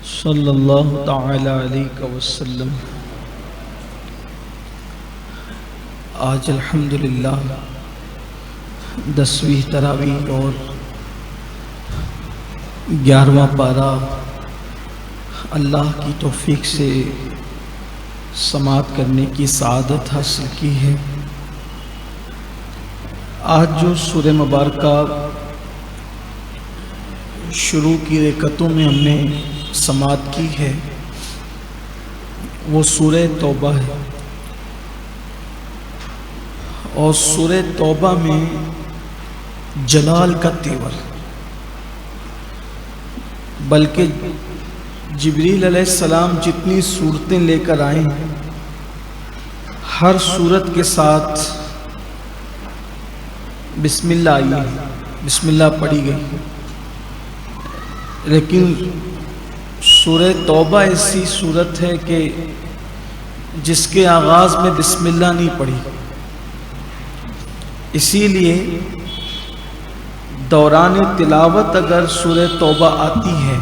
صلی اللہ تعالی علیہ وسلم۔ آج الحمدللہ 10ویں تراویح اور 11واں پارہ اللہ کی توفیق سے سماعت کرنے کی سعادت حاصل کی ہے۔ آج جو سورہ مبارکہ شروع کی رکعتوں میں ہم نے سماعت کی ہے وہ سورہ توبہ ہے، اور سورہ توبہ میں جلال کا تیور، بلکہ جبریل علیہ السلام جتنی صورتیں لے کر آئے ہیں ہر صورت کے ساتھ بسم اللہ آئی ہے، بسم اللہ پڑھی گئی، لیکن سورہ توبہ ایسی صورت ہے کہ جس کے آغاز میں بسم اللہ نہیں پڑھی، اسی لیے دوران تلاوت اگر سورہ توبہ آتی ہے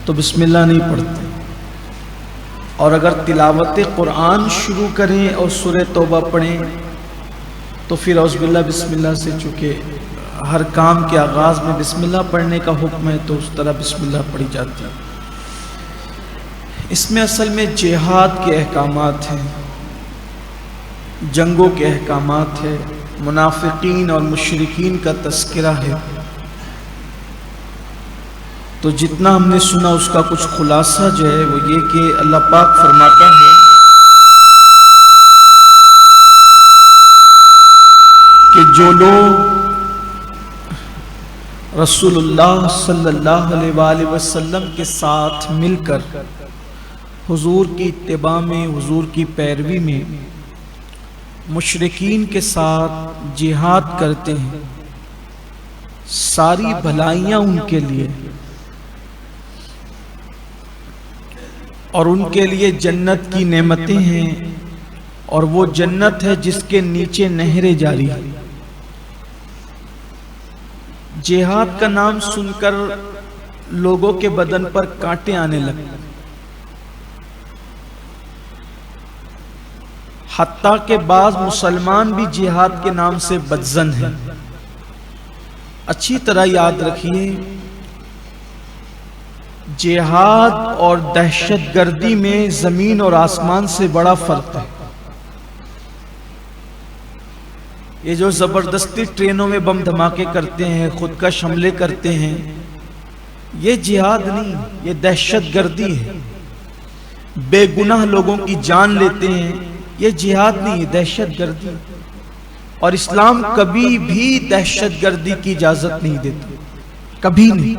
تو بسم اللہ نہیں پڑھتے، اور اگر تلاوت قرآن شروع کریں اور سورہ توبہ پڑھیں تو پھر اعوذ باللہ بسم اللہ سے، چونکہ ہر کام کے آغاز میں بسم اللہ پڑھنے کا حکم ہے تو اس طرح بسم اللہ پڑھی جاتی ہے۔ اس میں اصل میں جہاد کے احکامات ہیں، جنگوں کے احکامات ہیں، منافقین اور مشرکین کا تذکرہ ہے۔ تو جتنا ہم نے سنا اس کا کچھ خلاصہ جو ہے وہ یہ کہ اللہ پاک فرماتا ہے کہ جو لوگ رسول اللہ صلی اللہ علیہ وآلہ وسلم کے ساتھ مل کر حضور کی اتباع میں، حضور کی پیروی میں مشرکین کے ساتھ جہاد کرتے ہیں، ساری بھلائیاں ان کے لیے، اور ان کے لیے جنت کی نعمتیں ہیں، اور وہ جنت ہے جس کے نیچے نہریں جاری ہیں۔ جہاد کا نام سن کر لوگوں کے بدن پر کانٹے آنے لگے، حتیٰ کہ بعض مسلمان بھی جہاد کے نام سے بدظن ہیں۔ اچھی طرح یاد رکھیے، جہاد اور دہشت گردی میں زمین اور آسمان سے بڑا فرق ہے۔ یہ جو زبردستی ٹرینوں میں بم دھماکے کرتے ہیں، خودکش حملے کرتے ہیں، یہ جہاد نہیں، یہ دہشت گردی ہے۔ بے گناہ لوگوں کی جان لیتے ہیں، یہ جہاد نہیں، یہ دہشت گردی، اور اسلام کبھی بھی دہشت گردی کی اجازت نہیں دیتا، کبھی نہیں۔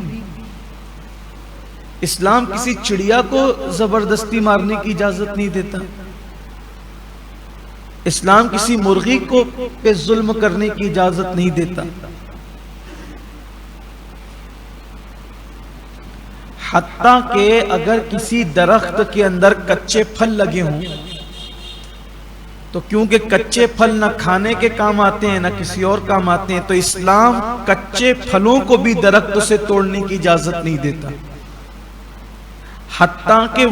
اسلام کسی چڑیا کو زبردستی مارنے کی اجازت نہیں دیتا، اسلام کسی مرغی کو پہ ظلم کرنے کی اجازت نہیں دیتا۔ حتیٰ کہ اگر کسی درخت کے اندر کچے پھل لگے ہوں تو کیونکہ کچے پھل نہ کھانے کے کام آتے ہیں نہ کسی اور کام آتے ہیں، تو اسلام کچے پھلوں کو بھی درخت سے توڑنے کی اجازت نہیں دیتا۔ حتیٰ کہ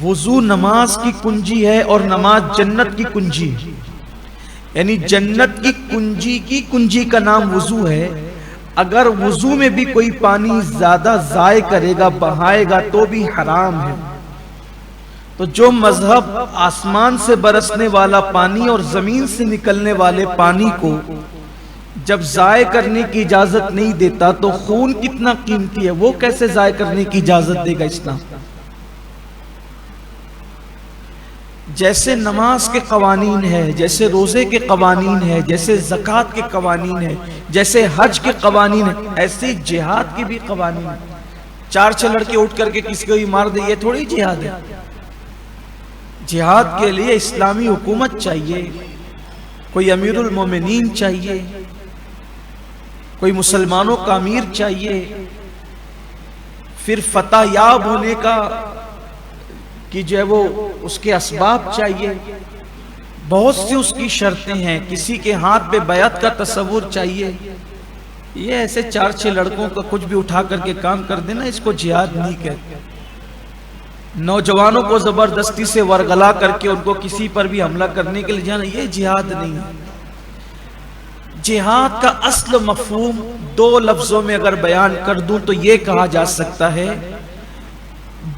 وضو نماز کی کنجی ہے، اور نماز جنت کی کنجی ہے، یعنی جنت کی کنجی کا نام وضو ہے۔ اگر وضو میں بھی کوئی پانی زیادہ ضائع کرے گا، بہائے گا، تو بھی حرام ہے۔ تو جو مذہب آسمان سے برسنے والا پانی اور زمین سے نکلنے والے پانی کو جب ضائع کرنے کی اجازت نہیں دیتا تو خون کتنا قیمتی ہے، وہ کیسے ضائع کرنے کی اجازت دے گا اسلام؟ جیسے نماز کے قوانین ہے، جیسے روزے کے قوانین ہے، جیسے زکوٰۃ کے قوانین ہے، جیسے حج کے قوانین ہے، ایسے جہاد کے بھی قوانین ہیں۔ چار لڑکے اٹھ کر کے کسی کو بھی مار دے، یہ تھوڑی جہاد ہے۔ جہاد کے لیے اسلامی حکومت چاہیے، کوئی امیر المومنین چاہیے، کوئی مسلمانوں کا امیر چاہیے، پھر فتح یاب ہونے کا کہ جو ہے وہ اس کے اسباب چاہیے، بہت سی اس کی شرطیں ہیں، کسی کے ہاتھ پہ بیعت کا تصور چاہیے، یہ ایسے 4-6 لڑکوں کا کچھ بھی اٹھا کر کے کام کر دینا، اس کو جہاد نہیں کہتے۔ نوجوانوں کو زبردستی سے ورغلا کر کے ان کو کسی پر بھی حملہ کرنے کے لیے جانا، یہ جہاد نہیں ہے۔ جہاد کا اصل مفہوم 2 لفظوں میں اگر بیان کر دوں تو یہ کہا جا سکتا ہے،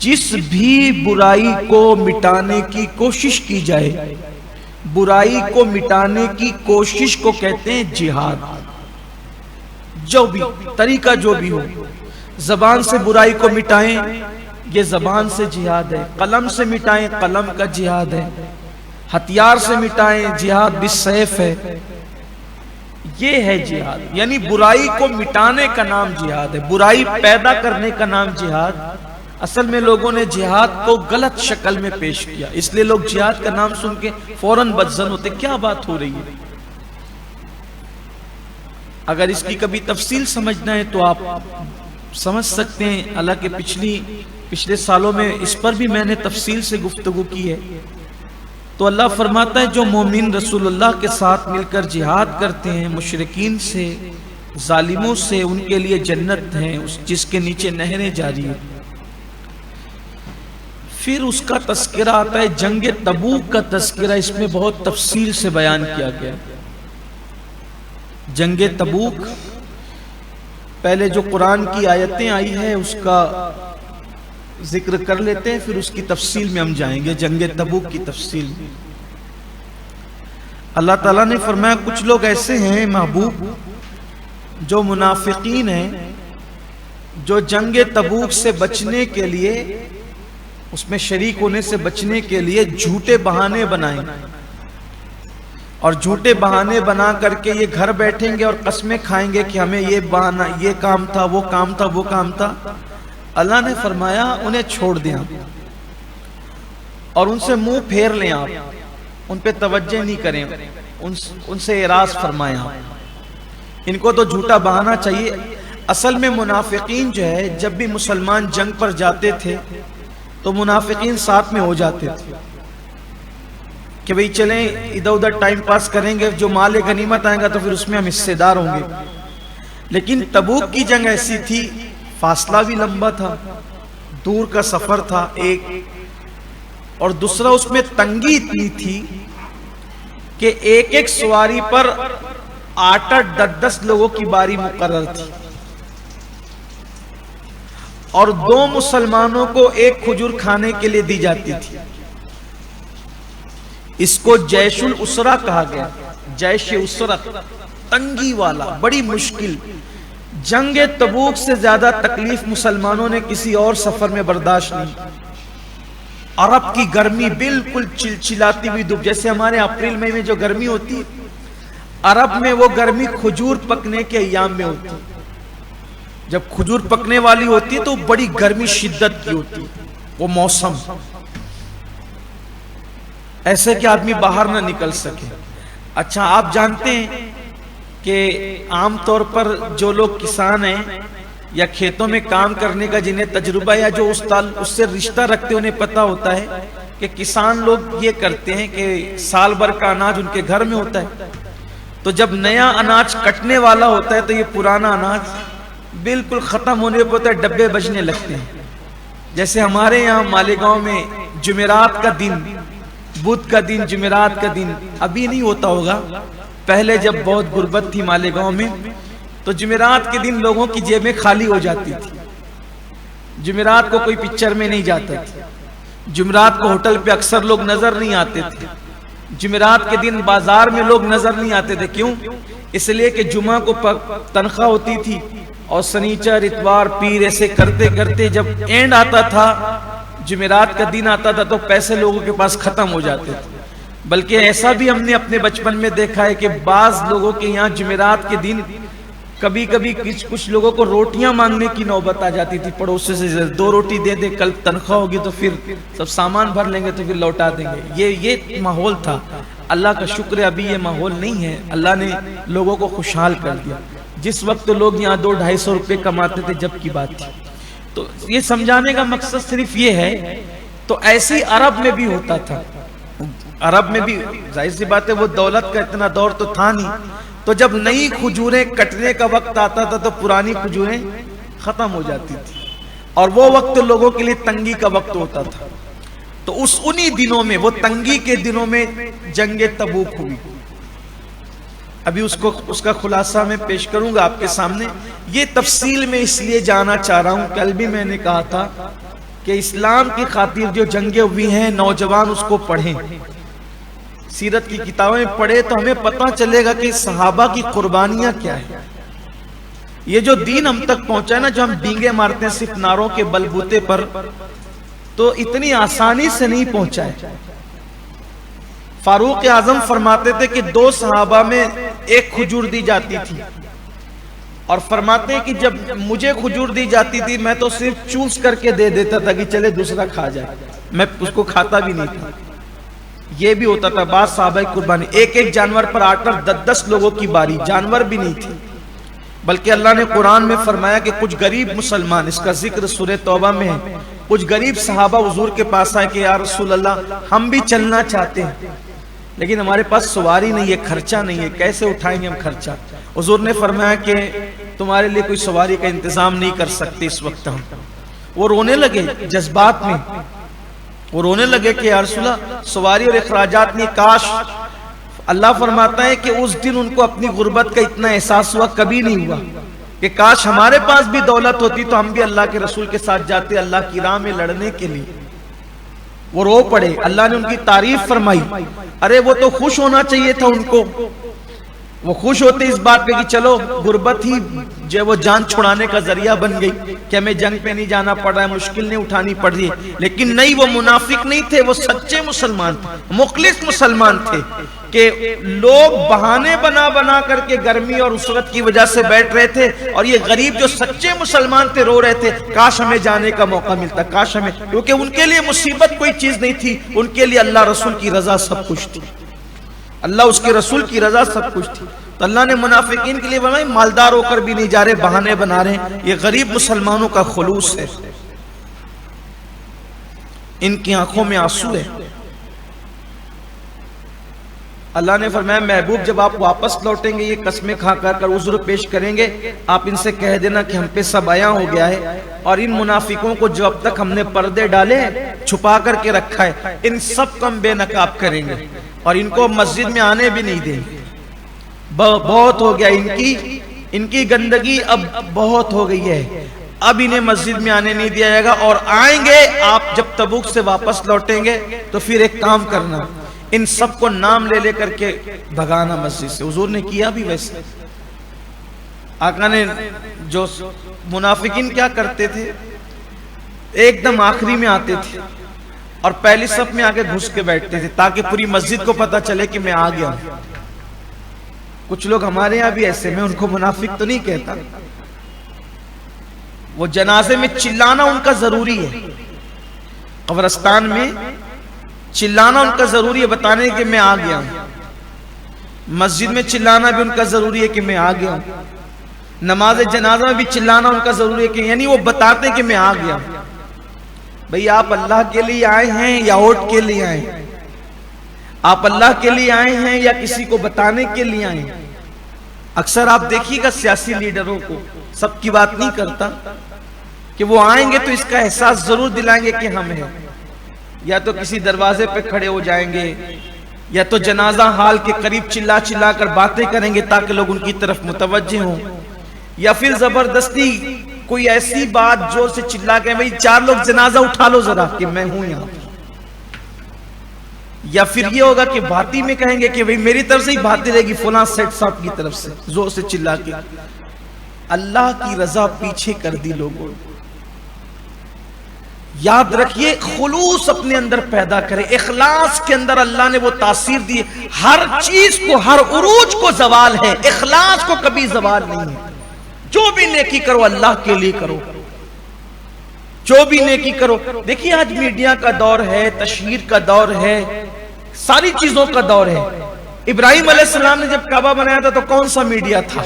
جس بھی برائی کو مٹانے کی کوشش کی جائے، برائی کو مٹانے کی کوشش کو کہتے ہیں جہاد۔ جو بھی طریقہ جو بھی ہو، زبان سے برائی کو مٹائیں، یہ زبان سے جہاد ہے، قلم سے مٹائیں، قلم کا جہاد ہے، ہتھیار سے مٹائیں، جہاد بالسیف ہے، یہ ہے جہاد۔ یعنی برائی کو مٹانے کا نام جہاد ہے، برائی پیدا کرنے کا نام جہاد۔ اصل میں لوگوں نے جہاد کو غلط شکل میں پیش کیا، اس لیے لوگ جہاد کا نام سن کے فوراً بدظن ہوتے، کیا بات ہو رہی ہے۔ اگر اس کی کبھی تفصیل سمجھنا ہے تو آپ سمجھ سکتے ہیں، حالانکہ پچھلے سالوں میں اس پر بھی میں نے تفصیل سے گفتگو کی ہے۔ تو اللہ فرماتا ہے جو مومن رسول اللہ کے ساتھ مل کر جہاد کرتے ہیں مشرکین سے، ظالموں سے، ان کے لیے جنت ہے جس کے نیچے نہریں جاری ہیں۔ پھر اس کا تذکرہ آتا ہے، جنگ تبوک کا تذکرہ اس میں بہت تفصیل سے بیان کیا گیا۔ جنگ تبوک، پہلے جو قرآن کی آیتیں آئی ہے اس کا ذکر کر لیتے ہیں، پھر اس کی تفصیل میں ہم جائیں گے۔ جنگ تبوک کی تفصیل میں اللہ تعالیٰ نے فرمایا کچھ لوگ ایسے ہیں محبوب جو منافقین ہیں، جو جنگ تبوک سے بچنے کے لیے، اس میں شریک ہونے سے بچنے کے لیے جھوٹے بہانے بنائیں، اور جھوٹے بہانے بنا کر کے یہ گھر بیٹھیں گے اور قسمیں کھائیں گے کہ ہمیں یہ بہانا، یہ کام تھا، وہ کام تھا، وہ کام تھا۔ اللہ نے فرمایا انہیں چھوڑ دیں اور ان سے منہ پھیر لیں، آپ ان پہ توجہ نہیں کریں، ان سے اعراض فرمائیں۔ ان کو تو جھوٹا بہانا چاہیے۔ اصل میں منافقین جو ہے، جب بھی مسلمان جنگ پر جاتے تھے تو منافقین ساتھ میں ہو جاتے تھے کہ بھئی چلیں ادھر ادھر ٹائم پاس کریں گے، جو مال غنیمت آئے گا تو پھر اس میں ہم حصے دار ہوں گے۔ لیکن تبوک کی جنگ ایسی تھی، فاصلہ بھی لمبا تھا، دور کا سفر تھا ایک، اور دوسرا اس میں تنگی اتنی تھی کہ ایک ایک سواری پر 8-8 10-10 لوگوں کی باری مقرر تھی، اور 2 مسلمانوں کو ایک کھجور کھانے کے لیے دی جاتی تھی۔ اس کو جیش الاسرہ کہا گیا، جیش اسرہ، تنگی والا، بڑی مشکل۔ جنگ تبوک سے زیادہ تکلیف مسلمانوں نے کسی اور سفر میں برداشت نہیں۔ عرب کی گرمی بالکل چلچلاتی ہوئی دھوپ، جیسے ہمارے اپریل مئی میں جو گرمی ہوتی، عرب میں وہ گرمی کھجور پکنے کے ایام میں ہوتی۔ جب کھجور پکنے والی ہوتی تو بڑی گرمی شدت کی ہوتی، وہ موسم ایسے کہ آدمی باہر نہ نکل سکے۔ اچھا آپ جانتے ہیں کہ عام طور پر جو لوگ کسان ہیں یا کھیتوں میں کام کرنے کا جنہیں تجربہ یا جو اس سے رشتہ رکھتے انہیں پتہ ہوتا ہے کہ کسان لوگ یہ کرتے ہیں کہ سال بھر کا اناج ان کے گھر میں ہوتا ہے، تو جب نیا اناج کٹنے والا ہوتا ہے تو یہ پرانا اناج بالکل ختم ہونے پر ہوتا ہے، ڈبے بجنے لگتے ہیں۔ جیسے ہمارے یہاں مالیگاؤں میں جمعرات کا دن، بدھ کا دن، جمعرات کا دن، ابھی نہیں ہوتا ہوگا، پہلے جب بہت غربت تھی مالیگاؤں میں تو جمعرات کے دن لوگوں کی جیبیں خالی ہو جاتی تھی۔ جمعرات کو کوئی پکچر میں نہیں جاتا تھا، جمعرات کو ہوٹل پہ اکثر لوگ نظر نہیں آتے تھے، جمعرات کے دن بازار میں لوگ نظر نہیں آتے تھے۔ کیوں؟ اس لیے کہ جمعہ کو تنخواہ ہوتی تھی اور سنیچر، اتوار، پیر ایسے کرتے کرتے جب اینڈ آتا تھا، جمعرات کا دن آتا تھا تو پیسے لوگوں کے پاس ختم ہو جاتے تھے۔ بلکہ ایسا بھی ہم نے اپنے بچپن میں دیکھا ہے کہ بعض لوگوں کے یہاں جمعرات کے دن کبھی کبھی کچھ لوگوں کو روٹیاں مانگنے کی نوبت آ جاتی تھی، پڑوسی سے 2 روٹی دے دے، کل تنخواہ ہوگی تو پھر سب سامان بھر لیں گے تو پھر لوٹا دیں گے۔ یہ ماحول تھا۔ اللہ کا شکر ہے ابھی یہ ماحول نہیں ہے، اللہ نے لوگوں کو خوشحال کر دیا۔ جس وقت لوگ یہاں 200-250 روپے کماتے تھے جب کی بات تھی۔ تو یہ سمجھانے کا مقصد صرف یہ ہے، تو ایسی عرب میں بھی ہوتا تھا۔ عرب میں بھی ظاہر سی بات ہے وہ دولت کا اتنا دور تو تھا نہیں، تو جب نئی کھجوریں کٹنے کا وقت آتا تھا تو پرانی کھجوریں ختم ہو جاتی تھی، اور وہ وقت لوگوں کے لیے تنگی کا وقت ہوتا تھا۔ تو انہی دنوں میں، وہ تنگی کے دنوں میں جنگ تبوک ہوئی۔ ابھی اس کا خلاصہ میں پیش کروں گا آپ کے سامنے۔ یہ تفصیل میں اس لیے جانا چاہ رہا ہوں، کل بھی میں نے کہا تھا کہ اسلام کی خاطر جو جنگیں ہوئی ہیں، نوجوان اس کو پڑھیں، سیرت کی کتابیں پڑھیں، تو ہمیں پتہ چلے گا کہ صحابہ کی قربانیاں کیا ہیں۔ یہ جو دین ہم تک پہنچا ہے نا، جو ہم ڈینگے مارتے ہیں صرف نعروں کے بلبوتے پر، تو اتنی آسانی سے نہیں پہنچا ہے۔ فاروق اعظم فرماتے تھے کہ 2 صحابہ میں ایک کھجور دی جاتی تھی، اور فرماتے ہیں کہ جب مجھے کھجور دی جاتی تھی میں تو صرف چوس کر کے دے دیتا تھا کہ چلے دوسرا کھا جائے، میں اس کو کھاتا بھی نہیں تھا۔ یہ بھی ہوتا تھا بعض صحابہ کی قربانی، ایک جانور پر 8-10 لوگوں کی باری، جانور بھی نہیں تھی، بلکہ اللہ نے قرآن میں فرمایا کہ کچھ غریب مسلمان، اس کا ذکر سورہ توبہ میں ہے، کچھ غریب صحابہ حضور کے پاس آئے کہ یا رسول اللہ ہم بھی چلنا چاہتے ہیں لیکن ہمارے پاس سواری نہیں ہے، خرچہ نہیں ہے، کیسے اٹھائیں گے ہم خرچہ؟ حضور نے فرمایا کہ تمہارے لیے کوئی سواری کا انتظام نہیں کر سکتے اس وقت ہم۔ وہ رونے لگے جذبات میں، وہ رونے لگے کہ یا رسول اللہ سواری اور اخراجات نہیں، کاش۔ اللہ فرماتا ہے کہ اس دن ان کو اپنی غربت کا اتنا احساس ہوا، کبھی نہیں ہوا، کہ کاش ہمارے پاس بھی دولت ہوتی تو ہم بھی اللہ کے رسول کے ساتھ جاتے اللہ کی راہ میں لڑنے کے لیے۔ وہ رو پڑے، اللہ نے ان کی تعریف فرمائی۔ ارے وہ تو خوش ہونا چاہیے تھا ان کو، وہ خوش ہوتے اس بات پہ کہ چلو غربت ہی جو وہ جان چھڑانے کا ذریعہ بن گئی کہ ہمیں جنگ پہ نہیں جانا پڑ رہا ہے، مشکل نہیں اٹھانی پڑ رہی ہے۔ لیکن نہیں، وہ منافق نہیں تھے، وہ سچے مسلمان تھے، مخلص مسلمان تھے، کہ لوگ بہانے بنا بنا کر کے گرمی اور اسرت کی وجہ سے بیٹھ رہے تھے، اور یہ غریب جو سچے مسلمان تھے رو رہے تھے کاش ہمیں جانے کا موقع ملتا، کاش ہمیں، کیونکہ ان کے لیے مصیبت کوئی چیز نہیں تھی، ان کے لیے اللہ رسول کی رضا سب کچھ تھی، اللہ اس کے رسول کی رضا سب کچھ تھی۔ تو اللہ نے منافقین کے لیے فرمایا مالدار ہو کر بھی نہیں جا رہے، بہانے بنا رہے ہیں، یہ غریب مسلمانوں کا خلوص ہے، ان کی آنکھوں میں آنسو ہے۔ اللہ نے فرمایا محبوب جب آپ واپس لوٹیں گے یہ قسمیں کھا کر عذر پیش کریں گے، آپ ان سے کہہ دینا کہ ہم پہ سب آیا ہو گیا ہے، اور ان منافقوں کو جو اب تک ہم نے پردے ڈالے چھپا کر کے رکھا ہے ان سب کو ہم بے نقاب کریں گے، اور ان کو مسجد میں آنے بھی نہیں دیں گے۔ بہت ہو گیا ان کی گندگی، اب بہت ہو گئی ہے، اب انہیں مسجد میں آنے نہیں دیا جائے گا، اور آئیں گے آپ جب تبوک سے واپس لوٹیں گے تو پھر ایک کام کرنا، ان سب کو نام لے لے کر کے بھگانا مسجد سے۔ حضور نے کیا بھی ویسے، آقا نے جو منافقین کیا کرتے تھے، ایک دم آخری میں آتے تھے اور پہلی صف میں آگے گھس کے بیٹھتے تھے تاکہ پوری مسجد کو پتا چلے کہ میں آ گیا ہوں۔ کچھ لوگ ہمارے یہاں بھی ایسے، میں ان کو منافق تو نہیں کہتا، وہ جنازے میں چلانا ان کا ضروری ہے، قبرستان میں چلانا ان کا ضروری ہے، بتانے کہ میں آ گیا ہوں، مسجد میں چلانا بھی ان کا ضروری ہے کہ میں آ گیا ہوں، نماز جنازہ میں بھی چلانا ان کا ضروری ہے کہ یعنی وہ بتاتے کہ میں آ گیا ہوں۔ بھئی آپ اللہ کے لیے آئے ہیں یا ووٹ کے لیے آئے ہیں؟ آپ اللہ کے لیے آئے ہیں یا کسی کو بتانے کے لیے آئے ہیں؟ اکثر آپ دیکھیے گا سیاسی لیڈروں کو، سب کی بات نہیں کرتا، کہ وہ آئیں گے تو اس کا احساس ضرور دلائیں گے کہ ہم ہیں، یا تو کسی دروازے پہ کھڑے ہو جائیں گے، یا تو جنازہ حال کے قریب چلا چلا کر باتیں کریں گے تاکہ لوگ ان کی طرف متوجہ ہوں، یا پھر زبردستی کوئی ایسی بات جو سے چلا کے بھئی 4 لوگ جنازہ اٹھا لو ذرا کہ میں ہوں یہاں، یا پھر یہ ہوگا کہ بھاتی میں کہیں گے کہ بھئی میری طرف سے ہی بھاتی رہے گی فلاں سیٹ صاحب کی طرف سے، زور سے چلا کے۔ اللہ کی رضا پیچھے کر دی لوگوں۔ یاد رکھیے خلوص اپنے اندر پیدا کرے، اخلاص کے اندر اللہ نے وہ تاثیر دی، ہر چیز کو، ہر عروج کو زوال ہے، اخلاص کو کبھی زوال نہیں ہے۔ جو بھی نیکی کرو اللہ کے لیے کرو، جو بھی نیکی کرو۔ دیکھیے آج میڈیا کا دور ہے، تشہیر کا دور ہے، ساری چیزوں کا دور ہے۔ ابراہیم علیہ السلام نے جب کعبہ بنایا تھا تو کون سا میڈیا تھا؟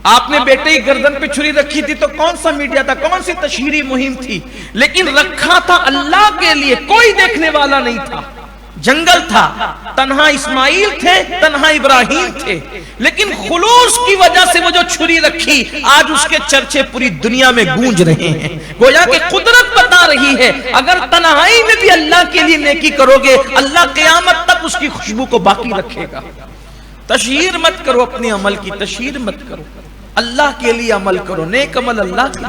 آپ نے بیٹے کی گردن پہ چھری رکھی تھی تو کون سا میڈیا تھا؟ کون سی تشہیری مہم تھی؟ لیکن رکھا تھا اللہ کے لیے، کوئی دیکھنے والا نہیں تھا۔ جنگل تھا، تنہا اسماعیل تھے، تنہا ابراہیم تھے، لیکن خلوص کی وجہ سے وہ جو چھری رکھی، آج اس کے چرچے پوری دنیا میں گونج رہے ہیں۔ گویا کہ قدرت بتا رہی ہے اگر تنہائی میں بھی اللہ کے لیے نیکی کرو گے، اللہ قیامت تک اس کی خوشبو کو باقی رکھے گا۔ تشہیر مت کرو اپنے عمل کی، تشہیر مت کرو، اللہ کے لیے عمل کرو، نیک عمل اللہ کی۔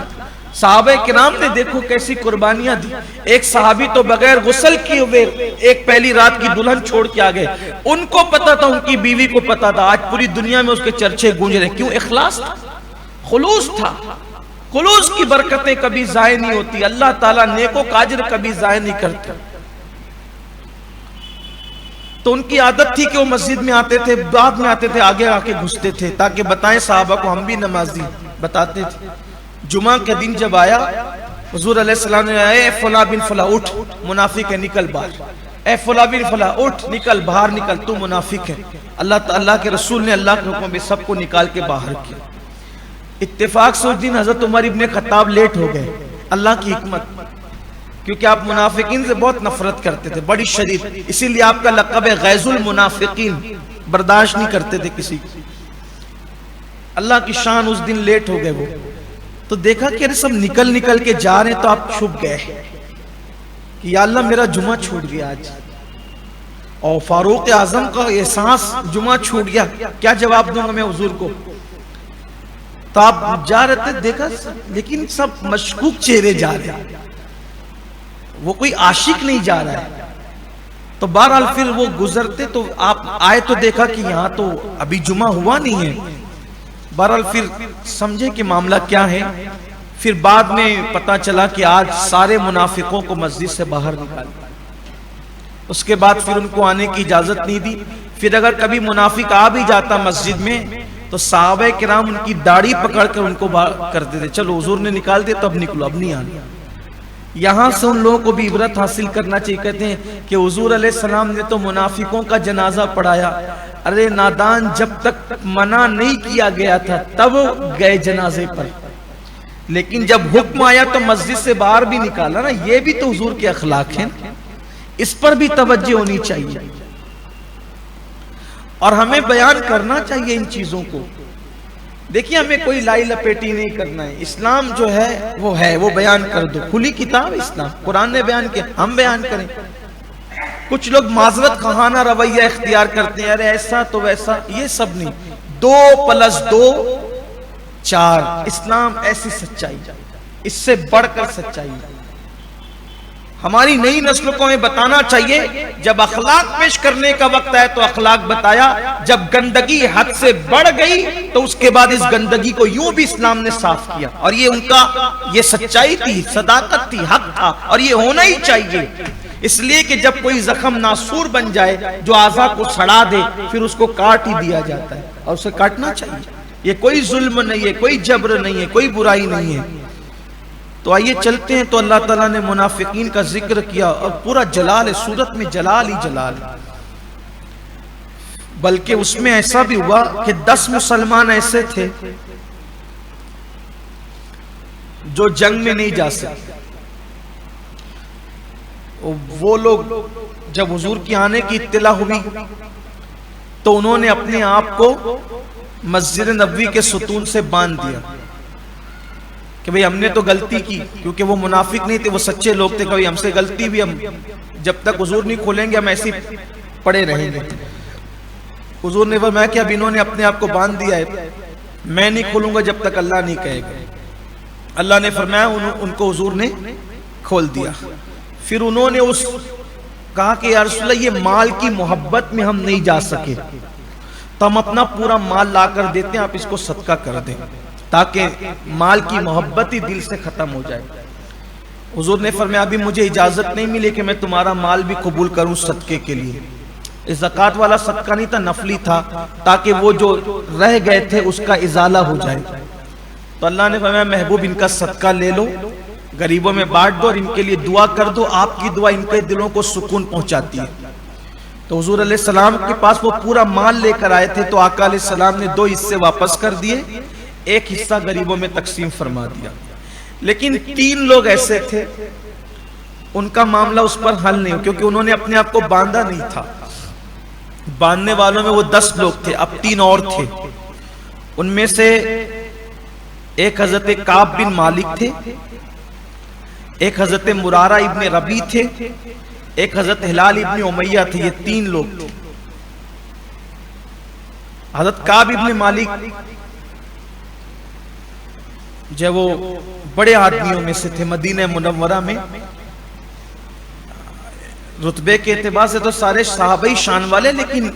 صحابہ کرام نے دیکھو کیسی قربانیاں دی۔ ایک صحابی تو بغیر غسل کیے ہوئے ایک پہلی رات کی دلہن چھوڑ کے آگئے، ان کو پتا تھا، ان کی بیوی کو پتا تھا، آج پوری دنیا میں اس کے چرچے گونج رہے۔ کیوں؟ اخلاص تھا، خلوص تھا۔ خلوص کی برکتیں کبھی ضائع نہیں ہوتی، اللہ تعالیٰ نیکو کاجر کبھی ضائع نہیں کرتے۔ تو ان کی عادت تھی کہ وہ مسجد میں آتے تھے، بعد میں آتے تھے، آگے آ کے گھستے تھے تاکہ بتائیں صحابہ کو ہم بھی نمازی، بتاتے تھے۔ جمعہ کے دن جب آیا، حضور علیہ السلام نے اے فلاں بن فلاں اٹھ، منافق ہے، نکل باہر۔ اے فلاں بن فلاں اٹھ، نکل باہر، نکل، تو منافق ہے۔ اللہ کے رسول نے اللہ کے حکم پہ سب کو نکال کے باہر کیا۔ اتفاق سے اس دن حضرت عمر ابن خطاب لیٹ ہو گئے، اللہ کی حکمت، کیونکہ آپ منافقین سے بہت نفرت کرتے تھے، بڑی شدید، اسی لیے آپ کا لقب ہے غیظ المنافقین، برداشت نہیں کرتے تھے کسی کو۔ اللہ کی شان، اس دن لیٹ ہو گئے وہ، تو دیکھا کہ سب نکل کے جا رہے ہیں، تو آپ چھپ گئے کہ یا اللہ میرا جمعہ چھوٹ گیا آج، اور فاروق اعظم کا احساس، جمعہ چھوٹ گیا، کیا جواب دوں گا میں حضور کو؟ تو آپ جا رہے تھے، دیکھا لیکن سب مشکوک چہرے جا رہے ہیں، وہ کوئی عاشق نہیں جا رہا ہے۔ تو بہرحال پھر وہ گزرتے تو آپ آئے تو دیکھا کہ یہاں تو ابھی جمعہ ہوا نہیں ہے۔ بہرحال پھر سمجھے کہ معاملہ کیا ہے۔ پھر بعد میں پتا چلا کہ آج سارے منافقوں کو مسجد سے باہر نکال، اس کے بعد پھر ان کو آنے کی اجازت نہیں دی۔ پھر اگر کبھی منافق آ بھی جاتا مسجد میں تو صحابہ کرام ان کی داڑھی پکڑ کر ان کو باہر کرتے تھے، چلو حضور نے نکال دیا تو اب نکلو، اب نہیں آنا۔ یہاں سے ان لوگوں کو بھی عبرت حاصل کرنا چاہیے۔ کہتے ہیں کہ حضور علیہ السلام نے تو منافقوں کا جنازہ پڑھایا، ارے نادان، جب تک منع نہیں کیا گیا تھا تب گئے جنازے پر، لیکن جب حکم آیا تو مسجد سے باہر بھی نکالا نا، یہ بھی تو حضور کے اخلاق ہیں، اس پر بھی توجہ ہونی چاہیے اور ہمیں بیان کرنا چاہیے ان چیزوں کو۔ دیکھیے ہمیں کوئی لائی لپیٹی نہیں کرنا ہے، اسلام جو ہے وہ بیان کر دو، کھلی کتاب اسلام، قرآن نے بیان کیا، ہم بیان کریں۔ کچھ لوگ معذرت خواہانہ رویہ اختیار کرتے ہیں، ارے ایسا تو ویسا، یہ سب نہیں، 2+2 4، اسلام ایسی سچائی، اس سے بڑھ کر سچائی۔ ہماری نئی نسلوں کو ہمیں بتانا چاہیے، جب اخلاق پیش کرنے کا وقت آئے تو اخلاق بتایا، جب گندگی حد سے بڑھ گئی تو اس کے بعد اس گندگی کو یوں بھی اسلام نے صاف کیا، اور یہ ان کا یہ سچائی تھی، صداقت تھی، حق تھا، اور یہ ہونا ہی چاہیے۔ اس لیے کہ جب کوئی زخم ناسور بن جائے جو اعضاء کو سڑا دے، پھر اس کو کاٹ ہی دیا جاتا ہے، اور اسے کاٹنا چاہیے۔ یہ کوئی ظلم نہیں ہے، کوئی جبر نہیں ہے، کوئی برائی نہیں ہے۔ تو آئیے چلتے ہیں۔ تو اللہ تعالیٰ نے منافقین کا ذکر کیا، اور پورا جلال ہے، سورت میں جلال ہی جلال ہے۔ بلکہ اس میں ایسا بھی ہوا کہ 10 مسلمان ایسے تھے جو جنگ میں نہیں جا سکتے۔ وہ لوگ جب حضور کی آنے کی اطلاع ہوئی تو انہوں نے اپنے آپ کو مسجد نبوی کے ستون سے باندھ دیا کہ بھئی ہم نے تو غلطی کی، کیونکہ وہ منافق نہیں تھے، وہ سچے لوگ تھے، کہ ہم سے غلطی بھی، ہم جب تک حضور نہیں کھولیں گے ہم ایسے پڑے رہیں گے۔ حضور نے فرمایا کہ اب انہوں نے اپنے آپ کو باندھ دیا ہے، میں نہیں کھولوں گا جب تک اللہ نہیں کہے گا۔ اللہ نے فرمایا ان کو حضور نے کھول دیا۔ پھر انہوں نے کہا کہ یا رسول اللہ، یہ مال کی محبت میں ہم نہیں جا سکے تو ہم اپنا پورا مال لا کر دیتے ہیں، آپ اس کو صدقہ کر دیں، تاکہ مال کی محبت ہی دل سے ختم ہو جائے۔ حضور نے فرمایا ابھی مجھے اجازت نہیں ملی کہ میں تمہارا مال بھی قبول کروں صدقے کے لیے۔ زکوٰۃ والا صدقہ نہیں تھا، نفلی تھا، تاکہ وہ جو رہ گئے تھے اس کا ازالہ ہو جائے۔ تو اللہ نے فرمایا محبوب ان کا صدقہ لے لو، غریبوں میں بانٹ دو اور ان کے لیے دعا کر دو، آپ کی دعا ان کے دلوں کو سکون پہنچاتی ہے۔ تو حضور علیہ السلام کے پاس وہ پورا مال لے کر آئے تھے، تو آقا علیہ السلام نے 2 حصے واپس کر دیے، ایک حصہ غریبوں میں تقسیم فرما دیا۔ لیکن 3 لوگ ایسے تھے، ان کا معاملہ اس پر حل نہیں ہو، کیونکہ انہوں نے اپنے آپ کو باندھا نہیں تھا. باندھنے والوں میں وہ 10 لوگ تھے، اب 3 اور تھے. ان میں سے ایک حضرت کعب بن مالک تھے، ایک حضرت مرارہ ابن ربیع تھے، ایک حضرت ہلال ابن امیہ تھے. یہ 3 لوگ تھے. حضرت کعب ابن مالک جو وہ بڑے آدمیوں میں سے تھے مدینہ منورہ میں. رتبے کے اعتبار سے تو سارے صحابہ شان والے، لیکن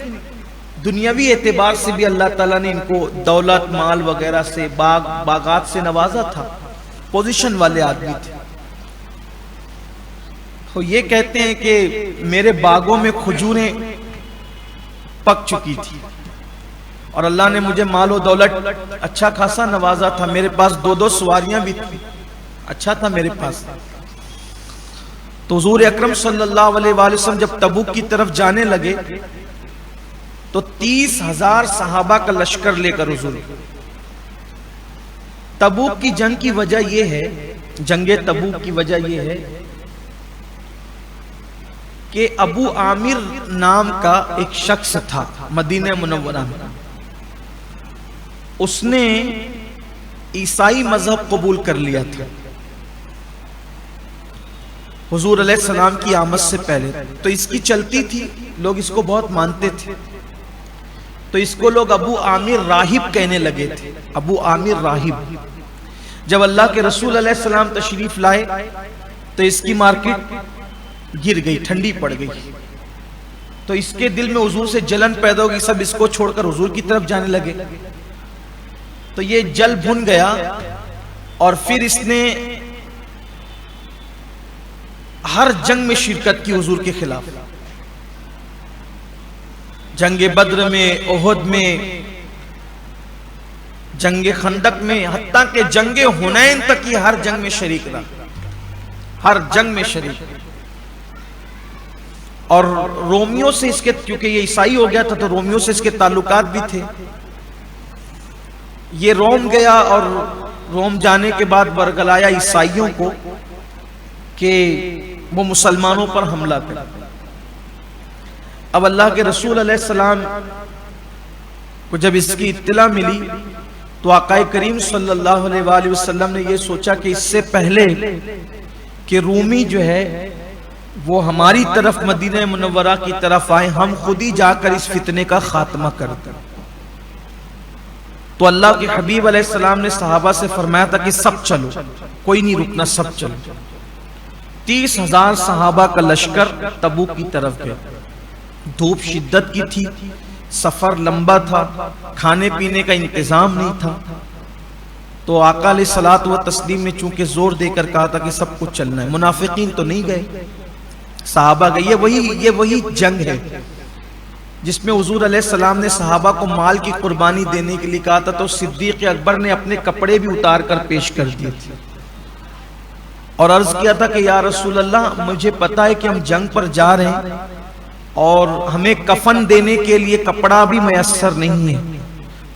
دنیاوی اعتبار سے بھی اللہ تعالیٰ نے ان کو دولت مال وغیرہ سے باغات سے نوازا تھا. پوزیشن والے آدمی تھے. تو یہ کہتے ہیں کہ میرے باغوں میں کھجوریں پک چکی تھی اور اللہ نے مجھے مال و دولت اچھا خاصا نوازا تھا. میرے پاس 2 سواریاں بھی تھیں، اچھا تھا میرے پاس. تو حضور اکرم صلی اللہ علیہ وآلہ وسلم جب تبوک کی طرف جانے لگے تو 30,000 صحابہ کا لشکر لے کر حضور. تبوک کی جنگ کی وجہ یہ ہے، جنگ تبوک کی وجہ یہ ہے کہ ابو عامر نام کا ایک شخص تھا مدینہ منورہ میں. اس نے عیسائی مذہب قبول کر لیا تھا حضور علیہ السلام کی آمد سے پہلے. تو اس کی چلتی تھی، لوگ اس کو بہت مانتے تھے. تو اس کو لوگ ابو عامر راہب کہنے لگے تھے. ابو عامر راہب. جب اللہ کے رسول علیہ السلام تشریف لائے تو اس کی مارکیٹ گر گئی، ٹھنڈی پڑ گئی. تو اس کے دل میں حضور سے جلن پیدا ہوگی، سب اس کو چھوڑ کر حضور کی طرف جانے لگے. تو یہ جل بھن گیا اور پھر اس نے ہر جنگ میں شرکت کی حضور کے خلاف. جنگ بدر میں، احد میں، جنگ خندق میں، حتیٰ کہ جنگ حنین تک کی ہر جنگ میں شریک رہا. ہر جنگ میں شریک. اور رومیوں سے اس کے، کیونکہ یہ عیسائی ہو گیا تھا تو رومیوں سے اس کے تعلقات بھی تھے. یہ روم گیا اور روم جانے کے بعد برگلایا عیسائیوں کو کہ وہ مسلمانوں پر حملہ کرے. اب اللہ کے رسول علیہ السلام کو جب اس کی اطلاع ملی تو آقا کریم صلی اللہ علیہ وآلہ وسلم نے یہ سوچا کہ اس سے پہلے کہ رومی جو ہے وہ ہماری طرف مدینہ منورہ کی طرف آئے، ہم خود ہی جا کر اس فتنے کا خاتمہ کر دیں. تو اللہ کے حبیب علیہ السلام نے صحابہ سے فرمایا تھا کہ سب چلو، کوئی نہیں رکنا، سب چلو. 30,000 صحابہ کا لشکر تبوک کی طرف گئے. دھوپ شدت کی تھی، سفر لمبا تھا، کھانے پینے کا انتظام نہیں تھا. تو آقا علیہ الصلوۃ والتسلیم نے چونکہ زور دے کر کہا تھا کہ سب کچھ چلنا ہے. منافقین تو نہیں گئے، صحابہ گئے. یہ وہی جنگ ہے جس میں حضور علیہ السلام نے صحابہ کو مال کی قربانی دینے کے لیے کہا تھا تو صدیق اکبر نے اپنے کپڑے بھی اتار کر پیش کر دیے تھے اور عرض کیا تھا کہ یا رسول اللہ، مجھے پتا ہے کہ ہم جنگ پر جا رہے ہیں اور ہمیں کفن دینے کے لیے کپڑا بھی میسر نہیں ہے.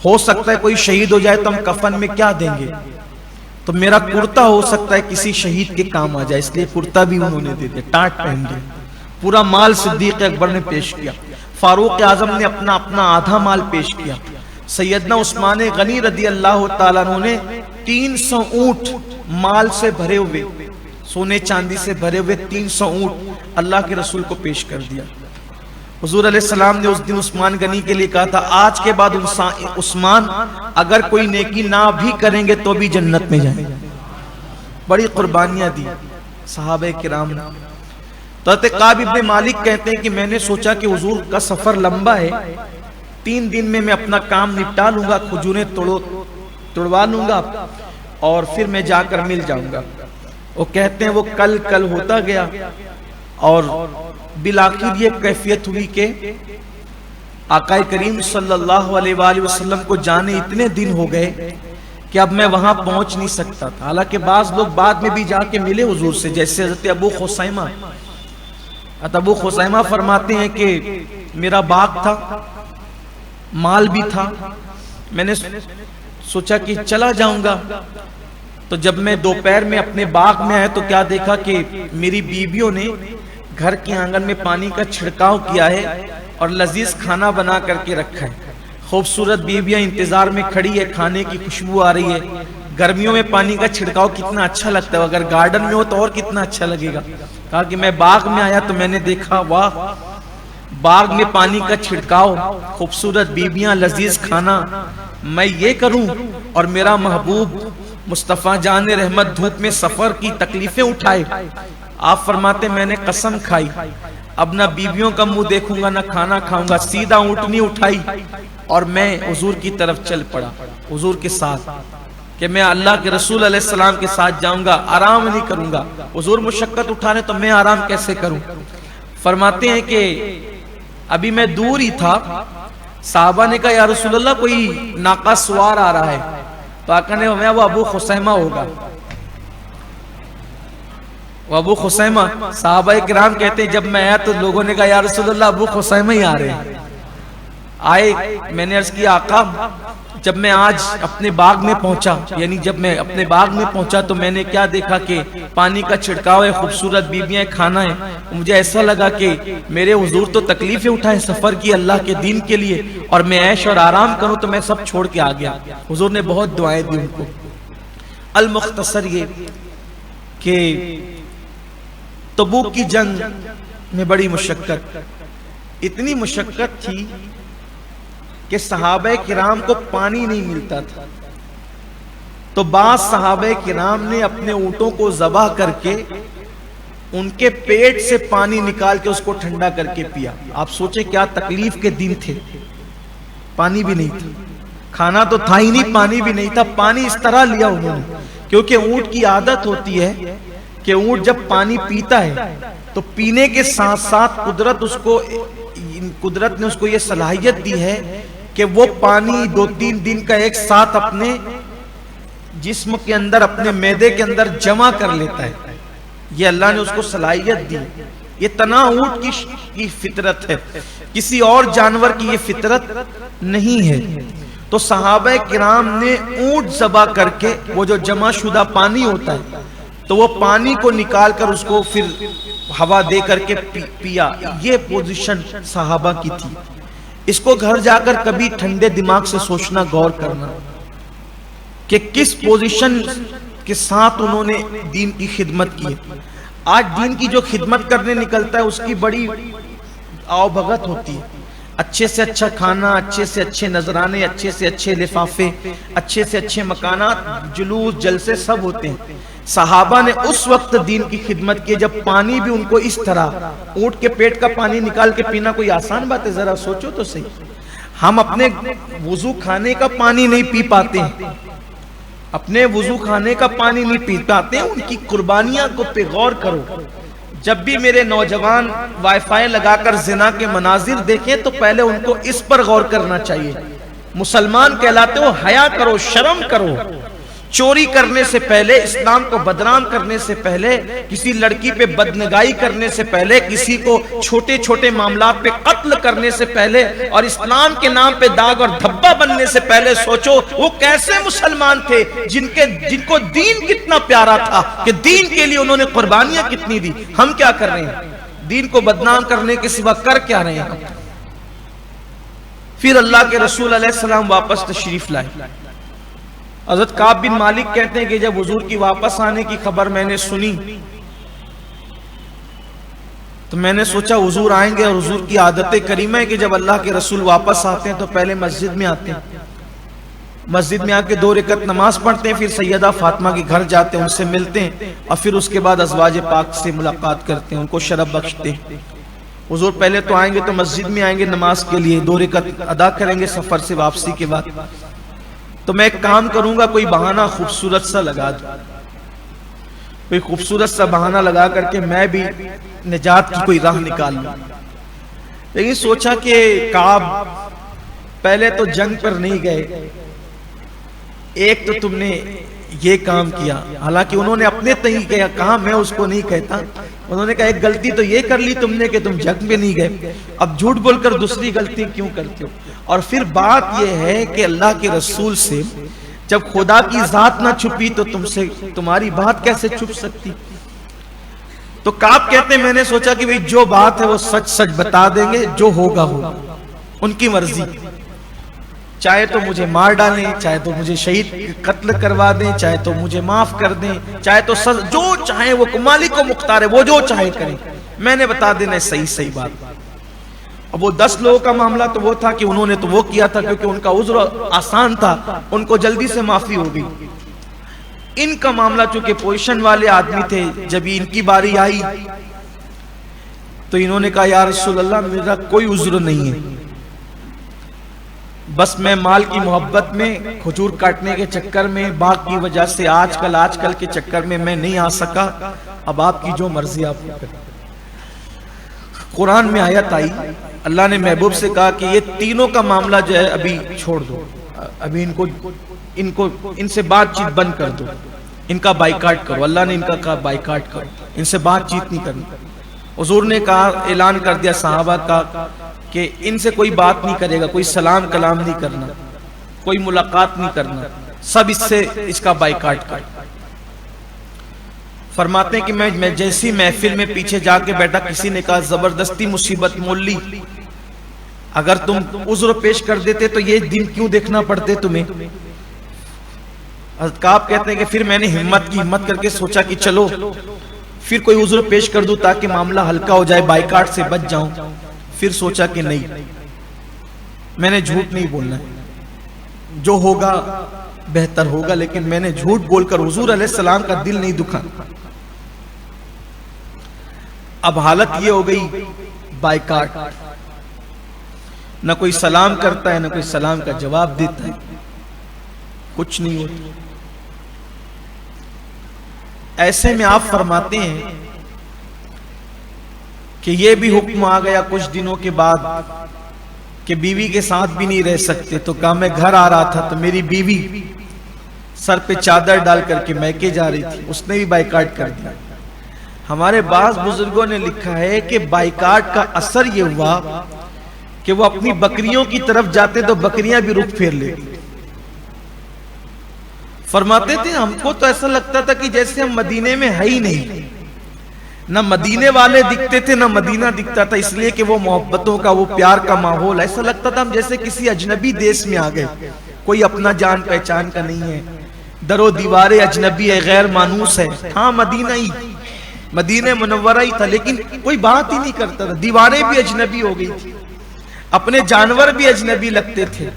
ہو سکتا ہے کوئی شہید ہو جائے تو ہم کفن میں کیا دیں گے، تو میرا کرتا ہو سکتا ہے کسی شہید کے کام آ جائے، اس لیے کرتا بھی انہوں نے دے دیا، ٹاٹ پہن دیا. پورا مال صدیق اکبر نے پیش کیا. فاروق اعظم نے اپنا آدھا مال پیش کیا. سیدنا عثمان غنی رضی اللہ تعالیٰ عنہ نے 300 اونٹ مال سے بھرے ہوئے، سونے چاندی سے بھرے ہوئے 300 اونٹ اللہ کے رسول کو پیش کر دیا. حضور علیہ السلام نے اس دن عثمان غنی کے لیے کہا تھا آج کے بعد عثمان اگر کوئی نیکی نہ بھی کریں گے تو بھی جنت میں جائیں. بڑی قربانیاں دی صحابہ کرام نے. تو حضرت کعب ابن مالک کہتے ہیں کہ میں نے سوچا کہ حضور کا سفر لمبا ہے، 3 دن میں اپنا کام نپٹا لوں گا، کھجوریں توڑوا لوں گا اور پھر میں جا کر مل جاؤں گا. وہ کہتے ہیں وہ کل ہوتا گیا اور بالآخر یہ کیفیت ہوئی کہ آقا کریم صلی اللہ علیہ وآلہ وسلم کو جانے اتنے دن ہو گئے کہ اب میں وہاں پہنچ نہیں سکتا تھا. حالانکہ بعض لوگ بعد میں بھی جا کے ملے حضور سے، جیسے حضرت ابو خثیمہ. ابو خثیمہ فرماتے ہیں کہ میرا باغ تھا، مال بھی تھا، میں نے سوچا کہ چلا جاؤں گا. تو تو جب میں دوپہر میں اپنے باغ میں آیا تو کیا دیکھا کہ میری بیویوں نے گھر کے آنگن میں پانی کا چھڑکاؤ کیا ہے اور لذیذ کھانا بنا کر کے رکھا ہے. خوبصورت بیویاں انتظار میں کھڑی ہے, کھانے کی خوشبو آ رہی ہے. گرمیوں میں پانی کا چھڑکاؤ کتنا اچھا لگتا ہے, اگر گارڈن میں ہو تو اور کتنا اچھا لگے گا. کہا کہ میں باغ میں آیا تو میں نے دیکھا واہ, باغ میں پانی کا چھڑکاؤ, خوبصورت بیویاں, لذیذ کھانا, میں یہ کروں اور میرا محبوب مصطفیٰ جان رحمت دھوپ میں سفر کی تکلیفیں اٹھائے. آپ فرماتے میں نے قسم کھائی اب نہ بیویوں کا منہ دیکھوں گا نہ کھانا کھاؤں گا. سیدھا اونٹنی اٹھائی اور میں حضور کی طرف چل پڑا, حضور کے ساتھ, کہ میں اللہ کے رسول علیہ السلام کے ساتھ جاؤں گا, آرام نہیں کروں گا. حضور مشقت اٹھانے تو میں آرام کیسے کروں. فرماتے ہیں کہ ابھی میں دور ہی تھا, صحابہ نے کہا یا رسول اللہ کوئی ناقہ سوار آ رہا ہے. تو آقا نے فرمایا وہ ابو خسیمہ ہوگا. وہ ابو خسیمہ, صحابہ کرام کہتے ہیں جب میں آیا تو لوگوں نے کہا یا رسول اللہ ابو خسیمہ ہی آ رہے ہیں. آئے, میں نے عرض کیا آقا جب میں آج اپنے باغ میں پہنچا, یعنی جب میں اپنے باغ میں پہنچا تو میں نے کیا دیکھا کہ پانی کا چھڑکاؤ ہے, خوبصورت بیویاں, کھانا ہے. مجھے ایسا لگا کہ میرے حضور تو تکلیفیں اٹھائیں سفر کی اللہ کے دین کے لیے, اور میں عیش اور آرام کروں تو میں سب چھوڑ کے آ گیا. حضور نے بہت دعائیں دی ان کو. المختصر یہ کہ تبوک کی جنگ میں بڑی مشقت, اتنی مشقت تھی کہ صحابہ کرام کو پانی نہیں ملتا تھا. تو بعض صحابہ کرام نے اپنے اونٹوں کو ذبح کر کے ان کے پیٹ سے پانی نکال کے اس کو ٹھنڈا کر کے پیا. آپ سوچیں کیا تکلیف کے دن تھے, پانی بھی نہیں تھا, کھانا تو تھا ہی نہیں, پانی بھی نہیں تھا. پانی اس طرح لیا انہوں نے, کیونکہ اونٹ کی عادت ہوتی ہے کہ اونٹ جب پانی پیتا ہے تو پینے کے ساتھ ساتھ قدرت نے اس کو یہ صلاحیت دی ہے کہ وہ پانی 2-3 دن کا ایک ساتھ اپنے جسم کے اندر, اپنے معدے کے اندر جمع کر لیتا ہے. یہ اللہ نے اس کو صلاحیت دی. یہ تنا اونٹ کی فطرت ہے, کسی اور جانور کی یہ فطرت نہیں ہے. تو صحابہ کرام نے اونٹ ذبح کر کے وہ جو جمع شدہ پانی ہوتا ہے تو وہ پانی کو نکال کر اس کو پھر ہوا دے کر کے پیا. یہ پوزیشن صحابہ کی تھی. اس کو گھر جا کر کبھی ٹھنڈے دماغ سے سوچنا, غور کرنا کہ کس پوزیشن کے ساتھ انہوں نے دین کی خدمت کی. آج دین کی جو خدمت کرنے نکلتا ہے اس کی بڑی آؤ بھگت ہوتی ہے. اچھے سے اچھا کھانا, اچھے سے اچھے نذرانے, اچھے سے اچھے لفافے, اچھے سے اچھے مکانات, جلوس, جلسے سب ہوتے ہیں. صحابہ نے اس وقت دین کی خدمت کی جب پانی بھی ان کو اس طرح, اونٹ کے پیٹ کا پانی نکال کے پینا کوئی آسان بات ہے, ذرا سوچو تو صحیح. ہم اپنے وضو کھانے کا پانی نہیں پی پاتے ہیں, اپنے وضو کھانے کا پانی نہیں پی پاتے ہیں. ان کی قربانیاں کو پہ غور کرو. جب بھی میرے نوجوان وائی فائی لگا کر زنا کے مناظر دیکھیں تو پہلے ان کو اس پر غور کرنا چاہیے. مسلمان کہلاتے ہو, حیا کرو, شرم کرو. چوری کرنے سے پہلے, اسلام کو بدنام کرنے سے پہلے, کسی لڑکی پہ بدنگائی کرنے سے پہلے, کسی کو چھوٹے چھوٹے معاملات پہ قتل کرنے سے پہلے اور اسلام کے نام پہ داغ اور دھبا بننے سے پہلے سوچو وہ کیسے مسلمان تھے جن کو دین کتنا پیارا تھا, کہ دین کے لیے انہوں نے قربانیاں کتنی دی. ہم کیا کر رہے ہیں, دین کو بدنام کرنے کے سوا کر کیا رہے ہیں. پھر اللہ کے رسول علیہ السلام واپس تشریف لائے. حضرت کعب بن مالک کہتے ہیں کہ جب حضور کی واپس آنے کی خبر میں نے سنی تو میں نے سوچا حضور آئیں گے, اور حضور کی عادت کریمہ ہے کہ جب اللہ کے رسول واپس آتے ہیں تو پہلے مسجد میں آتے ہیں, مسجد میں آ کے 2 رکعت نماز پڑھتے ہیں, پھر سیدہ فاطمہ کے گھر جاتے ہیں, ان سے ملتے ہیں, اور پھر اس کے بعد ازواج پاک سے ملاقات کرتے ہیں, ان کو شرف بخشتے ہیں. حضور پہلے تو آئیں گے تو مسجد میں آئیں گے نماز کے لیے, 2 رکعت ادا کریں گے سفر سے واپسی کے بعد. تو میں ایک کام کروں گا, کوئی بہانہ خوبصورت سا لگا دوں, کوئی خوبصورت سا بہانہ لگا کر کے میں بھی نجات کی کوئی راہ نکال لوں. لیکن سوچا کہ کعب پہلے تو جنگ پر نہیں گئے, ایک تو تم نے یہ کام کیا, حالانکہ انہوں نے اپنے تئیں کہا, میں اس کو نہیں کہتا. انہوں نے کہا ایک غلطی تو یہ کر لی تم نے کہ تم جنگ میں نہیں گئے, اب جھوٹ بول کر دوسری غلطی کیوں کرتے ہو. اور پھر بات یہ ہے کہ اللہ کے رسول سے جب خدا کی ذات نہ چھپی تو تم سے تمہاری بات کیسے چھپ سکتی؟ تو کعب کہتے ہیں میں نے سوچا کہ جو بات ہے وہ سچ سچ بتا دیں گے، جو ہوگا ہوگا، ان کی مرضی، چاہے تو مجھے مار ڈالیں، چاہے تو مجھے شہید قتل کروا دیں، چاہے تو مجھے معاف کر دیں، چاہے تو جو چاہیں وہ مالک و مختار ہے، وہ جو چاہے کریں، میں نے بتا دینا صحیح صحیح بات۔ اب وہ 10 لوگوں کا معاملہ تو وہ تھا کہ انہوں نے تو وہ کیا تھا کیونکہ ان کا عذر آسان تھا، ان کو جلدی سے معافی ہو گئی۔ ان کا معاملہ چونکہ پوزیشن والے آدمی تھے، جب ان کی باری آئی تو انہوں نے کہا یا رسول اللہ میرا کوئی عذر نہیں ہے، بس میں مال کی محبت میں، کھجور کاٹنے کے چکر میں، باغ کی وجہ سے آج کل کے چکر میں نہیں آ سکا، اب آپ کی جو مرضی آپ کو کریں۔ قرآن میں آیت آئی، اللہ نے محبوب سے کہا کہ یہ تینوں کا معاملہ جو ہے ابھی چھوڑ دو، ابھی ان سے بات چیت بند کر دو، ان کا بائیکاٹ کرو۔ اللہ نے ان کا کہا بائیکاٹ کرو، ان سے بات چیت نہیں کرنی۔ حضور نے کہا، اعلان کر دیا صحابہ کا کہ ان سے کوئی بات نہیں کرے گا، کوئی سلام کلام نہیں کرنا، کوئی ملاقات نہیں کرنا، سب اس کا بائیکاٹ کر۔ فرماتے ہیں کہ میں جیسی محفل میں پیچھے جا کے بیٹھا، کسی نے کہا زبردستی مصیبت مول لی، اگر تم عذر پیش کر دیتے تو یہ دن کیوں دیکھنا پڑتے تمہیں؟ حضرت کعب کہتے ہیں کہ پھر میں نے ہمت کر کے سوچا کہ چلو پھر کوئی عذر پیش کر دوں تاکہ معاملہ ہلکا ہو جائے، بائیکاٹ سے بچ جاؤں۔ پھر سوچا کہ نہیں، میں نے جھوٹ نہیں بولنا ہے، جو ہوگا بہتر ہوگا، لیکن میں نے جھوٹ بول کر حضور علیہ السلام کا دل نہیں دکھانا۔ اب حالت یہ ہو گئی بائیکاٹ، نہ کوئی سلام کرتا ہے، نہ کوئی سلام کا جواب دیتا ہے، کچھ نہیں ہوتا۔ ایسے میں آپ فرماتے ہیں کہ یہ بھی حکم آ گیا کچھ دنوں کے بعد کہ بیوی کے ساتھ بھی نہیں رہ سکتے۔ تو کہا میں گھر آ رہا تھا تو میری بیوی سر پہ چادر ڈال کر کے میکے جا رہی تھی، اس نے بھی بائیکاٹ کر دیا۔ ہمارے بعض بزرگوں نے لکھا ہے کہ بائیکاٹ کا اثر یہ ہوا کہ وہ اپنی بکریوں کی طرف جاتے تو بکریاں بھی رخ پھیر لیتی۔ فرماتے تھے ہم کو تو ایسا لگتا تھا کہ جیسے ہم مدینے میں ہے ہی نہیں، نہ مدینے والے دکھتے تھے نہ مدینہ دکھتا تھا، اس لیے کہ وہ محبتوں کا، وہ پیار کا ماحول، ایسا لگتا تھا ہم جیسے کسی اجنبی دیش میں آ گئے، کوئی اپنا جان پہچان کا نہیں ہے، در و دیواریں اجنبی ہے، غیر مانوس ہے۔ ہاں مدینہ منورہ ہی تھا، لیکن کوئی بات ہی نہیں کرتا تھا، دیواریں بھی اجنبی ہو گئی تھی، اپنے جانور بھی اجنبی لگتے تھے۔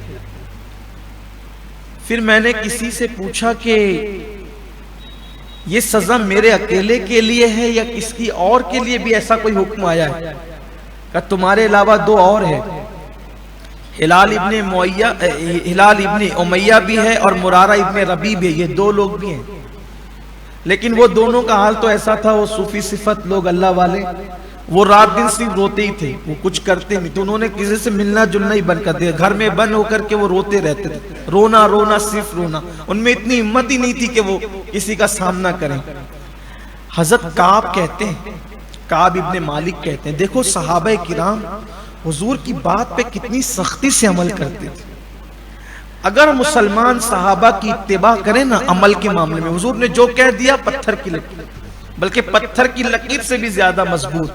پھر میں نے کسی سے پوچھا کہ یہ سزا میرے اکیلے کے لیے ہے یا کسی اور کے لیے بھی ایسا کوئی حکم آیا ہے؟ کہ تمہارے علاوہ 2 اور ہیں، ہلال ابن امیہ بھی ہے اور مرارہ ابن ربیع بھی ہے، یہ 2 لوگ بھی ہیں۔ لیکن وہ دونوں کا حال تو ایسا تھا، وہ صوفی صفت لوگ اللہ والے، وہ رات دن صرف روتے ہی تھے، وہ کچھ کرتے نہیں، تو انہوں نے کسی سے ملنا جلنا ہی بند کر دیا، گھر میں بند ہو کر کے وہ روتے رہتے تھے، رونا صرف رونا، ان میں اتنی ہمت ہی نہیں تھی کہ وہ کسی کا سامنا کریں۔ حضرت کعب کہتے ہیں، کعب ابن مالک کہتے ہیں، دیکھو صحابہ کرام حضور کی بات پہ کتنی سختی سے عمل کرتے تھے۔ اگر مسلمان صحابہ کی اتباع کریں نا عمل کے معاملے میں، حضور نے جو کہہ دیا پتھر کی لکیر، بلکہ پتھر کی لکیر سے بھی زیادہ مضبوط۔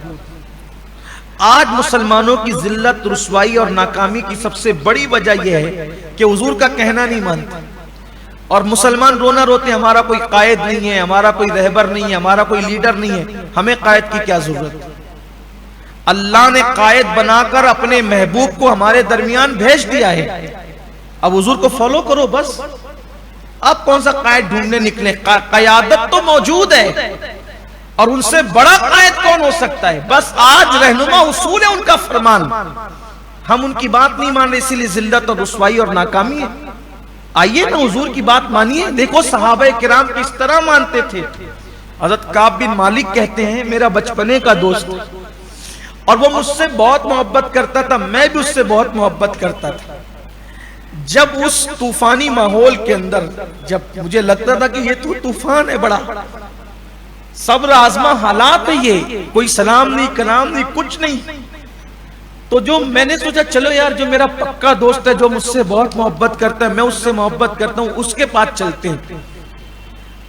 آج مسلمانوں کی ذلت، رسوائی اور ناکامی کی سب سے بڑی وجہ یہ ہے کہ حضور کا کہنا نہیں مانتے، اور مسلمان رونا روتے ہیں ہمارا کوئی قائد نہیں ہے، ہمارا کوئی رہبر نہیں ہے، ہمارا کوئی لیڈر نہیں ہے، ہمیں قائد کی کیا ضرورت؟ اللہ نے قائد بنا کر اپنے محبوب کو ہمارے درمیان بھیج دیا ہے، اب حضور کو فالو کرو بس۔ اب کون سا قائد ڈھونڈنے نکلے؟ قیادت تو موجود ہے، اور ان سے بڑا قائد کون ہو سکتا ہے؟ بس آج رہنما اصول ہے ان کا فرمان، ہم ان کی بات نہیں مان رہے، اسی لیے ذلت اور رسوائی اور ناکامی ہے۔ آئیے نا حضور کی بات مانیے، دیکھو صحابہ کرام کس طرح مانتے تھے۔ حضرت کعب بن مالک کہتے ہیں میرا بچپنے کا دوست، اور وہ مجھ سے بہت محبت کرتا تھا، میں بھی اس سے بہت محبت کرتا تھا۔ جب اس طوفانی ماحول کے اندر، جب مجھے لگتا تھا کہ یہ تو طوفان ہے بڑا، صبر آزما حالات ہے، یہ کوئی سلام نہیں کلام نہیں کچھ نہیں، تو جو میں نے سوچا چلو یار جو میرا پکا دوست ہے جو مجھ سے بہت محبت کرتا ہے میں اس سے محبت کرتا ہوں اس کے پاس چلتے ہیں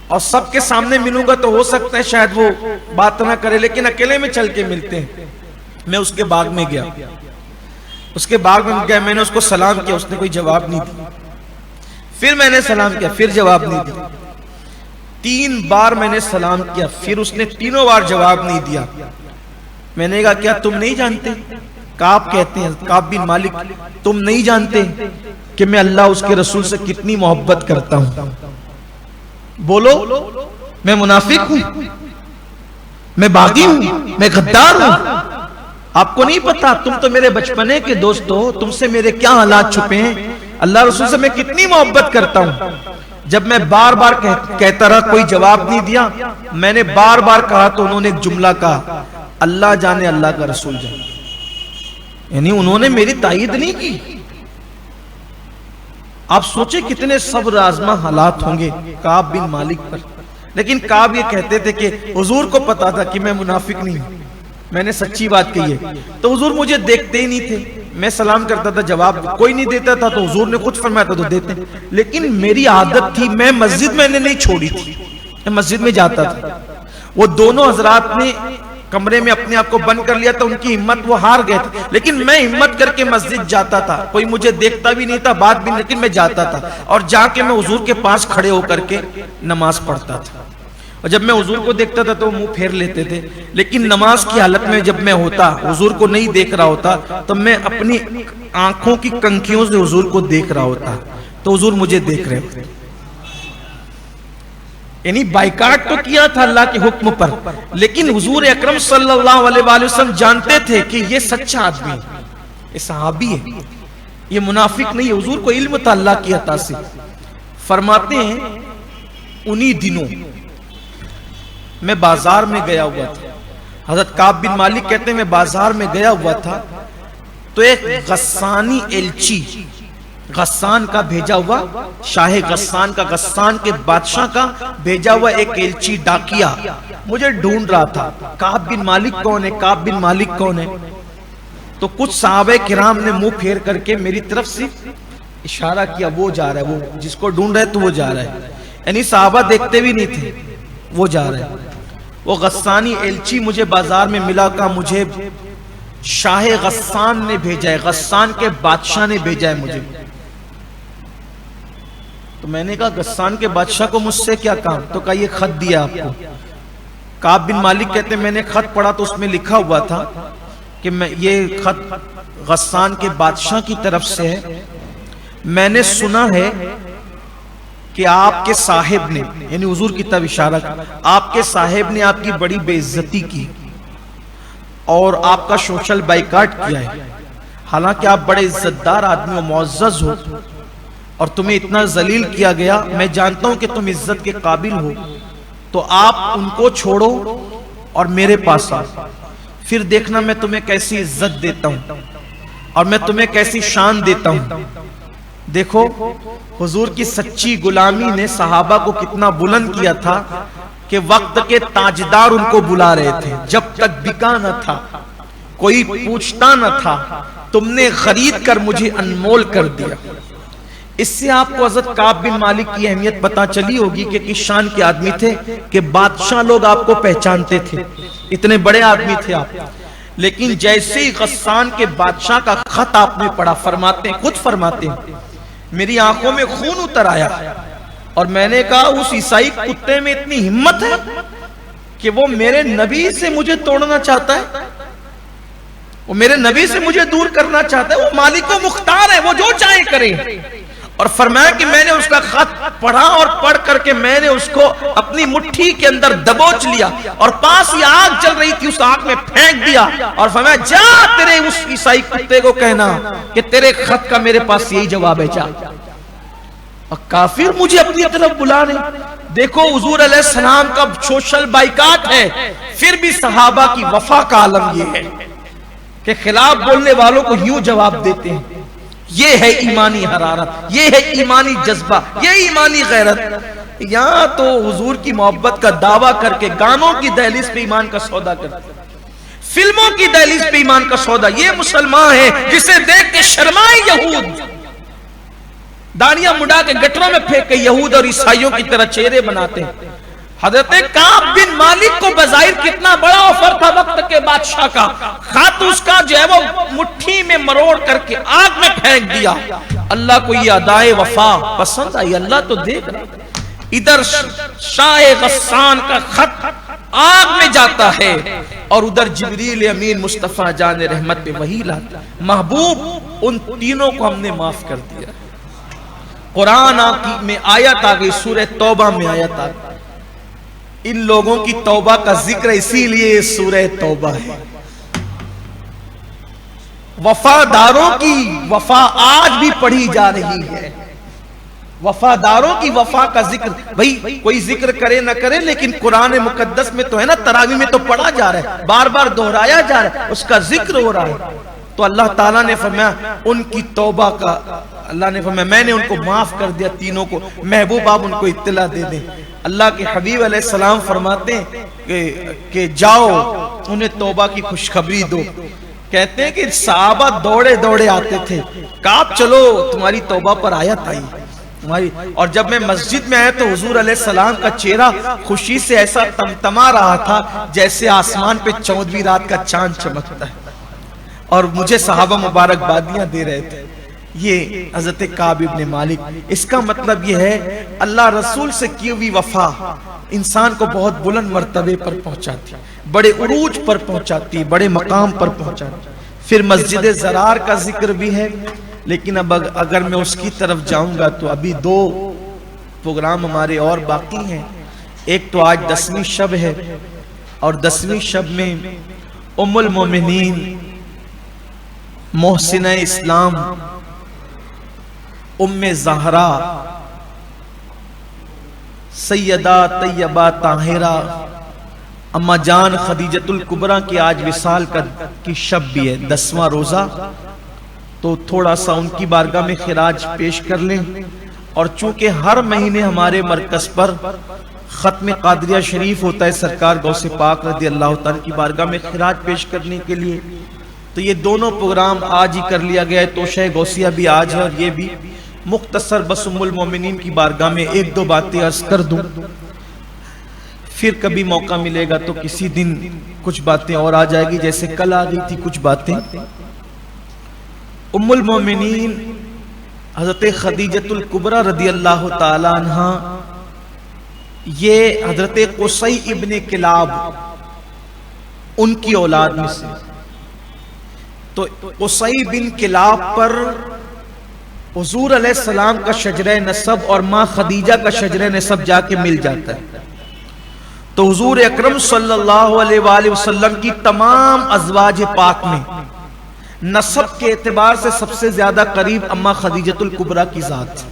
اور سب کے سامنے ملوں گا تو ہو سکتا ہے شاید وہ بات نہ کرے لیکن اکیلے میں چل کے ملتے ہیں. میں اس کے باغ میں گیا, اس کے باغ میں گیا, میں نے اس کو سلام کیا, اس نے کوئی جواب نہیں دیا. پھر میں نے سلام کیا, پھر جواب نہیں دیا. 3 بار میں نے سلام کیا, پھر اس نے 3 بار جواب نہیں دیا. میں نے کہا کیا تم نہیں جانتے, کعب کہتے ہیں کعب بن مالک, تم نہیں جانتے کہ میں اللہ اس کے رسول سے کتنی محبت کرتا ہوں؟ بولو میں منافق ہوں, میں باغی ہوں, میں غدار ہوں؟ آپ کو نہیں پتا, تم تو میرے بچپنے کے دوست ہو, تم سے میرے کیا حالات چھپے ہیں. اللہ رسول سے میں کتنی محبت کرتا ہوں. جب میں بار بار کہتا رہا کوئی جواب نہیں دیا, میں نے بار بار کہا تو انہوں نے ایک جملہ کہا, اللہ جانے اللہ کا رسول جانے. یعنی انہوں نے میری تائید نہیں کی. آپ سوچیں کتنے صبر آزما حالات ہوں گے کعب بن مالک پر. لیکن کعب یہ کہتے تھے کہ حضور کو پتا تھا کہ میں منافق نہیں ہوں, میں نے سچی بات کہی ہے. تو حضور مجھے دیکھتے ہی نہیں تھے, میں سلام کرتا تھا جواب کوئی نہیں دیتا تھا, تو حضور نے خود فرمایا تھا تو دیتے. لیکن میری عادت تھی, میں مسجد میں نے نہیں چھوڑی تھی, میں مسجد میں جاتا تھا. وہ دونوں حضرات نے کمرے میں اپنے آپ کو بند کر لیا تھا, ان کی ہمت وہ ہار گئے تھے, لیکن میں ہمت کر کے مسجد جاتا تھا. کوئی مجھے دیکھتا بھی نہیں تھا, بات بھی نہیں, لیکن میں جاتا تھا اور جا کے میں حضور کے پاس کھڑے ہو کر کے نماز پڑھتا تھا. اور جب میں حضور کو دیکھتا تھا تو منہ پھیر لیتے تھے, لیکن نماز کی حالت میں جب میں ہوتا, حضور کو نہیں دیکھ رہا ہوتا, تو میں اپنی آنکھوں کی کنکھیوں سے حضور کو دیکھ رہا ہوتا, تو حضور مجھے دیکھ رہے ہوتے. یعنی بائیکاٹ تو کیا تھا اللہ کے حکم پر, لیکن حضور اکرم صلی اللہ علیہ وآلہ وسلم جانتے تھے کہ یہ سچا آدمی ہے, یہ صحابی ہے, یہ منافق نہیں ہے. حضور کو علم تھا اللہ کی عطا سے. فرماتے ہیں انہی دنوں میں بازار میں گیا ہوا تھا. حضرت کعب بن مالک کہتے ہیں میں بازار میں گیا ہوا تھا, تو ایک غسانی ایلچی, غسان کا بھیجا ہوا, شاہ غسان کا, غسان کے بادشاہ کا بھیجا ہوا ایک ایلچی ڈاکیا مجھے ڈھونڈ رہا تھا. کعب بن مالک کون ہے, کعب بن مالک کون ہے؟ تو کچھ صحابہ کرام نے منہ پھیر کر کے میری طرف سے اشارہ کیا, وہ جا رہا ہے, وہ جس کو ڈھونڈ رہا ہے تو وہ جا رہا ہے. یعنی صحابہ دیکھتے بھی نہیں تھے, وہ جا رہا ہے. وہ غسانی ایلچی مجھے بازار میں ملا, کا مجھے شاہ غسان نے بھیجا ہے, غسان کے بادشاہ نے بھیجا ہے مجھے. تو میں نے کہا غسان کے بادشاہ کو مجھ سے کیا کام؟ تو کہا یہ خط دیا آپ کو. کعب بن مالک کہتے ہیں میں نے خط پڑھا تو اس میں لکھا ہوا تھا کہ یہ خط غسان کے بادشاہ کی طرف سے ہے. میں نے سنا ہے کہ آپ کے صاحب نے, یعنی حضور کی طرف اشارہ, آپ کے صاحب نے آپ کی بڑی بے عزتی کی اور آپ کا سوشل بائیکاٹ کیا ہے. حالانکہ آپ بڑے عزتدار آدمی و معزز ہو اور تمہیں اتنا ذلیل کیا گیا. میں جانتا ہوں کہ تم عزت کے قابل ہو, تو آپ ان کو چھوڑو اور میرے پاس آؤ, پھر دیکھنا میں تمہیں کیسی عزت دیتا ہوں اور میں تمہیں کیسی شان دیتا ہوں. دیکھو حضور کی سچی غلامی نے صحابہ کو کتنا بلند کیا تھا کہ وقت کے تاجدار ان کو بلا رہے تھے. جب تک بکا نہ تھا, کوئی پوچھتا نہ تھا, تم نے خرید کر مجھے انمول کر دیا. اس سے آپ کو حضرت کعب بن مالک کی اہمیت پتا چلی ہوگی کہ کس شان کے آدمی تھے کہ بادشاہ لوگ آپ کو پہچانتے تھے, اتنے بڑے آدمی تھے آپ. لیکن جیسے ہی غسان کے بادشاہ کا خط آپ نے پڑھا, فرماتے ہیں, خود فرماتے ہیں, میری آنکھوں میں خون اتر آیا اور میں نے کہا اس عیسائی کتے میں اتنی ہمت ہے کہ وہ میرے نبی سے مجھے توڑنا چاہتا ہے, وہ میرے نبی سے مجھے دور کرنا چاہتا ہے. وہ مالک و مختار ہے, وہ جو چاہے کرے. اور فرمایا کہ میں نے اس کا خط پڑھا اور پڑھ کر کے میں نے اس کو اپنی مٹھی کے اندر دبوچ لیا اور پاس ہی آگ جل رہی تھی, اس آگ میں پھینک دیا اور فرمایا جا تیرے اس عیسائی کتے کو کہنا کہ تیرے خط کا میرے پاس یہی جواب ہے, جا. اور کافر مجھے اپنی طرف بلا رہے. دیکھو حضور علیہ السلام کا سوشل بائیکاٹ ہے, پھر بھی صحابہ کی وفا کا عالم یہ ہے کہ خلاف بولنے والوں کو یوں جواب دیتے ہیں. یہ ہے ایمانی حرارت, یہ ہے ایمانی جذبہ, یہ ایمانی غیرت. یہاں تو حضور کی محبت کا دعویٰ کر کے گانوں کی دہلیز پہ ایمان کا سودا کرتے, فلموں کی دہلیز پہ ایمان کا سودا. یہ مسلمان ہے جسے دیکھ کے شرمائے یہود, داڑیاں مڈا کے گٹروں میں پھینک کے یہود اور عیسائیوں کی طرح چہرے بناتے ہیں. حضرت کعب بن مالک کو بظاہر کتنا بڑا آفر تھا وقت کے بادشاہ کا, خط اس کا جو ہے وہ مٹھی میں مروڑ کر کے آگ میں پھینک دیا. اللہ کو یہ ادائے وفا پسند آئی, اللہ تو دیکھ رہا. ادھر شاہ غسان کا خط آگ میں جاتا ہے اور ادھر جبریل امین مصطفیٰ جان رحمت پہ وحی لاتا. محبوب ان تینوں کو ہم نے معاف کر دیا. قرآن میں آیت آ گئی, سورہ توبہ میں آیت آ گئی. ان لوگوں کی توبہ کا ذکر اسی لیے سورہ توبہ ہے. وفاداروں کی وفا آج بھی پڑھی جا رہی ہے. وفاداروں کی وفا کا ذکر, بھئی کوئی ذکر کرے نہ کرے لیکن قرآن مقدس میں تو ہے نا, تراویح میں تو پڑھا جا رہا ہے, بار بار دہرایا جا رہا ہے, اس کا ذکر ہو رہا ہے. تو اللہ تعالیٰ نے فرمایا ان کی توبہ کا, اللہ نے فرمایا میں نے ان کو معاف کر دیا تینوں کو. محبوب آپ ان کو اطلاع دے دیں. اللہ کے حبیب علیہ السلام فرماتے ہیں کہ جاؤ انہیں توبہ کی خوشخبری دو. کہتے ہیں کہ صحابہ دوڑے دوڑے آتے تھے, کعب چلو تمہاری توبہ پر آیت آئی تمہاری. اور جب میں مسجد میں آیا تو حضور علیہ السلام کا چہرہ خوشی سے ایسا تمتما رہا تھا جیسے آسمان پہ 14ویں رات کا چاند چمکتا ہے, اور مجھے صحابہ مبارکبادیاں دے رہے تھے. یہ حضرت کعب ابن مالک. اس کا مطلب یہ ہے اللہ رسول سے کی ہوئی وفا انسان کو بہت بلند مرتبے پر پہنچاتی, بڑے عروج پر پہنچاتی, بڑے مقام پر پہنچاتی. پھر مسجد زرار کا ذکر بھی ہے, لیکن اب اگر میں اس کی طرف جاؤں گا تو ابھی 2 پروگرام ہمارے اور باقی ہیں. ایک تو آج 10ویں شب ہے, اور 10ویں شب میں ام المومنین محسنہ اسلام ام زہرا سیدہ طیبہ طاہرہ اما جان خدیجۃ الکبریٰ کی آج وصال کی شب بھی ہے, 10واں روزہ. تو تھوڑا سا ان کی بارگاہ میں خراج پیش کر لیں. اور چونکہ ہر مہینے ہمارے مرکز پر ختم قادریہ شریف ہوتا ہے سرکار غوث پاک رضی اللہ تعالیٰ کی بارگاہ میں خراج پیش کرنے کے لیے, تو یہ دونوں پروگرام آج ہی کر لیا گیا ہے. توشہ غوثیہ بھی آج ہے, اور یہ بھی مختصر بس ام المومنین کی بارگاہ میں 1-2 باتیں عرض کر دوں. پھر کبھی موقع ملے گا تو کسی دن کچھ باتیں اور آ جائے گی, جیسے کل آ گئی تھی کچھ باتیں. ام المومنین حضرت خدیجۃ الکبریٰ رضی اللہ تعالی عنہ, یہ حضرت قصی ابن کلاب ان کی اولاد میں سے. تو قصی بن کلاب پر حضور علیہ السلام کا شجرہ نسب اور ماں خدیجہ کا شجرہ نسب جا کے مل جاتا ہے. تو حضور اکرم صلی اللہ علیہ وآلہ وسلم کی تمام ازواج پاک میں نسب کے اعتبار سے سب سے زیادہ قریب اما خدیجۃ الکبریٰ کی ذات.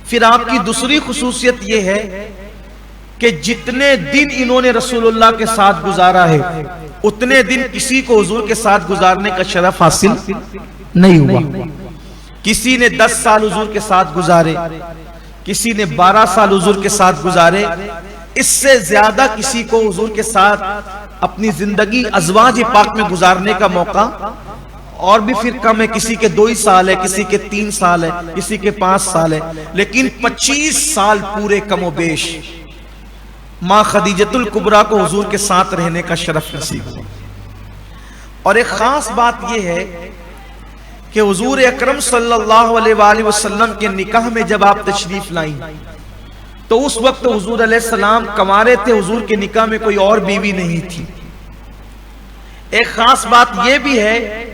پھر آپ کی دوسری خصوصیت یہ ہے کہ جتنے دن انہوں نے رسول اللہ کے ساتھ گزارا ہے اتنے دن کسی کو حضور کے ساتھ گزارنے کا شرف حاصل نہیں ہوا. کسی نے 10 سال حضور کے ساتھ گزارے, کسی نے 12 سال حضور کے ساتھ گزارے. اس سے زیادہ کسی کو حضور کے ساتھ اپنی زندگی ازواج پاک میں گزارنے کا موقع اور بھی پھر کم ہے. کسی کے 2 سال ہے, کسی کے 3 سال ہے, کسی کے 5 سال ہے, لیکن 25 سال پورے کم و بیش ماں خدیجۃ الکبریٰ کو حضور کے ساتھ رہنے کا شرف نصیب ہوا. اور ایک خاص بات یہ ہے کہ حضور اکرم صلی اللہ علیہ وآلہ وسلم کے نکاح میں جب آپ تشریف لائیں تو اس وقت حضور علیہ السلام کنوارے تھے, حضور کے نکاح میں کوئی اور بیوی نہیں تھی. ایک خاص بات یہ بھی ہے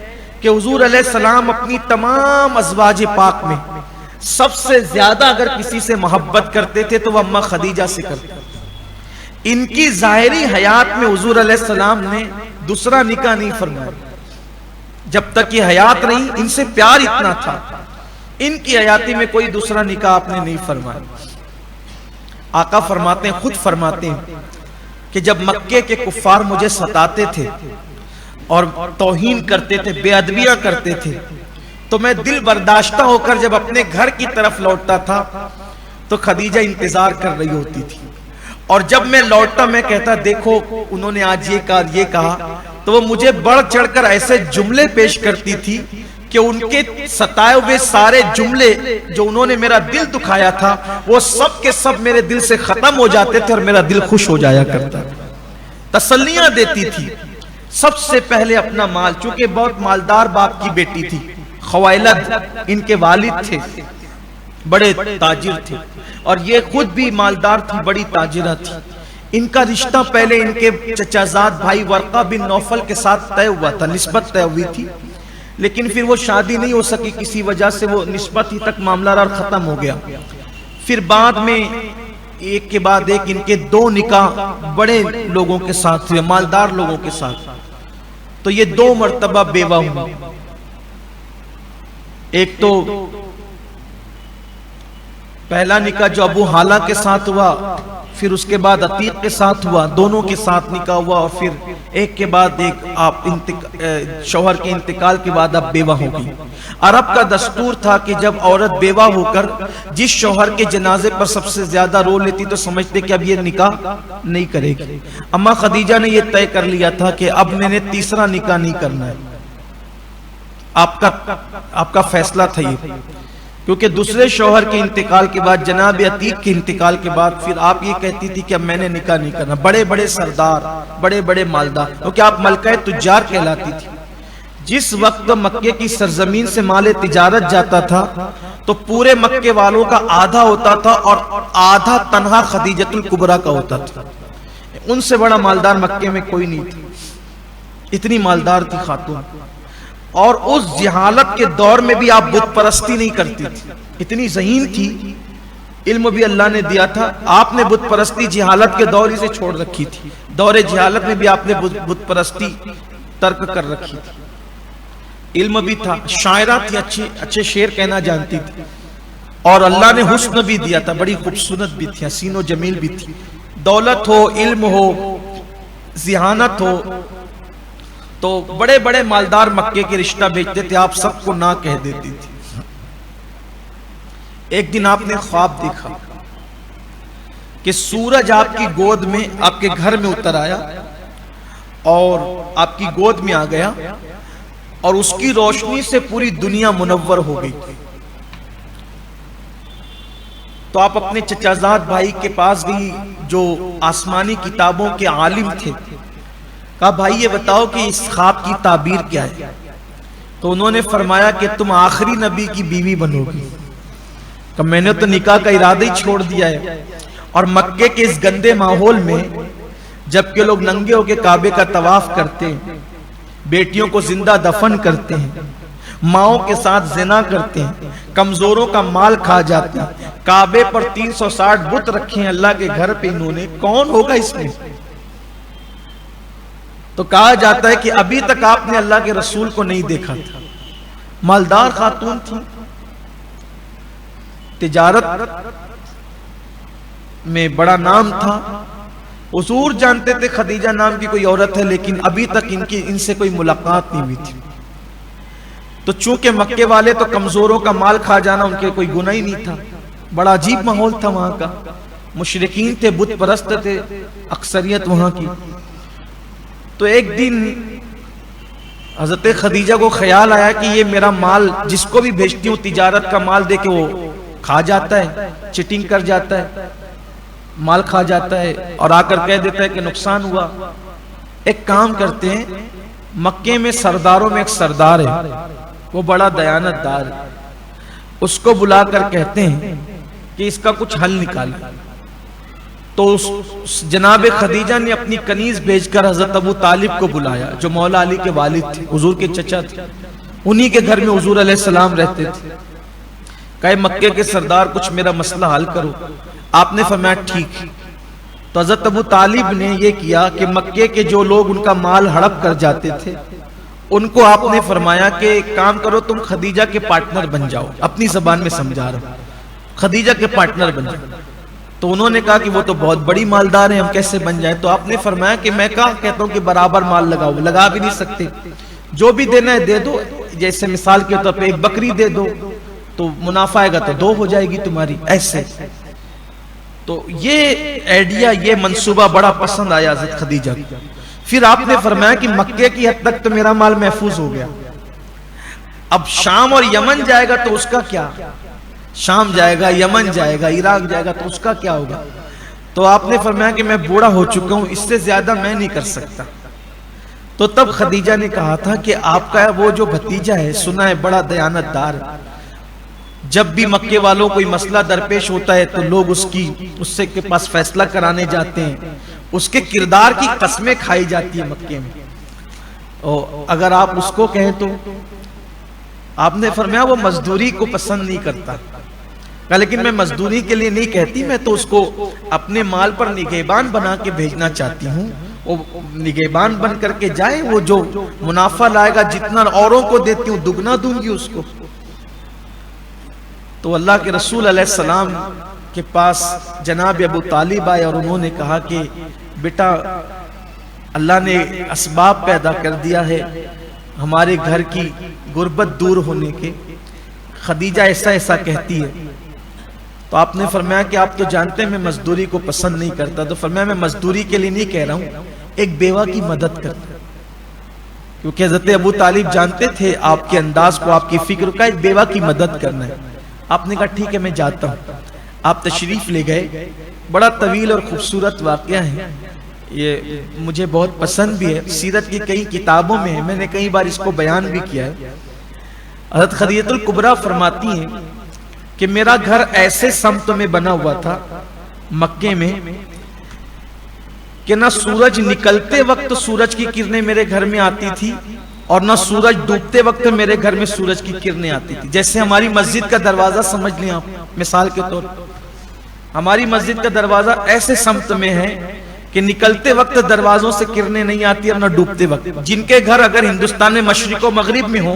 کہ حضور علیہ السلام اپنی تمام ازواج پاک میں سب سے زیادہ اگر کسی سے محبت کرتے تھے تو وہ اما خدیجہ سے کرتے تھے. ان کی ظاہری حیات میں حضور علیہ السلام نے دوسرا نکاح نہیں فرمایا. جب تک یہ حیات رہی ان سے پیار اتنا تھا, ان کی حیاتی میں کوئی دوسرا نکاح آپ نے نہیں فرمایا. آقا فرماتے ہیں, خود فرماتے ہیں کہ جب مکے کے کفار مجھے ستاتے تھے اور توہین کرتے تھے, بے ادبیاں کرتے تھے, تو میں دل برداشتہ ہو کر جب اپنے گھر کی طرف لوٹتا تھا تو خدیجہ انتظار کر رہی ہوتی تھی. اور جب میں لوٹتا میں کہتا دیکھو انہوں نے آج یہ کہا تو وہ مجھے بڑھ چڑھ کر ایسے جملے پیش کرتی تھی کہ ان کے ستائے ہوئے سارے جملے جو انہوں نے میرا دل دکھایا تھا وہ سب کے سب میرے دل سے ختم ہو جاتے تھے اور میرا دل خوش ہو جایا کرتا تھا. تسلیاں دیتی تھی. سب سے پہلے اپنا مال، چونکہ بہت مالدار باپ کی بیٹی تھی، خوائلد ان کے والد تھے، بڑے تاجر تھے، اور یہ خود بھی مالدار تھی، بڑی تاجرہ تھی. ان کا رشتہ پہلے ان کے چچا زاد بھائی ورقہ بن نوفل کے ساتھ طے ہوا تھا، نسبت طے ہوئی تھی، لیکن پھر وہ شادی نہیں ہو سکی، کسی وجہ سے وہ نسبت ہی تک معاملہ اور ختم ہو گیا. پھر بعد میں ایک کے بعد ایک ان کے 2 نکاح بڑے لوگوں کے ساتھ ہوئے، مالدار لوگوں کے ساتھ. تو یہ 2 مرتبہ بیوہ ہوئی. ایک تو پہلا نکاح جو ابو حالہ کے ساتھ ہوا، پھر اس کے بعد عتیق کے ساتھ ہوا، دونوں کے ساتھ نکاح ہوا، اور پھر ایک کے بعد ایک آپ شوہر کے انتقال کے بعد اب بیوہ ہو گئی. عرب کا دستور تھا کہ جب عورت بیوہ ہو کر جس شوہر کے جنازے پر سب سے زیادہ رو لیتی تو سمجھتے کہ اب یہ نکاح نہیں کرے گی. اما خدیجہ نے یہ طے کر لیا تھا کہ اب میں نے تیسرا نکاح نہیں کرنا ہے. آپ کا فیصلہ تھا یہ، کیونکہ دوسرے شوہر کے انتقال کے بعد، جناب عتیق کے انتقال کے بعد، پھر آپ یہ کہتی تھی کہ اب میں نے نکاح نہیں کرنا. بڑے بڑے سردار، بڑے بڑے مالدار، کیونکہ آپ ملکہ تجار کہلاتی تھی. جس وقت مکے کی سرزمین سے مال تجارت جاتا تھا تو پورے مکے والوں کا آدھا ہوتا تھا اور آدھا تنہا خدیجۃ الکبریٰ کا ہوتا تھا. ان سے بڑا مالدار مکے میں کوئی نہیں تھا، اتنی مالدار تھی خاتون. اور اس جہالت کے دور میں بھی آپ بت پرستی نہیں کرتی تھی، اتنی ذہین تھی. علم بھی اللہ نے دیا تھا، آپ نے بت پرستی جہالت کے دور ہی سے چھوڑ رکھی تھی. دور جہالت میں بھی آپ نے بت پرستی ترک کر رکھی تھی. علم بھی تھا، شاعرہ تھی، اچھے شعر کہنا جانتی تھی، اور اللہ نے حسن بھی دیا تھا، بڑی خوبصورت بھی تھی، حسین و جمیل بھی تھی. دولت ہو، علم ہو، ذہانت ہو، تو بڑے بڑے مالدار مکے کے رشتہ بھیجتے تھے، آپ سب کو نہ کہہ دیتی تھی. ایک دن آپ نے خواب دیکھا کہ سورج آپ کی گود میں، آپ کے گھر میں اتر آیا اور آپ کی گود میں آ گیا، اور اس کی روشنی سے پوری دنیا منور ہو گئی. تو آپ اپنے چچا زاد بھائی کے پاس گئی جو آسمانی کتابوں کے عالم تھے. کہا بھائی یہ بتاؤ کہ اس خواب کی تعبیر کیا ہے؟ تو انہوں نے فرمایا کہ تم آخری نبی کی بیوی بنو گی. کہ میں نے تو نکاح کا ارادہ ہی چھوڑ دیا ہے، اور مکے کے اس گندے ماحول میں جبکہ لوگ ننگے ہو کے کعبے کا طواف کرتے ہیں، بیٹیوں کو زندہ دفن کرتے ہیں، ماؤں کے ساتھ زنا کرتے ہیں، کمزوروں کا مال کھا جاتے ہیں، کعبے پر 360 بت رکھے ہیں اللہ کے گھر پہ، انہوں نے کون ہوگا اس میں؟ تو کہا جاتا ہے کہ ابھی تک آپ نے اللہ کے رسول کو نہیں دیکھا تھا. مالدار خاتون تھی، تجارت میں بڑا نام تھا. حضور جانتے تھے خدیجہ نام کی کوئی عورت ہے، لیکن ابھی تک ان سے کوئی ملاقات نہیں ہوئی تھی. تو چونکہ مکے والے تو کمزوروں کا مال کھا جانا ان کے کوئی گناہ ہی نہیں تھا. بڑا عجیب ماحول تھا وہاں کا، مشرکین تھے، بت پرست تھے اکثریت وہاں کی. تو ایک دن حضرت خدیجہ کو خیال آیا کہ یہ میرا مال جس کو بھی بھیجتی ہوں تجارت کا مال دے کے وہ کھا جاتا ہے، چیٹنگ کر جاتا ہے، مال کھا جاتا ہے، اور آ کر کہہ دیتا ہے کہ نقصان ہوا. ایک کام کرتے ہیں، مکے میں سرداروں میں ایک سردار ہے، وہ بڑا دیانت دار ہے، اس کو بلا کر کہتے ہیں کہ اس کا کچھ حل نکالیں. تو جناب خدیجہ نے اپنی کنیز بھیج کر حضرت ابو طالب کو بلایا جو مولا علی کے والد تھے، حضور کے چچا تھے. انہی کے گھر میں حضور علیہ السلام رہتے تھے. کہے مکے کے سردار کچھ میرا مسئلہ حل کرو. آپ نے فرمایا ٹھیک. تو حضرت ابو طالب نے یہ کیا کہ مکے کے جو لوگ ان کا مال ہڑپ کر جاتے تھے ان کو آپ نے فرمایا کہ ایک کام کرو، تم خدیجہ کے پارٹنر بن جاؤ. اپنی زبان میں سمجھا رہا ہوں، خدیجہ کے پارٹنر بن جاؤ. تو انہوں نے کہا کہ وہ تو بہت بڑی مالدار ہیں، ہم کیسے بن جائیں؟ تو آپ نے فرمایا کہ میں کہتا ہوں کہ برابر مال لگاؤ. لگا بھی نہیں سکتے، جو بھی دینا ہے دے دو. جیسے مثال کے طور پہ ایک بکری دے دو تو منافع آئے گا تو 2 ہو جائے گی تمہاری، ایسے. تو یہ آئیڈیا، یہ منصوبہ بڑا پسند آیا حضرت خدیجہ کو. پھر آپ نے فرمایا کہ مکے کی حد تک تو میرا مال محفوظ ہو گیا، اب شام اور یمن جائے گا تو اس کا کیا؟ شام جائے گا، یمن جائے گا، عراق جائے گا تو اس کا کیا ہوگا؟ تو آپ نے فرمایا کہ میں بوڑھا ہو چکا ہوں، اس سے زیادہ میں نہیں کر سکتا۔ تو تب خدیجہ نے کہا تھا کہ آپ کا وہ جو بھتیجا ہے سنا ہے بڑا دیانت دار، جب بھی مکے والوں کوئی مسئلہ درپیش ہوتا ہے تو لوگ اس سے کے پاس فیصلہ کرانے جاتے ہیں، اس کے کردار کی قسمیں کھائی جاتی ہیں مکے میں، اور اگر آپ اس کو کہیں تو آپ نے فرمایا وہ مزدوری کو پسند نہیں کرتا، لیکن میں مزدوری کے لیے نہیں کہتی، میں تو اس کو اپنے مال پر نگہبان بنا کے بھیجنا چاہتی ہوں، وہ نگہبان بن کر کے جائے، وہ جو منافع لائے گا جتنا اوروں کو دیتی ہوں دگنا دوں گی اس کو۔ تو اللہ کے رسول علیہ السلام کے پاس جناب ابو طالب آئے اور انہوں نے کہا کہ بیٹا اللہ نے اسباب پیدا کر دیا ہے ہمارے گھر کی غربت دور ہونے کے، خدیجہ ایسا ایسا کہتی ہے۔ تو آپ نے فرمایا کہ آپ تو جانتے ہیں میں مزدوری کو پسند نہیں کرتا، تو فرمایا میں مزدوری کے لیے نہیں کہہ رہا ہوں، ایک بیوہ کی مدد کرتا، کیونکہ حضرت ابو طالب جانتے تھے آپ کے انداز کو، آپ کی فکر کا، ایک بیوہ کی مدد کرنا ہے۔ آپ نے کہا ٹھیک ہے میں جاتا ہوں۔ آپ تشریف لے گئے، بڑا طویل اور خوبصورت واقعہ ہے، یہ مجھے بہت پسند بھی ہے، سیرت کی کئی کتابوں میں ہے، میں نے کئی بار اس کو بیان بھی کیا ہے۔ حضرت خدیجہ الکبریٰ فرماتی ہیں کہ میرا گھر ایسے سمت میں بنا ہوا تھا مکے میں کہ نہ سورج نکلتے وقت سورج کی کرنیں میرے گھر میں آتی تھی اور نہ سورج ڈوبتے وقت میرے گھر میں سورج کی کرنیں آتی تھی۔ جیسے ہماری مسجد کا دروازہ سمجھ لیں آپ، مثال کے طور ہماری مسجد کا دروازہ ایسے سمت میں ہے کہ نکلتے وقت دروازوں سے کرنیں نہیں آتی اور نہ ڈوبتے وقت۔ جن کے گھر اگر ہندوستان میں مشرق و مغرب میں ہو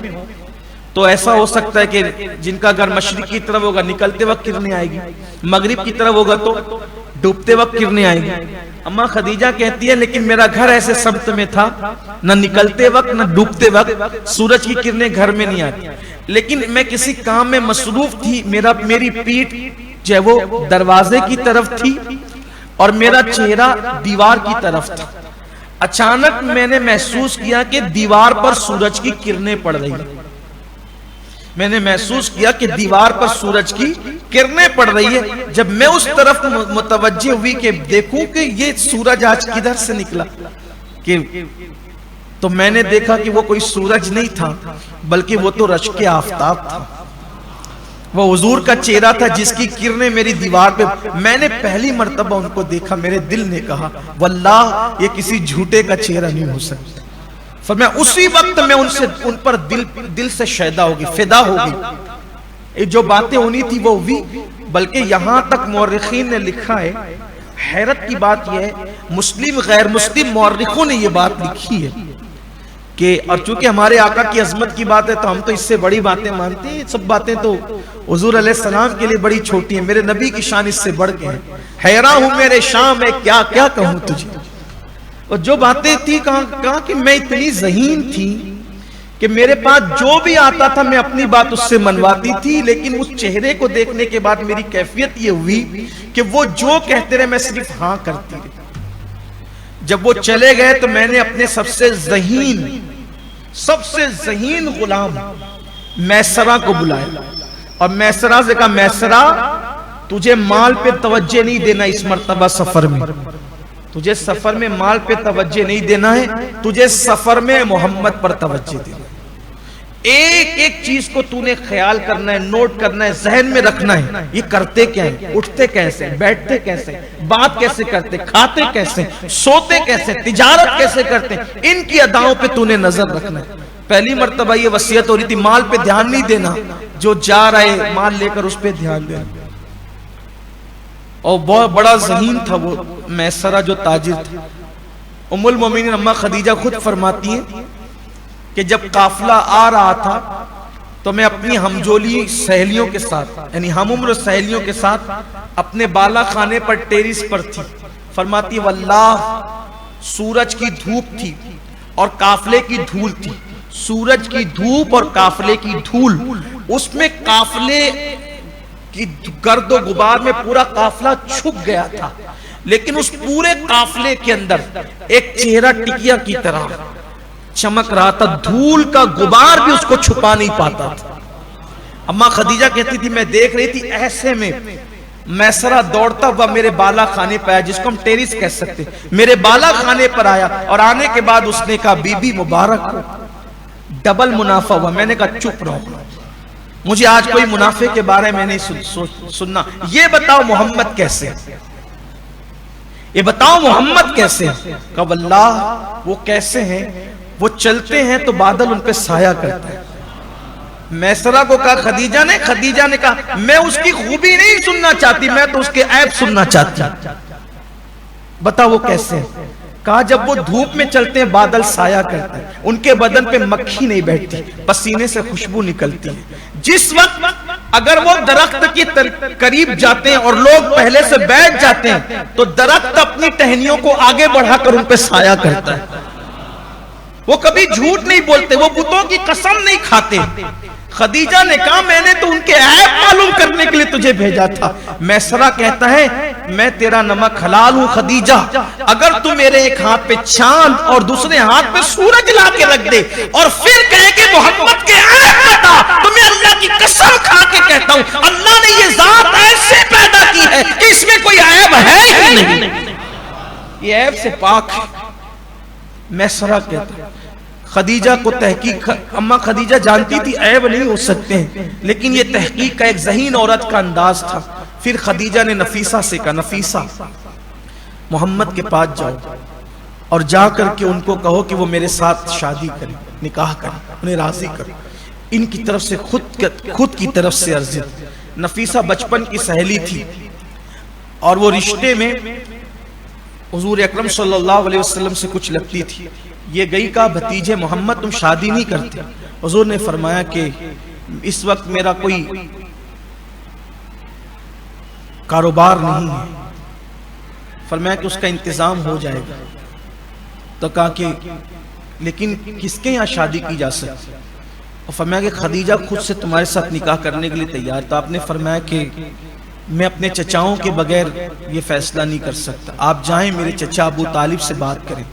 تو ایسا ہو سکتا ہے کہ جن کا گھر مشرق کی طرف ہوگا نکلتے وقت کرنیں آئے گی، مغرب کی طرف ہوگا تو ڈوبتے وقت کرنیں آئے گی۔ اماں خدیجہ کہتی ہے لیکن میرا گھر ایسے سمت میں تھا نہ نکلتے وقت نہ ڈوبتے وقت سورج کی کرنیں گھر میں نہیں آتی، لیکن میں کسی کام میں مصروف تھی، میری پیٹھ جو ہے وہ دروازے کی طرف تھی اور میرا چہرہ دیوار کی طرف تھا۔ اچانک میں نے محسوس کیا کہ دیوار پر سورج کی کرنیں پڑ رہی ہیں، میں نے محسوس کیا کہ دیوار پر سورج کی کرنیں پڑ رہی ہے۔ جب میں اس طرف متوجہ ہوئی کہ دیکھوں کہ یہ سورج آج کدھر سے نکلا، تو میں نے دیکھا کہ وہ کوئی سورج نہیں تھا بلکہ وہ تو رشک آفتاب تھا، وہ حضور کا چہرہ تھا جس کی کرنیں میری دیوار پہ۔ میں نے پہلی مرتبہ ان کو دیکھا، میرے دل نے کہا واللہ یہ کسی جھوٹے کا چہرہ نہیں ہو سکتا۔ فرمایا اسی وقت میں ان پر دل سے شیدا ہوگی، فدا ہوگی، جو باتیں ہونی تھی وہ ہوئی۔ بلکہ یہاں تک مورخین نے لکھا ہے، حیرت کی بات یہ ہے مسلم غیر مسلم مورخوں نے یہ بات لکھی ہے کہ، اور چونکہ ہمارے آقا کی عظمت کی بات ہے تو ہم تو اس سے بڑی باتیں مانتے ہیں، سب باتیں تو حضور علیہ السلام کے لیے بڑی چھوٹی ہیں، میرے نبی کی شان اس سے بڑھ کے ہے۔ حیران ہوں میرے شام میں کیا کیا کہوں تجھے، اور جو باتیں تھی کہا کہ میں اتنی ذہین تھی کہ میرے پاس جو بھی آتا تھا میں اپنی بات اس سے منواتی تھی، لیکن اس چہرے کو دیکھنے کے بعد میری کیفیت یہ ہوئی کہ وہ جو کہتے رہے میں صرف ہاں کرتی رہی۔ جب وہ چلے گئے تو میں نے اپنے سب سے ذہین غلام میسرہ کو بلایا اور میسرہ سے کہا میسرہ تجھے مال پہ توجہ نہیں دینا اس مرتبہ سفر میں، تجھے سفر میں مال پہ توجہ نہیں دینا ہے، تجھے سفر میں محمد پر توجہ دینا ہے۔ ایک ایک چیز کو تو نے خیال کرنا ہے، نوٹ کرنا ہے، ذہن میں رکھنا ہے، یہ کرتے کیا ہیں، اٹھتے کیسے، بیٹھتے کیسے، بات کیسے کرتے، کھاتے کیسے، سوتے کیسے، تجارت کیسے کرتے، ان کی اداؤں پہ تو نے نظر رکھنا ہے۔ پہلی مرتبہ یہ وصیت ہو رہی تھی مال پہ دھیان نہیں دینا، جو جا رہے مال لے کر اس پہ دھیان دینا۔ اور بہت بڑا ذہین تھا وہ میسرہ جو تاجر تھا۔ ام المومنین اماں خدیجہ خود فرماتی ہیں کہ جب قافلہ آ رہا تھا تو میں اپنی ہمجولی سہیلیوں کے ساتھ یعنی ہم عمر سہیلیوں کے ساتھ اپنے بالا خانے پر ٹیرس پر تھی۔ فرماتی واللہ سورج کی دھوپ تھی اور قافلے کی دھول تھی، سورج کی دھوپ اور قافلے کی دھول، اس میں قافلے کی گرد و غبار میں پورا قافلہ چھپ گیا تھا۔ لیکن اس پورے قافلے کے اندر ایک چہرہ ٹکیا کی طرح چمک رہا تھا، دھول کا غبار بھی اس کو چھپا نہیں پاتا تھا۔ اماں خدیجہ کہتی تھی میں دیکھ رہی تھی، ایسے میں میسرہ دوڑتا ہوا میرے بالا خانے پہ آیا، جس کو ہم ٹیرس کہہ سکتے، میرے بالا خانے پر آیا، اور آنے کے بعد اس نے کہا بی بی مبارک ہو۔ ڈبل منافع ہوا۔ میں نے کہا چپ رہو، مجھے آج کوئی منافع کے بارے میں نہیں سننا، یہ بتاؤ محمد کیسے، یہ بتاؤ محمد کیسے؟ کہا واللہ وہ کیسے ہیں، وہ چلتے ہیں تو بادل ان پہ سایہ کرتا ہے۔ میسرہ کو کہا خدیجہ نے کہا میں اس کی خوبی نہیں سننا چاہتی، میں تو اس کے عیب سننا چاہتی، بتا وہ کیسے ہیں؟ کہا جب وہ دھوپ میں چلتے ہیں بادل سایہ کرتا ہے، ان کے بدن پہ مکھی نہیں بیٹھتی، پسینے سے خوشبو نکلتی ہے۔ جس وقت اگر وہ درخت کی قریب جاتے ہیں اور لوگ پہلے سے بیٹھ جاتے ہیں تو درخت اپنی ٹہنیوں کو آگے بڑھا کر ان پہ سایہ کرتا ہے۔ وہ کبھی جھوٹ نہیں بولتے، وہ بتوں کی قسم نہیں کھاتے۔ خدیجہ نے کہا میں نے تو ان کے عیب معلوم کرنے کے لیے تجھے بھیجا تھا۔ میسرہ کہتا ہے میں تیرا نمک حلال ہوں خدیجہ، اگر تو میرے ایک ہاتھ پہ چاند اور دوسرے ہاتھ پہ سورج لا کے رکھ دے اور پھر کہے کہ محمد کے عیب بتا، تو میں اللہ کی قسم کھا کے کہتا ہوں اللہ نے یہ ذات ایسے پیدا کی ہے کہ اس میں کوئی عیب ہے ہی نہیں، یہ عیب سے پاک ہے۔ میسرہ کہتا ہے خدیجہ کو تحقیق، اماں خدیجہ جانتی تھی عیب نہیں ہو سکتے ہیں، لیکن یہ تحقیق کا ایک ذہین عورت کا انداز تھا۔ پھر خدیجہ نے نفیسہ سے کہا نفیسہ محمد کے پاس جاؤ اور جا کر کے ان کو کہو کہ وہ میرے ساتھ شادی کریں، نکاح کریں، انہیں راضی کریں، ان کی طرف سے خود کی طرف سے عرض۔ نفیسہ بچپن کی سہیلی تھی اور وہ رشتے میں حضور اکرم صلی اللہ علیہ وسلم سے کچھ لگتی تھی۔ یہ گئی کہا بھتیجے محمد تم شادی نہیں کرتے؟ حضور نے فرمایا کہ اس وقت میرا کوئی کاروبار نہیں ہے، فرمایا کہ اس کا انتظام ہو جائے گا۔ تو کہا کہ لیکن کس کے یہاں شادی کی جا سکتی؟ اور فرمایا کہ خدیجہ خود سے تمہارے ساتھ نکاح کرنے کے لیے تیار۔ تو آپ نے فرمایا کہ میں اپنے چچاؤں کے بغیر یہ فیصلہ نہیں کر سکتا، آپ جائیں میرے چچا ابو طالب سے بات کریں،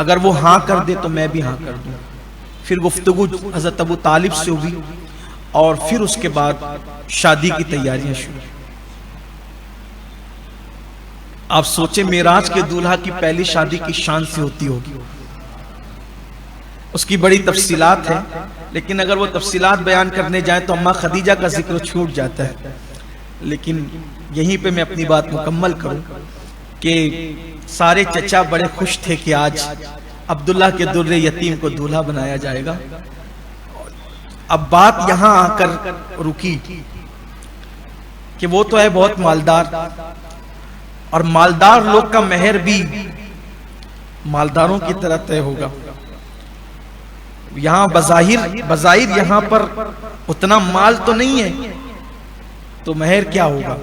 اگر وہ ہاں کر دے تو میں بھی ہاں کر دوں۔ پھر گفتگو حضرت ابو طالب سے ہوئی اور پھر اس کے بعد شادی کی تیاریاں شروع۔ آپ سوچیں معراج کے دولہا کی پہلی شادی کی شان سے ہوتی ہوگی، اس کی بڑی تفصیلات ہیں، لیکن اگر وہ تفصیلات بیان کرنے جائیں تو اماں خدیجہ کا ذکر چھوٹ جاتا ہے۔ لیکن یہیں پہ میں اپنی بات مکمل کروں کہ سارے چچا بڑے خوش تھے کہ آج عبداللہ کے در یتیم کو دولہا بنایا جائے گا۔ اب بات یہاں آ کر رکی کہ وہ تو ہے بہت مالدار، اور مالدار لوگ کا مہر بھی مالداروں کی طرح طے ہوگا۔ یہاں بظاہر یہاں پر اتنا مال تو نہیں ہے، تو مہر کیا ہوگا؟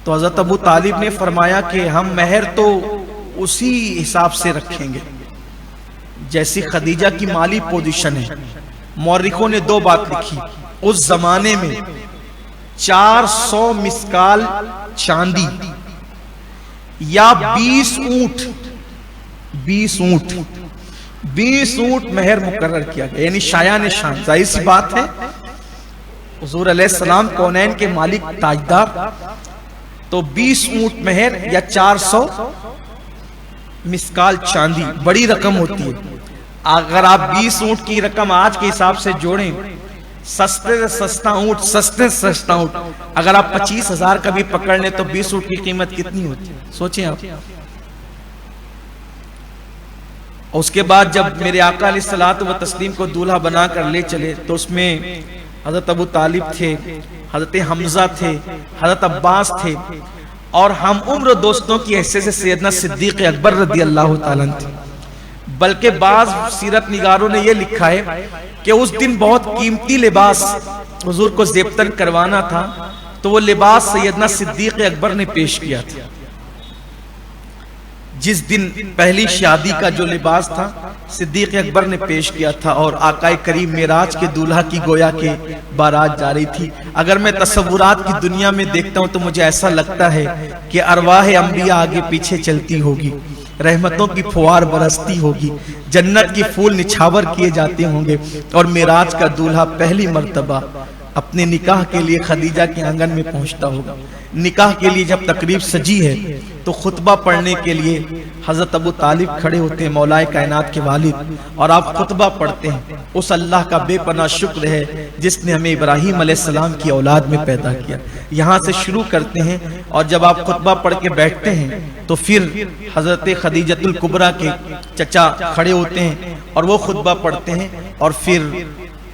تو حضرت ابو طالب نے فرمایا کہ ہم مہر تو اسی حساب سے رکھیں گے جیسی خدیجہ کی مالی پوزیشن ہے۔ مورخوں نے دو بات لکھی، اس زمانے میں 400 مسکال چاندی یا 20 اونٹ مہر مقرر کیا گیا، یعنی شایان شان۔ ظاہر سی بات ہے حضور علیہ السلام کونین کے مالک تاجدار، تو 20 اونٹ مہر یا 400 مسکال چاندی بڑی رقم ہوتی ہے۔ اگر آپ 20 اونٹ کی رقم آج کے حساب سے جوڑیں، سستے سے سستا اونٹ اگر آپ 25,000 کا بھی پکڑ لیں تو 20 اونٹ کی قیمت کتنی ہوتی ہے سوچیں آپ۔ اس کے بعد جب میرے آقا علیہ الصلوۃ والتسلیم کو دولہا بنا کر لے چلے تو اس میں حضرت ابو طالب تھے، حضرت حمزہ تھے، حضرت عباس تھے، اور ہم عمر دوستوں کی حیثیت سے سیدنا صدیق اکبر رضی اللہ تعالیٰ عنہ تھے۔ بلکہ بعض سیرت نگاروں نے یہ لکھا ہے کہ اس دن بہت قیمتی لباس حضور کو زیبتن کروانا تھا، تو وہ لباس سیدنا صدیق اکبر نے پیش کیا تھا۔ جس دن پہلی شادی کا جو لباس تھا صدیق اکبر نے پیش کیا تھا، اور آقا کریم معراج کے دولہا کی گویا کہ بارات جا رہی تھی۔ اگر میں تصورات کی دنیا میں دیکھتا ہوں تو مجھے ایسا لگتا ہے کہ ارواح انبیاء آگے پیچھے چلتی ہوگی، رحمتوں کی فوار برستی ہوگی، جنت کی پھول نچھاور کیے جاتے ہوں گے، اور معراج کا دولہا پہلی مرتبہ اپنے نکاح کے لیے خدیجہ کے آنگن میں پہنچتا ہوگا۔ نکاح کے لیے جب تقریب سجی ہے تو خطبہ پڑھنے کے لیے حضرت ابو طالب کھڑے ہوتے ہیں، مولا کائنات کے والد، اور آپ خطبہ پڑھتے ہیں۔ اس اللہ کا بے پناہ شکر ہے جس نے ہمیں ابراہیم علیہ السلام کی اولاد میں پیدا کیا۔ یہاں سے شروع کرتے ہیں، اور جب آپ خطبہ پڑھ کے بیٹھتے ہیں تو پھر حضرت خدیجۃ الکبریٰ کے چچا کھڑے ہوتے ہیں اور وہ خطبہ پڑھتے ہیں، اور پھر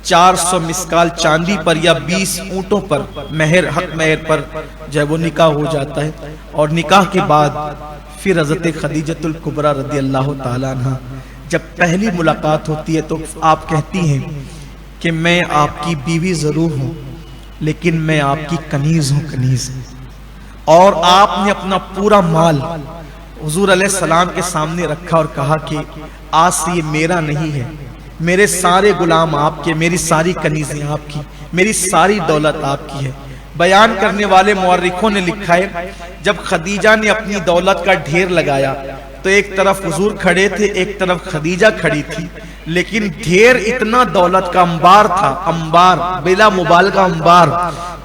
400 مسکال چاندی پر یا 20 اونٹوں پر مہر حق مہر پر جو ہے وہ نکاح ہو جاتا ہے۔ اور نکاح کے بعد پھر حضرت خدیجۃ الکبریٰ رضی اللہ تعالیٰ عنہ جب پہلی ملاقات ہوتی ہے تو آپ کہتی ہیں کہ میں آپ کی بیوی ضرور ہوں لیکن میں آپ کی کنیز ہوں، کنیز۔ اور آپ نے اپنا پورا مال حضور علیہ السلام کے سامنے رکھا اور کہا کہ آج سے یہ میرا نہیں ہے، میرے سارے غلام آپ کے، میری ساری کنیزیں آپ کی، میری ساری دولت آپ کی ہے۔ بیان کرنے والے مورخوں نے لکھا ہے جب خدیجہ نے اپنی دولت کا ڈھیر لگایا تو ایک طرف حضور کھڑے تھے، ایک طرف خدیجہ کھڑی تھی، لیکن ڈھیر اتنا دولت کا انبار تھا، انبار بلا مبالغہ انبار،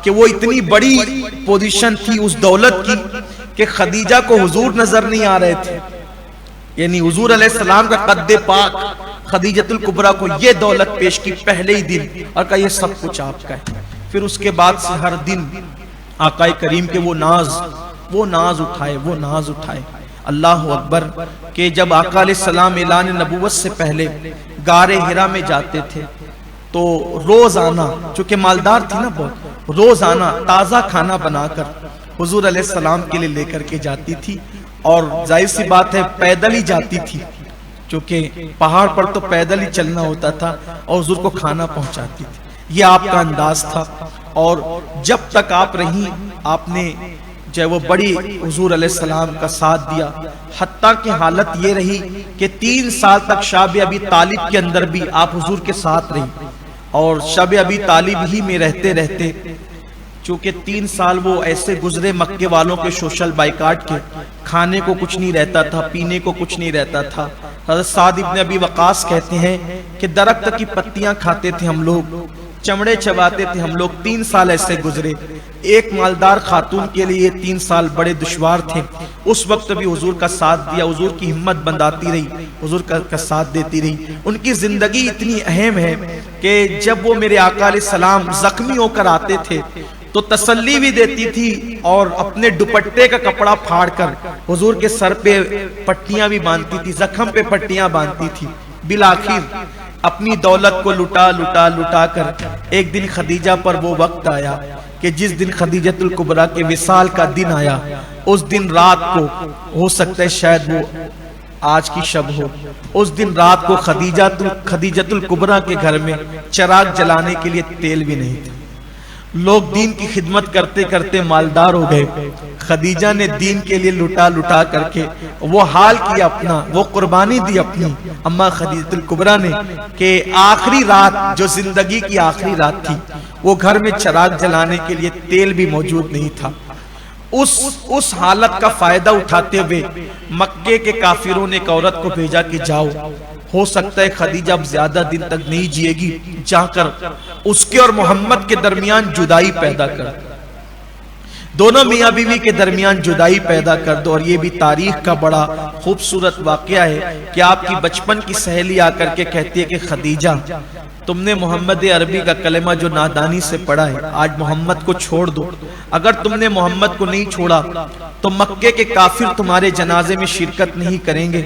کہ وہ اتنی بڑی پوزیشن تھی اس دولت کی کہ خدیجہ کو حضور نظر نہیں آ رہے تھے۔ یعنی حضور علیہ السلام کا قد پاک خدیجۃ الکبریٰ کو یہ دولت پیش کی پہلے ہی دن، اور کہا یہ سب کچھ آپ کا ہے۔ پھر اس کے بعد سے ہر دن آقا کریم کے وہ ناز اٹھائے۔ اللہ اکبر کہ جب آقا علیہ السلام اعلان نبوت سے پہلے غار حرا میں جاتے تھے تو روزانہ، چونکہ مالدار تھی نا بہت، روزانہ تازہ کھانا بنا کر حضور علیہ السلام کے لیے لے کر کے جاتی تھی، اور ظاہر سی بات ہے پیدل ہی جاتی تھی، چونکہ پہاڑ پر تو پیدل ہی چلنا ہوتا تھا، اور حضور کو کھانا پہنچاتی تھی۔ یہ آپ کا انداز تھا، اور جب تک آپ رہیں آپ نے جو ہے وہ بڑی حضور علیہ السلام کا ساتھ دیا، حتیٰ کہ حالت یہ رہی کہ 3 سال تک شعب ابی طالب کے اندر بھی آپ حضور کے ساتھ رہی، اور شعب ابی طالب ہی میں رہتے رہتے چونکہ 3 سال وہ ایسے گزرے مکے والوں کے سوشل بائیکاٹ کے، کھانے کو کچھ نہیں رہتا تھا، پینے کو کچھ نہیں رہتا تھا۔ حضرت سعد ابن ابی وقاص کہتے ہیں کہ درخت کی پتیاں کھاتے تھے ہم لوگ، چمڑے چباتے تھے ہم لوگ، 3 سال ایسے گزرے۔ ایک مالدار خاتون کے لیے 3 سال بڑے دشوار تھے، اس وقت بھی حضور کا ساتھ دیا، حضور کی ہمت بنداتی رہی، حضور کا ساتھ دیتی رہی۔ ان کی زندگی اتنی اہم ہے کہ جب وہ میرے آقا علیہ السلام زخمی ہو کر آتے تھے تو تسلی بھی دیتی تھی، اور اپنے دوپٹے کا کپڑا پھاڑ کر حضور کے سر پہ پٹیاں بھی باندھتی تھی، زخم پہ پٹیاں باندھتی تھی۔ بالآخر اپنی دولت کو لٹا کر ایک دن خدیجہ پر وہ وقت آیا کہ جس دن خدیجۃ الکبریٰ کے وصال کا دن آیا، اس دن رات کو، ہو سکتا ہے شاید وہ آج کی شب ہو، اس دن رات کو خدیجۃ الکبریٰ کے گھر میں چراغ جلانے کے لیے تیل بھی نہیں تھا۔ لوگ دین کی خدمت کرتے کرتے مالدار ہو گئے، خدیجہ نے دین کے لیے لٹا کر کے وہ حال کیا اپنا، وہ قربانی دی اپنی اما خدیجۃ الکبریٰ نے، کہ آخری رات جو زندگی کی آخری رات تھی، وہ گھر میں چراغ جلانے کے لیے تیل بھی موجود نہیں تھا۔ اس حالت کا فائدہ اٹھاتے ہوئے مکے کے کافروں نے ایک عورت کو بھیجا کہ جاؤ، ہو سکتا ہے خدیجہ اب زیادہ دن تک نہیں جیے گی، جا کر اس کے اور محمد کے درمیان جدائی پیدا کر، دونوں میاں بیوی کے درمیان جدائی پیدا کر دو۔ اور یہ بھی تاریخ کا بڑا خوبصورت واقعہ ہے کہ آپ کی بچپن کی سہیلی آ کر کے کہتی ہے کہ خدیجہ، تم نے محمد عربی کا کلمہ جو نادانی سے پڑھا ہے، آج محمد کو چھوڑ دو۔ اگر تم نے محمد کو نہیں چھوڑا تو مکے کے کافر تمہارے جنازے میں شرکت نہیں کریں گے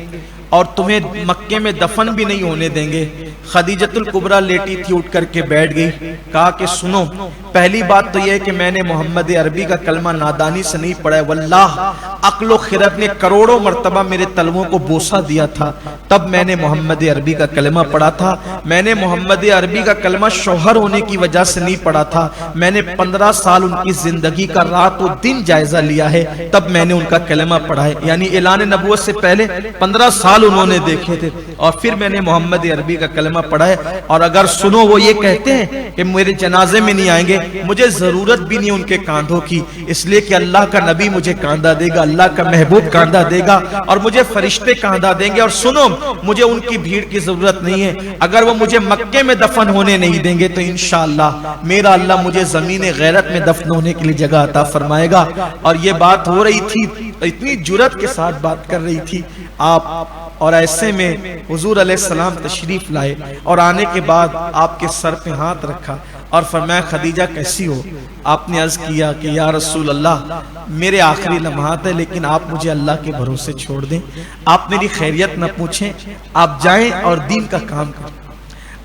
اور تمہیں مکے میں دفن بھی نہیں ہونے دیں گے۔ خدیجۃ الکبریٰ لیٹی تھی، اٹھ کر کے بیٹھ گئی، کہا کہ سنو، پہلی بات تو یہ ہے کہ میں نے محمد عربی کا کلمہ نادانی سے نہیں پڑھا ہے، واللہ عقل و خرد نے کروڑوں مرتبہ میرے تلووں کو بوسہ دیا تھا، تب میں نے محمد عربی کا کلمہ پڑھا تھا۔ میں نے محمد عربی کا کلمہ شوہر ہونے کی وجہ سے نہیں پڑھا تھا، میں نے 15 سال ان کی زندگی کا رات و دن جائزہ لیا ہے، تب میں نے ان کا کلمہ پڑھا ہے۔ یعنی اعلان نبوت سے پہلے 15 سال انہوں نے دیکھے تھے، اور پھر میں نے محمد عربی کا کلمہ پڑھا ہے۔ اور اگر سنو، وہ یہ کہتے ہیں کہ میرے جنازے میں نہیں آئیں گے، مجھے ضرورت بھی نہیں ان کے کاندھوں کی، اس لیے کہ اللہ کا نبی مجھے کاندھا دے گا، اللہ کا محبوب کاندھا دے گا، اور مجھے فرشتے کاندھا دیں گے۔ اور سنو، مجھے ان کی بھیڑ کی ضرورت نہیں ہے، اگر وہ مجھے مکے میں دفن ہونے نہیں دیں گے تو انشاءاللہ میرا اللہ مجھے زمین غیرت میں دفن ہونے کے لیے جگہ عطا فرمائے گا۔ اور یہ بات ہو رہی تھی، اتنی جرأت کے ساتھ بات کر رہی تھی آپ، اور ایسے میں حضور علیہ السلام تشریف لائے، اور آنے کے بعد آپ کے سر پہ ہاتھ رکھا اور فرمایا خدیجہ کیسی ہو؟ آپ نے عرض کیا کہ یا رسول اللہ، میرے آخری لمحات ہے، لیکن آپ مجھے اللہ کے بھروسے چھوڑ دیں، آپ میری خیریت نہ پوچھیں، آپ جائیں اور دین کا کام کریں،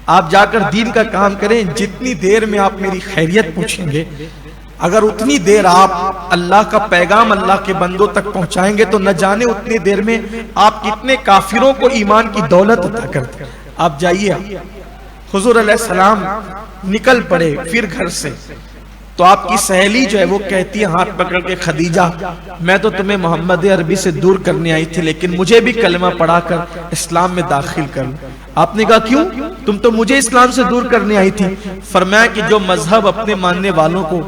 آپ جا کر دین کا کام کریں، جتنی دیر میں آپ میری خیریت پوچھیں گے، اگر اتنی دیر آپ اللہ کا پیغام اللہ کے بندوں تک پہنچائیں گے تو نہ جانے اتنی دیر میں آپ کتنے کافروں کو ایمان کی دولت عطا کرتے۔ آپ جائیے۔ حضور علیہ السلام نکل پڑے پھر گھر سے، تو آپ کی سہیلی جو ہے وہ کہتی ہے ہاتھ پکڑ کے، خدیجہ میں تو تمہیں محمد عربی سے دور کرنے آئی تھی، لیکن مجھے بھی کلمہ پڑھا کر اسلام میں داخل کر لوں۔ آپ نے کہا کیوں؟ تم تو مجھے اسلام سے دور کرنے آئی تھی۔ فرمایا کہ جو مذہب اپنے ماننے والوں کو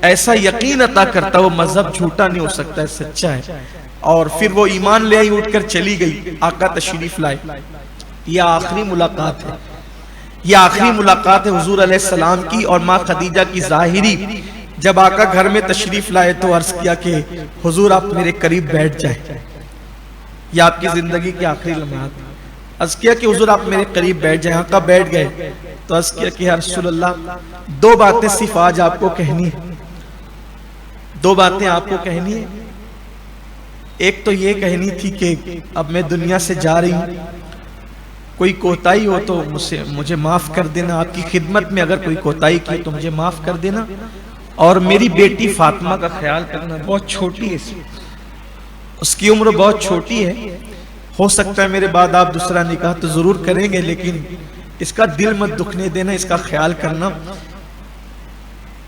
ایسا یقین عطا کرتا وہ مذہب جھوٹا نہیں ہو سکتا ہے، سچا ہے۔ اور پھر وہ ایمان لے آئی، اٹھ کر چلی گئی، آقا تشریف لائے۔ یہ آخری ملاقات ہے، یہ آخری ملاقات ہے حضور علیہ السلام کی اور ماں خدیجہ کی ظاہری۔ جب آقا گھر میں تشریف لائے تو عرض کیا کہ حضور آپ میرے قریب بیٹھ جائیں، یہ آپ کی زندگی کی آخری لمحات۔ عرض کیا کہ حضور آپ میرے قریب بیٹھ جائیں، آقا بیٹھ گئے تو عرض کیا کہ یا رسول اللہ، دو باتیں صرف آج آپ کو کہنی ہے، دو باتیں آپ کو کہنی ہے۔ ایک تو یہ کہنی تھی کہ اب میں دنیا سے جا رہی ہوں، کوئی کوتاہی ہو تو مجھے معاف کر دینا، آپ کی خدمت میں اگر کوئی کوتاہی کی تو مجھے معاف کر دینا، اور میری بیٹی فاطمہ کا خیال کرنا، بہت چھوٹی ہے، اس کی عمر بہت چھوٹی ہے، ہو سکتا ہے میرے بعد آپ دوسرا نکاح تو ضرور کریں گے، لیکن اس کا دل مت دکھنے دینا، اس کا خیال کرنا۔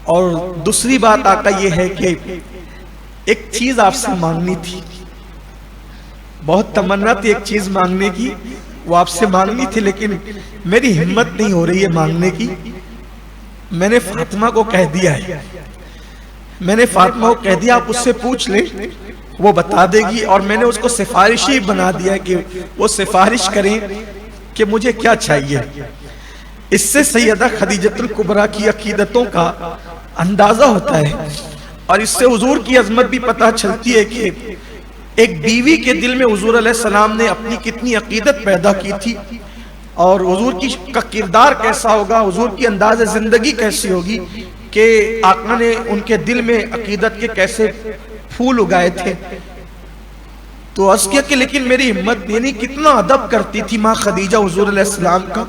اور دوسری بات آقا یہ ہے کہ ایک چیز آپ سے مانگنی تھی، بہت تمنا تھی ایک چیز مانگنے کی، وہ آپ سے مانگنی تھی لیکن میری ہمت نہیں ہو رہی ہے مانگنے کی۔ میں نے فاطمہ کو کہہ دیا ہے، میں نے فاطمہ کو کہہ دیا آپ اس سے پوچھ لیں، وہ بتا دے گی، اور میں نے اس کو سفارشی بنا دیا کہ وہ سفارش کریں کہ مجھے کیا چاہیے۔ اس سے سیدہ خدیجۃ الکبریٰ کی عقیدتوں کا اندازہ ہوتا ہے، اور اس سے حضور کی عظمت بھی پتہ چلتی ہے کہ ایک بیوی کے دل میں حضور علیہ السلام نے اپنی کتنی عقیدت پیدا کی تھی، اور حضور کا کردار کیسا ہوگا، حضور کی انداز زندگی کیسی ہوگی کہ آقا نے ان کے دل میں عقیدت کے کیسے پھول اگائے تھے۔ تو عرض کیا کہ لیکن میری ہمت نہیں، کتنا ادب کرتی تھی ماں خدیجہ حضور علیہ السلام کا،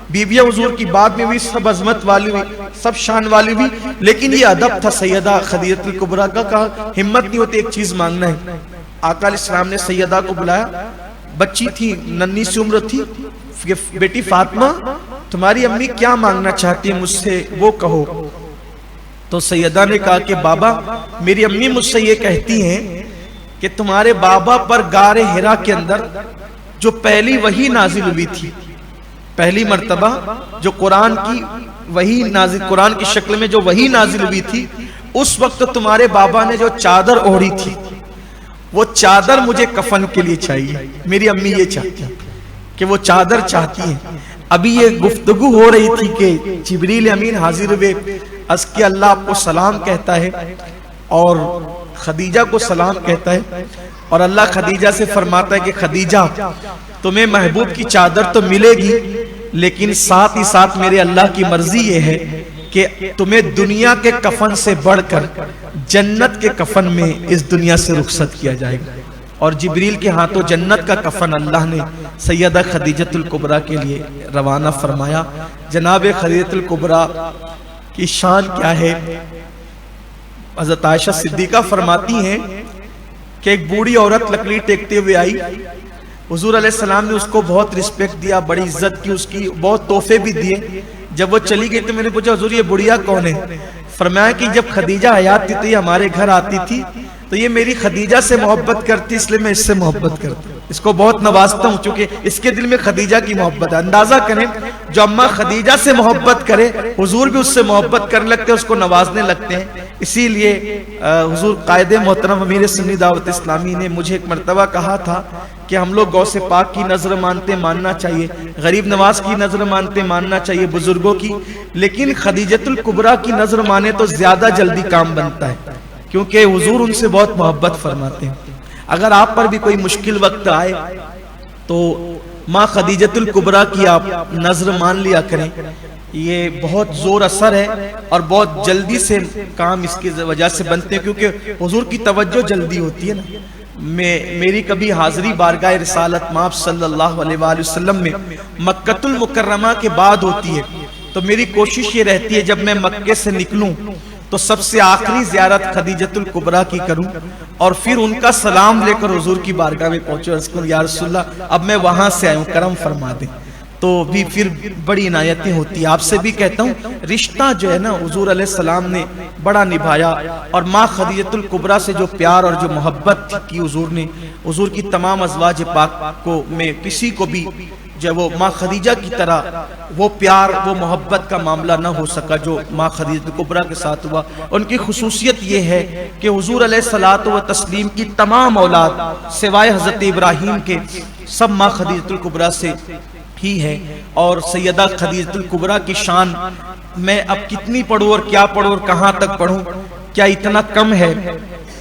بیویاں حضور کی بعد میں بھی سب عظمت والی ہوئی، سب شان والی ہوئی، لیکن یہ ادب تھا سیدہ خدیجہ الکبریٰ کا، ہمت نہیں ہوتی ایک چیز مانگنا ہے۔ آقا علیہ السلام نے سیدہ کو بلایا، بچی تھی، ننھی سی عمر تھی، بیٹی فاطمہ تمہاری امی کیا مانگنا چاہتی ہے مجھ سے وہ کہو۔ تو سیدہ نے کہا کہ بابا میری امی مجھ سے یہ کہتی ہیں کہ تمہارے بابا پر غار حرا کے اندر جو پہلی وحی نازل ہوئی تھی، پہلی مرتبہ جو قرآن کی وحی نازل، قرآن کی شکل میں جو وحی نازل ہوئی تھی، اس وقت تمہارے بابا نے جو چادر اوڑھی تھی وہ چادر مجھے کفن کے لیے چاہیے۔ میری امی یہ چاہتی ہیں کہ وہ چادر چاہتی ہیں۔ ابھی یہ گفتگو ہو رہی تھی کہ جبریل امین حاضر ہوئے، عرض کہ اللہ آپ کو سلام کہتا ہے اور خدیجہ کو سلام کہتا ہے، اور اللہ خدیجہ سے فرماتا ہے کہ خدیجہ تمہیں محبوب کی چادر تو ملے گی، لیکن ساتھ ہی ساتھ میرے اللہ کی مرضی یہ ہے کہ تمہیں دنیا کے کفن سے بڑھ کر جنت کے کفن میں اس دنیا سے رخصت کیا جائے گا۔ اور جبریل کے ہاتھوں جنت کا کفن اللہ نے سیدہ خدیجۃ الکبریٰ کے لیے روانہ فرمایا۔ جناب خدیجۃ الکبریٰ کی شان کیا ہے؟ حضرت عائشہ صدیقہ فرماتی ہیں کہ ایک بوڑھی عورت لکڑی ٹیکتے ہوئے آئی، حضور علیہ السلام نے اس کو بہت رسپیکٹ دیا، بڑی عزت کی، اس کی بہت تحفے بھی دیے۔ جب وہ چلی گئی تو میں نے پوچھا حضور یہ بڑھیا کون ہے؟ فرمایا کہ جب خدیجہ حیات تھی تو یہ ہمارے گھر آتی تھی تو یہ میری خدیجہ سے محبت کرتی، اس لیے میں اس سے محبت کرتا ہوں، اس کو بہت نوازتا ہوں چونکہ اس کے دل میں خدیجہ کی محبت ہے۔ اندازہ کریں جو اماں خدیجہ سے محبت کرے حضور بھی اس سے محبت کرنے لگتے ہیں، اس کو نوازنے لگتے ہیں۔ اسی لیے حضور قائد محترم امیر سنی دعوت اسلامی نے مجھے ایک مرتبہ کہا تھا کہ ہم لوگ غوث پاک کی نظر مانتے ماننا چاہیے، غریب نواز کی نظر مانتے ماننا چاہیے، بزرگوں کی، لیکن خدیجۃ الکبریٰ کی نظر مانے تو زیادہ جلدی کام بنتا ہے، کیونکہ حضور ان سے بہت محبت فرماتے ہیں۔ اگر آپ پر بھی کوئی مشکل وقت آئے تو ماں خدیجۃ الکبریٰ کی آپ نظر مان لیا کریں، یہ بہت زور اثر ہے اور بہت جلدی سے کام اس کی وجہ سے بنتے ہیں، کیونکہ حضور کی توجہ جلدی ہوتی ہے نا۔ میری کبھی حاضری بارگاہ رسالت مآب صلی اللہ علیہ وآلہ وسلم میں مکۃ المکرمہ کے بعد ہوتی ہے، تو میری کوشش یہ رہتی ہے جب میں مکے سے نکلوں تو سب سے آخری زیارت خدیجۃ الکبریٰ کی کروں اور پھر ان کا سلام لے کر حضور کی بارگاہ میں پہنچوں، عرض کروں یا رسول اللہ اب میں وہاں سے آیا ہوں، کرم فرما دیں، تو بھی پھر بڑی عنایتیں ہوتی ہیں۔ آپ سے بھی کہتا ہوں رشتہ جو ہے نا حضور علیہ السلام نے بڑا نبھایا، اور ماں خدیجۃ الکبریٰ سے جو پیار اور جو محبت کی حضور نے، حضور کی تمام ازواج پاک کو میں کسی کو بھی جو وہ ماں خدیجہ کی طرح وہ پیار وہ محبت کا معاملہ نہ ہو سکا جو ماں خدیجہ الکبریٰ کے ساتھ ہوا۔ ان کی خصوصیت یہ ہے کہ حضور علیہ الصلوۃ والتسلیم کی تمام اولاد سوائے حضرت ابراہیم کے سب ماں خدیجہ الکبریٰ سے ہی ہے، اور سیدہ خدیجہ الکبریٰ کی شان میں اب کتنی پڑھوں اور کیا پڑھوں اور کہاں تک پڑھوں، کیا اتنا کم ہے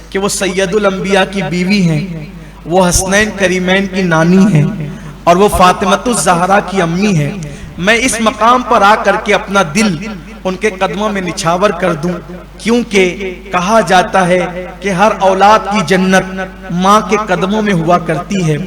کہ وہ سید الانبیاء کی بیوی ہیں، وہ حسنین کریمین کی نانی ہیں، اور وہ فاطمۃ الزہرا کی امی ہے۔ میں اس مقام پر آ کر کے اپنا دل ان کے قدموں میں نچھاور کر دوں، کیونکہ کہا جاتا ہے کہ ہر اولاد کی جنت ماں کے قدموں میں ہوا کرتی ہے۔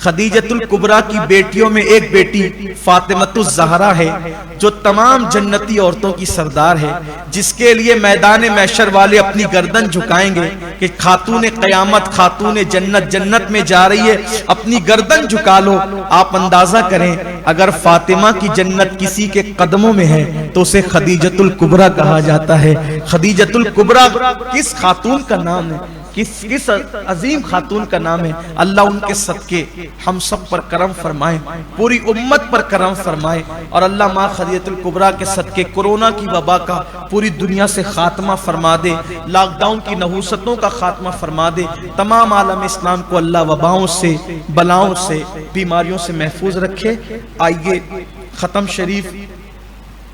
خدیجۃ الکبریٰ کی بیٹیوں میں ایک بیٹی فاطمۃ الزہرا ہے جو تمام جنتی عورتوں کی سردار ہے، جس کے لیے میدان محشر والے اپنی گردن جھکائیں گے کہ خاتون قیامت خاتون جنت جنت میں جا رہی ہے، اپنی گردن جھکا لو۔ آپ اندازہ کریں اگر فاطمہ کی جنت کسی کے قدموں میں ہے تو اسے خدیجۃ الکبریٰ کہا جاتا ہے۔ خدیجۃ الکبریٰ کس خاتون کا نام ہے، کس عظیم خاتون کا نام ہے۔ اللہ ان کے صدقے ہم سب پر کرم فرمائے، پوری امت پر کرم فرمائے، اور اللہ ماں خدیجۃ الکبریٰ کے صدقے کورونا کی وبا کا پوری دنیا سے خاتمہ فرما دے، لاک ڈاؤن کی نحوستوں کا خاتمہ فرما دے، تمام عالم اسلام کو اللہ وباؤں سے بلاؤں سے بیماریوں سے محفوظ رکھے۔ آئیے ختم شریف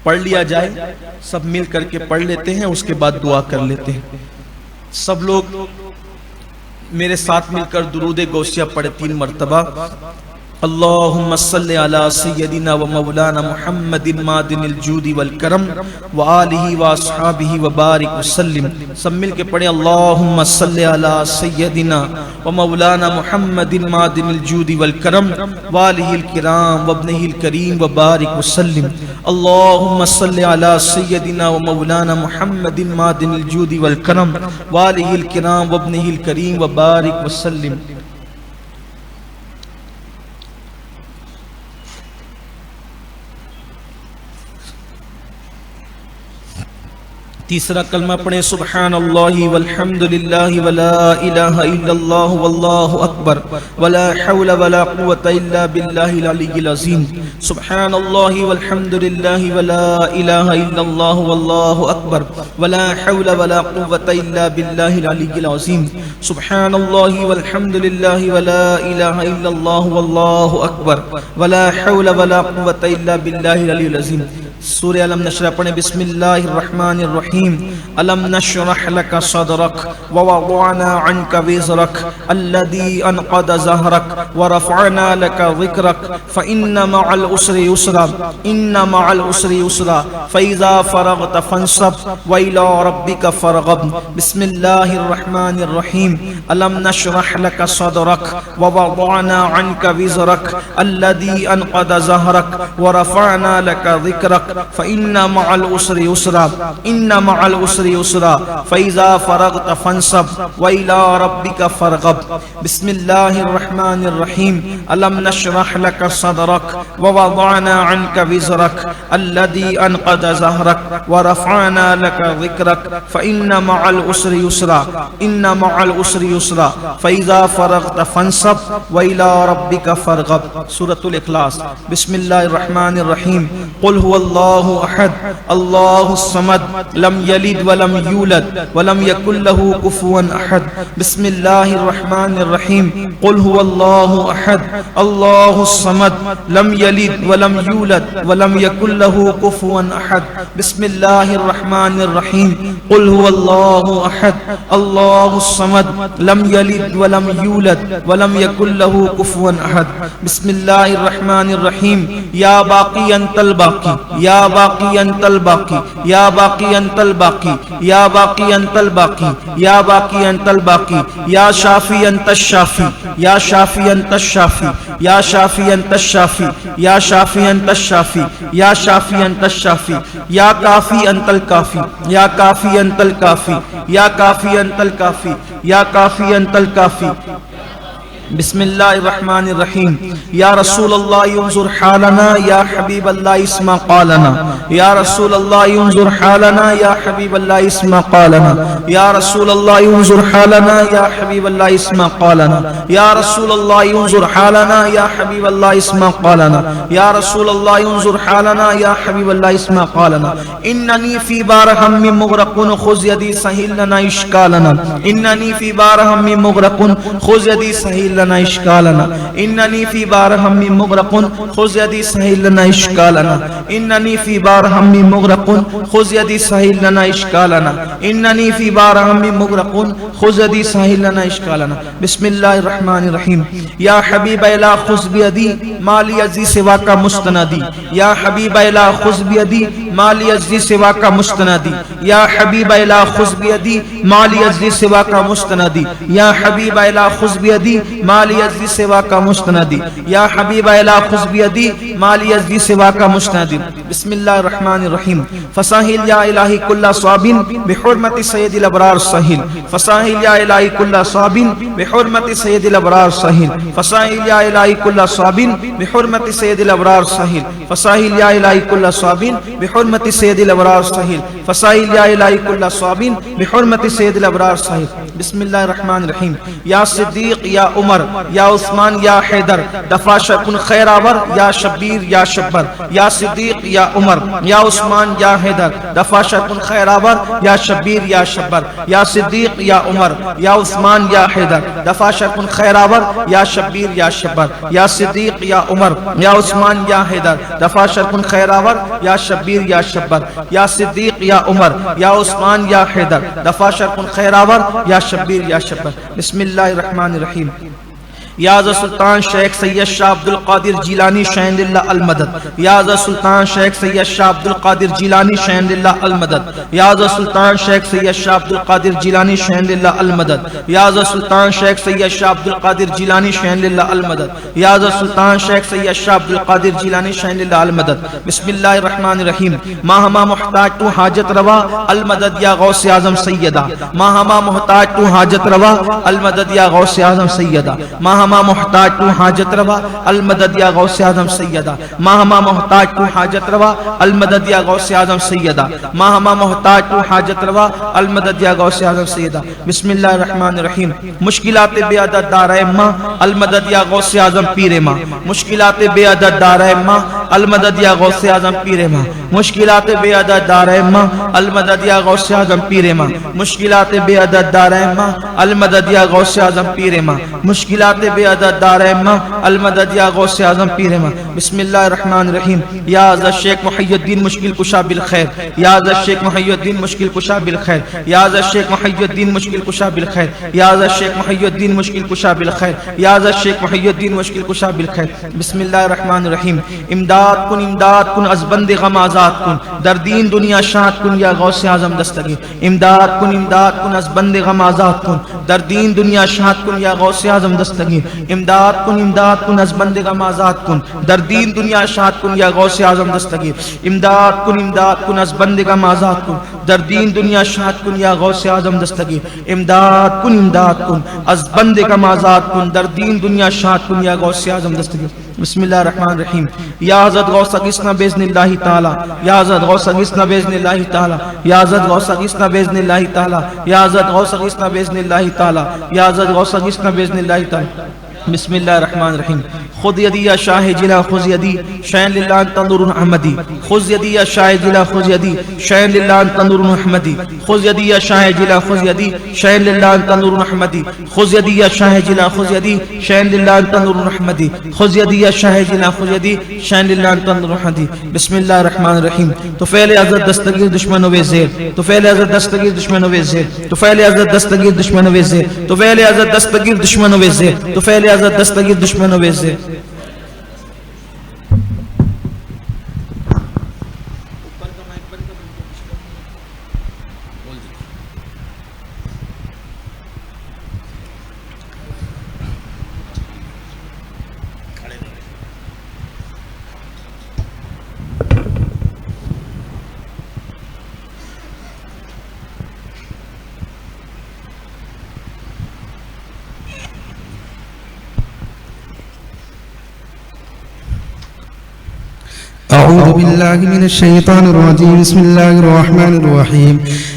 پڑھ لیا جائے، سب مل کر کے پڑھ لیتے ہیں، اس کے بعد دعا کر لیتے ہیں۔ سب لوگ میرے ساتھ مل کر درود غوثیہ پڑھے 3 مرتبہ۔ اللہم صلی علی سیدنا و مولانا محمد معدن الجود والکرم وآلہ واصحابہ وبارک وسلم۔ سب مل کے پڑھیں اللہم صلی علی سیدنا و مولانا محمد معدن الجود والکرم وآلہ الکرام وابنہ الکریم وبارک وسلم۔ اللہم صلی علی سیدنا و مولانا محمد معدن الجود والکرم وآلہ الکرام وابنہ الکریم وبارک وسلم۔ تیسرا کلمہ پڑھیں سبحان اللہ والحمدللہ ولا الہ الا اللہ واللہ اکبر ولا حول ولا قوة الا باللہ العلی العظیم۔ سبحان اللہ والحمدللہ ولا الہ الا اللہ واللہ اکبر ولا حول ولا قوة الا باللہ العلی العظیم۔ سبحان اللہ والحمدللہ ولا الہ الا اللہ واللہ اکبر ولا حول ولا قوة الا باللہ العلی العظیم۔ سورہ علم نشرح پڑھیں. بسم اللہ الرحمن الرحیم. علم نشرح لک صدرک ووضعنا عنک وزرک الذی انقض ظہرک ورفعنا لک ذکرک فإن مع العسر یسرا ان مع العسر یسرا فإذا فرغت فانصب وإلى ربک فارغب. بسم اللہ الرحمن الرحیم. علم نشرح لک صدرک ووضعنا عنک وزرک الذی انقض ظہرک ورفعنا لک ذکرک فإن مع العسر يسرا ان مع العسر يسرا فإذا فرغت فانصب وإلى ربك فارغب. بسم الله الرحمن الرحيم. ألم نشرح لك صدرك ووضعنا عنك وزرك الذي أنقض ظهرك ورفعنا لك ذكرك فإن مع العسر يسرا ان مع العسر يسرا فإذا فرغت فانصب وإلى ربك فارغب. سورة الإخلاص. بسم الله الرحمن الرحيم. قل هو اللہ احد اللہ الصمد لم یلد ولم یولد ولم یکن له کفوا احد. بسم اللہ الرحمن الرحیم. قل هو اللہ احد اللہ الصمد لم یلد ولم یولد ولم یکن له کفوا احد. بسم اللہ الرحمن الرحیم. قل هو اللہ احد اللہ الصمد لم یلد ولم یولد ولم یکن له کفوا احد. بسم اللہ الرحمن الرحیم. یا باقی انت الباقی یا باقی انت الباقی یا باقی انت الباقی یا باقی انت الباقی یا باقی انت الباقی یا شافی انت الشافی یا شافی انت الشافی یا شافی انت الشافی یا شافی انت الشافی یا شافی انت الشافی یا کافی انت الکافی یا کافی انت الکافی یا کافی انت الکافی یا کافی انت الکافی. بسم اللہ الرحمن الرحیم. یا رسول اللہ انظر حالنا یا حبیب اللہ اسمع قالنا یا رسول اللہ انظر حالنا یا حبیب اللہ اسمع قالنا یا رسول اللہ انظر حالنا یا حبیب اللہ اسمع قالنا یا رسول اللہ انظر حالنا یا حبیب اللہ اسمع قالنا یا رسول اللہ انظر حالنا یا حبیب اللہ اسمع قالنا. اننی فی بار ہم مغرق خذ یدی سہل لنا اشکالنا اننی فی بار ہم مغرق خذ یدی سہل لنا اشکالنا اننی فی بار ہم مغرق خذ یدی سہل لنا اشکالنا اننی فی بار ہم مغرق خذ یدی سہل لنا اشکالنا اننی فی بار ہم مغرق خذ یدی سہل لنا اشکالنا. بسم اللہ الرحمن الرحیم. یا حبیب الہ خذ بیدی ما لی عزی سوا کا مستندی یا حبیب الہ خذ بیدی ما لی عزی سوا کا مستندی یا حبیب الہ خذ بیدی ما لی عزی سوا کا مستندی یا حبیب الہ خذ بیدی ما لی عزی سوا کا مستندی یا حبیب الہ خذ بیدی ما لی عزی سوا کا مستندی. بسم اللہ الرحمن الرحیم. فساہل یا الہی کل صواب بحرمت سید الابرار سہل فساہل یا الہی کل صواب بحرمت سید الابرار سہل فساہل یا الہی کل صواب بحرمت سید الابرار سہل فساہل یا الہی کل صواب بحرمت سید الابرار سہل فساہل یا الہی کل صواب بحرمت سید الابرار سہل. بسم اللہ الرحمن الرحیم. یا صدیق یا عمر یا عثمان یا حیدر دفع شکن خیر آور یا شبیر یا شبر یا صدیق یا عمر یا عثمان یا حیدر دفع شکن خیر آور یا شبیر یا شبر یا صدیق یا عمر یا عثمان یا حیدر دفع شکن خیر آور یا شبیر یا شبر یا صدیق یا عمر یا عثمان یا حیدر دفع شکن خیر آور یا شبیر یا شبر یا صدیق یا عمر یا عثمان یا حیدر دفع شکن خیر آور یا شبیر یا شبر. بسم اللہ الرحمن الرحیم. یا حضرت سلطان شیخ سید شاہ عبد القادر جیلانی شہن اللہ المدد یا حضرت سلطان شیخ سید شاہ عبد القادر جیلانی شہن اللہ المدد یا حضرت سلطان شیخ سید شاہ عبد القادر جیلانی شہن اللہ المدد یا حضرت سلطان شیخ سید شاہ عبد القادر جیلانی شہن اللہ المدد یا حضرت سلطان شیخ سید شاہ عبد القادر جیلانی شہن اللہ المدد. بسم اللہ الرحمن الرحیم. ما ہما محتاج تو حاجت روا المدد یا غوث اعظم سیدہ ما ہما محتاج تو حاجت روا المدد یا غوث اعظم سیدہ ما ہما محتاج تو حاجت روا المدد یا غوث اعظم سیدہ ما ہما محتاج تو حاجت روا المدد یا غوث اعظم سیدہ ما ہما محتاج تو حاجت روا المدد یا غوث اعظم سیدہ. بسم اللہ الرحمن الرحیم. مشکلات بے عدد دارائے ماں المدد یا غوث اعظم پیر ماں مشکلات بے عدد دارائے ماں المدد یا غوث اعظم پیر ماں، مشکلات بے عدد دارین ماں، المدد یا غوث اعظم پیر ماں، مشکلات بے عدد دارین ماں، المدد یا غوث اعظم پیر ماں، مشکلات بے عدد دارین ماں، المدد یا غوث اعظم پیر ماں۔ بسم اللہ الرحمن الرحیم۔ یا حضرت شیخ محی الدین مشکل کشا بالخیر، یا حضرت شیخ محی الدین مشکل کشا بالخیر، یا حضرت شیخ محی الدین مشکل کشا بالخیر، یا حضرت شیخ محی الدین مشکل کشا بالخیر، یا حضرت شیخ محی الدین مشکل کشا بالخیر۔ بسم اللہ الرحمن الرحیم۔ امداد کن از بند غم آزاد کن، در دین دنیا شاد کن یا غوث اعظم دستگیر۔ امداد کن از بند غم آزاد کن، در دین دنیا شاد کن یا غوث اعظم دستگیر۔ امداد کن از بند غم آزاد کن، در دین دنیا شاد کن یا غوث اعظم دستگیر۔ امداد کن از بند غم آزاد کن، در دین دنیا شاد کن یا غوث اعظم دستگیر۔ امداد کن از بند غم آزاد کن، در دین دنیا شاد کن یا غوث اعظم دستگیر۔ بسم اللہ الرحمن الرحیم۔ یا حضرت غوث اغثنا باذن اللہ تعالی، یا حضرت غوث اغثنا باذن اللہ تعالی، یا حضرت غوث اغثنا باذن اللہ تعالی، یا حضرت غوث اغثنا باذن اللہ تعالی، یا حضرت غوث اغثنا باذن اللہ تعالی۔ بسم اللہ الرحمن الرحیم۔ خذ یدی یا شاہ جلا خذ یدی شین للہ انت نور احمدی، خذ یدی یا شاہ جلا خذ یدی شین للہ انت نور احمدی، خذ یدی یا شاہ جلا خذ یدی شین للہ انت نور احمدی، خذ یدی یا شاہ جلا خذ یدی شین للہ انت نور احمدی، خذ یدی یا شاہ جلا خذ یدی شین للہ انت نور احمدی۔ بسم اللہ الرحمن الرحیم۔ تو فعل حضرت دستگیر دشمنوں و زیر، تو فعل حضرت دستگیر دشمنوں و زیر، تو فعل حضرت دستگیر دشمنوں و زیر، تو فعل حضرت دستگیر دشمنوں و زیر، تو فعل حضرت دستگیر دشمنوں و زیر۔ أعوذ بالله من الشيطان الرجيم. بسم الله الرحمن الرحيم.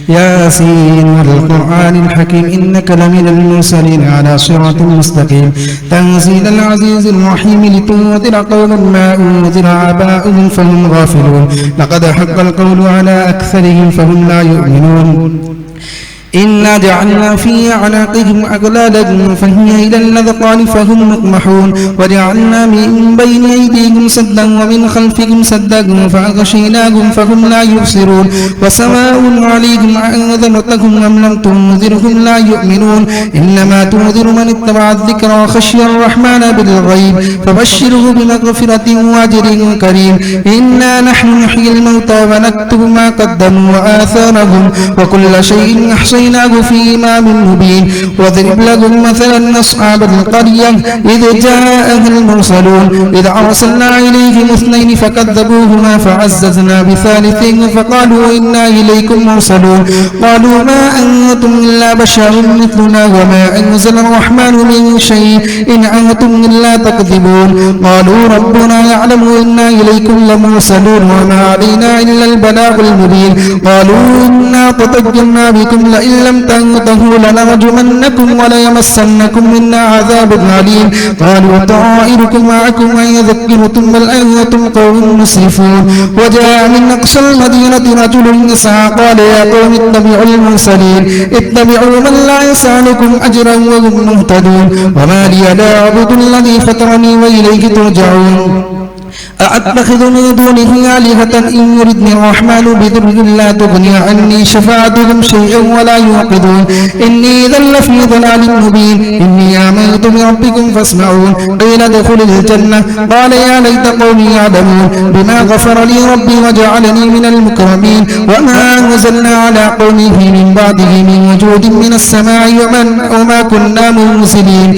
ياسين والقرآن الحكيم إنك لمن المرسلين على صراط مستقيم تنزيل العزيز الرحيم لتنذر قوما ما أنذر آباؤهم فهم غافلون لقد حق القول على أكثرهم فهم لا يؤمنون إنا جعلنا في أعناقهم أغلالا فهي إلى الأذقان فهم مقمحون وجعلنا من بين أيديهم سدا ومن خلفهم سدا فأغشيناهم فهم لا يبصرون وسواء عليهم أأنذرتهم أم لم تنذرهم لا يؤمنون إنما تنذر من اتبع الذكر وخشي الرحمن بالغيب فبشره بمغفرة وأجر كريم إنا نحن نحيي الموتى ونكتب ما قدموا وآثارهم وكل شيء أحصيناه في إمام مبين واضرب لهم مثلا أصحاب القرية إذ جاءها المرسلون إذ أرسلنا إليهم اثنين فكذبوهما فعززنا بثالث فقالوا إنا إليكم مرسلون قالوا ما أنتم إلا بشر مثلنا وما أنزل الرحمن من شيء إن أنتم إلا تكذبون قالوا ربنا يعلم إنا إليكم لمرسلون وما علينا إلا البلاغ المبين قالوا إنا تطيرنا بكم لئن لم تنتهوا لنرجمنكم وليمسنكم منا عذاب أليم قالوا طائركم معكم وإن ذكرتم بل أنتم قوم مسرفون وجاء من أقصى المدينة رجل يسعى قال يا قوم اتبعوا المرسلين اتبعوا من لا يسألكم أجرا وهم مهتدون وما لي لا أعبد الذي فطرني وإليه ترجعون أأتخذ من دونه آلهة إن يردني الرحمن بضر لا تغني عني شفاعتهم شيئا ولا يوقظون إني إذا لفي ضلال مبين إني آمنت بربكم فاسمعون قيل ادخل الجنة قال يا ليت قومي يعلمون بما غفر لي ربي وجعلني من المكرمين وما أنزلنا على قومه من بعده من وجود من السماء وما كنا منزلين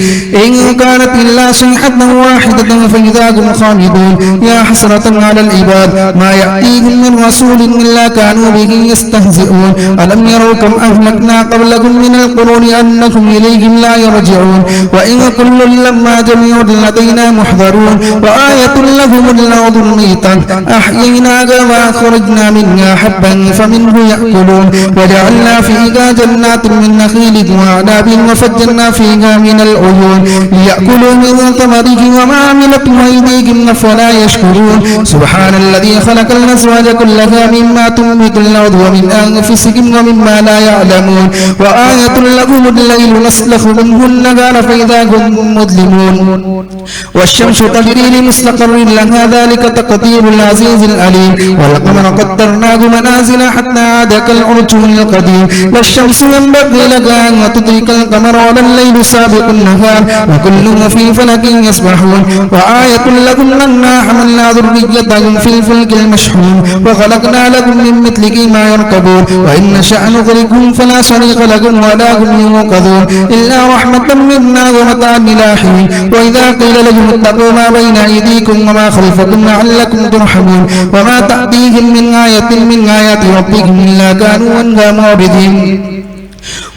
إن كانت إلا صيحة واحدة فإذا هم خامدون يا حسرة على العباد ما يأتيهم من رسول إلا كانوا به يستهزئون ألم يروا كم أهلكنا قبلكم من القرون أنهم إليهم لا يرجعون وإن كل لما جميع لدينا محضرون وآية لهم الأرض الميتة أحييناها وأخرجنا منها حبا فمنه يأكلون وجعلنا فيها جنات من نخيل وأعناب وفجرنا فيها من العيون ليأكلوا من ثمره وما عملته أيديهم فلا يشكرون سبحان الذي خلق الأزواج كلها مما تنبت الأرض ومن أنفسهم ومما لا يعلمون وآية لهم الليل نسلخ منه النهار فإذا هم مظلمون والشمس تجري لمستقر لها ذلك تقدير العزيز العليم والقمر قدرناه منازل حتى عاد كالعرجون القديم والشمس ينبغي لها أن تدرك القمر ولا الليل سابق النهار وكل في فلك يسبحون وآية لكم أنا حملنا ذريتهم في الفلك المشحون وخلقنا لكم من مثله ما يركبون وإن نشأ نغرقهم فلا صريخ لكم ولا هم ينقذون إلا رحمة منا ومتاعا إلى حين وإذا قيل لهم اتقوا ما بين أيديكم وما خلفكم لعلكم ترحمون وما تأتيهم من آية من آيات ربهم إلا كانوا عنها معرضين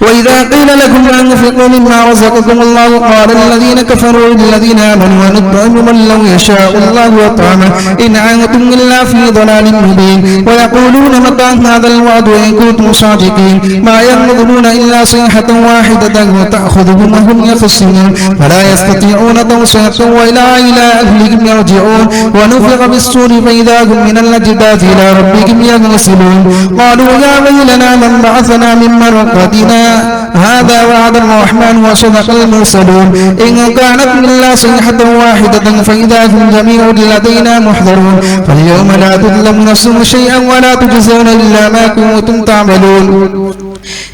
وإذا قيل لكم أنفقوا مما رزقكم الله قال الذين كفروا للذين آمنوا ونطعم من لو يشاء الله أطعمه إن أنتم إلا في ضلال مبين ويقولون متى هذا الوعد إن كنتم صادقين ما ينظرون إلا صيحة واحدة وتأخذهم وهم يخصمون فلا يستطيعون توصية وإلى أهلهم يرجعون ونفخ بالصور فإذا هم من الأجداث إلى ربهم ينسلون قالوا يا ويلنا من بعثنا من مرقدنا هذا وعد الرحمن وصدق المرسلون إن كانت إلا صيحة واحدة فإذا هم جميع لدينا محضرون فاليوم لا تظلم نفس شيئا ولا تجزون إلا ما كنتم تعملون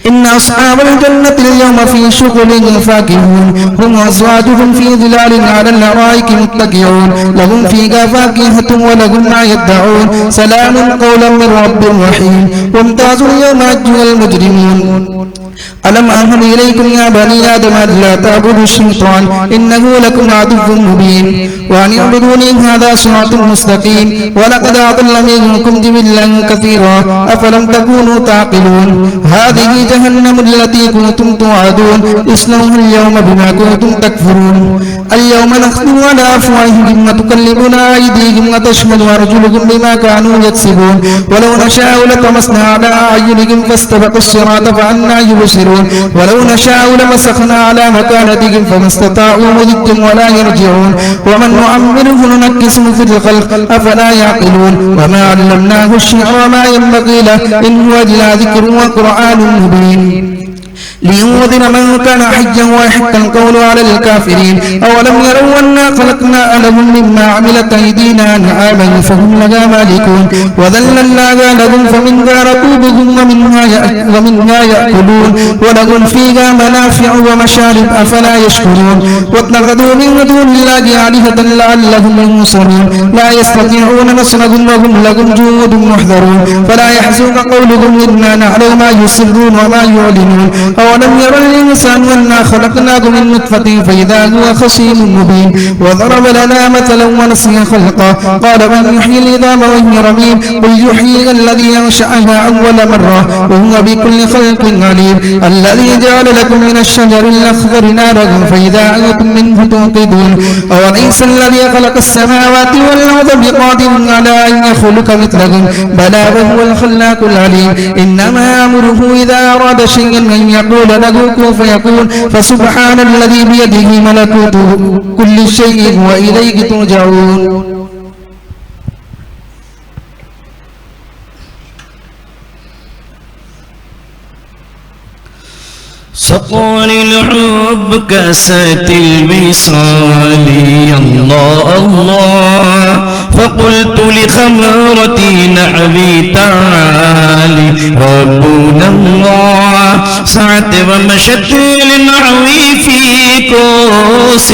إن أصحاب الجنة اليوم في شغل فاكهون هم وأزواجهم في ظلال على الأرائك متكئون لهم فيها فاكهة ولهم ما يدعون سلام قولا من رب رحيم وامتازوا اليوم أيها المجرمون ألم أعهد إليكم يا بني آدم ألا تعبدوا الشيطان إنه لكم عدو مبين وأن اعبدوني هذا صراط مستقيم ولقد أضل منكم جبلا كثيرا أفلم تكونوا تعقلون هذه جهنم التي كنتم توعدون اصلوها اليوم بما كنتم تكفرون اليوم نختم على أفواههم وتكلمنا أيديهم وتشهد أرجلهم بما كانوا يكسبون ولو نشاء لطمسنا على أعينهم فاستبقوا الصراط فأنى يبصرون ولو نشاء لمسخنا على مكانتهم فما استطاعوا مضيا ولا يرجعون ومن نعمره ننكسه في الخلق أفلا يعقلون وما علمناه الشعر وما ينبغي له إن هو إلا ذكر وقرآن مبين لينذر من كان حيا ويحق القول على الكافرين أولم يروا أنا خلقنا لهم مما عملت أيدينا أنعاما فهم لها مالكون وذللناها لهم فمنها ركوبهم ومنها يأكلون ولهم فيها منافع ومشارب أفلا يشكرون واتخذوا من دون الله آلهة لعلهم ينصرون لا يستطيعون نصرهم وهم لهم جند محضرون فلا يحزنك قولهم إنا نعلم ما يسرون وما يعلنون أولم يرى الإنسان أنا خلقناه من نطفة فإذا هو خصيم مبين وضرب لنا مثلا ونسي خلقه قال من يحيي العظام وهي رميم قل يحيي الذي أنشأها أول مرة وهو بكل خلق عليم الذي جعل لكم من الشجر الأخضر نارا فإذا أنتم منه توقدون أوليس الذي خلق السماوات والأرض بقادر على أن يخلق مثلهم بلى وهو الخلاق العليم إنما أمره إذا أراد شيئا أن يقول له كن فيكون فسبحان الذي بيده ملكوت كل شيء وإليه ترجعون سقاني الحب كاسات الوصال الله الله فقلت لخمرتي نحبي تعالي ربنا الله سعت ومشت للنحوي في كوس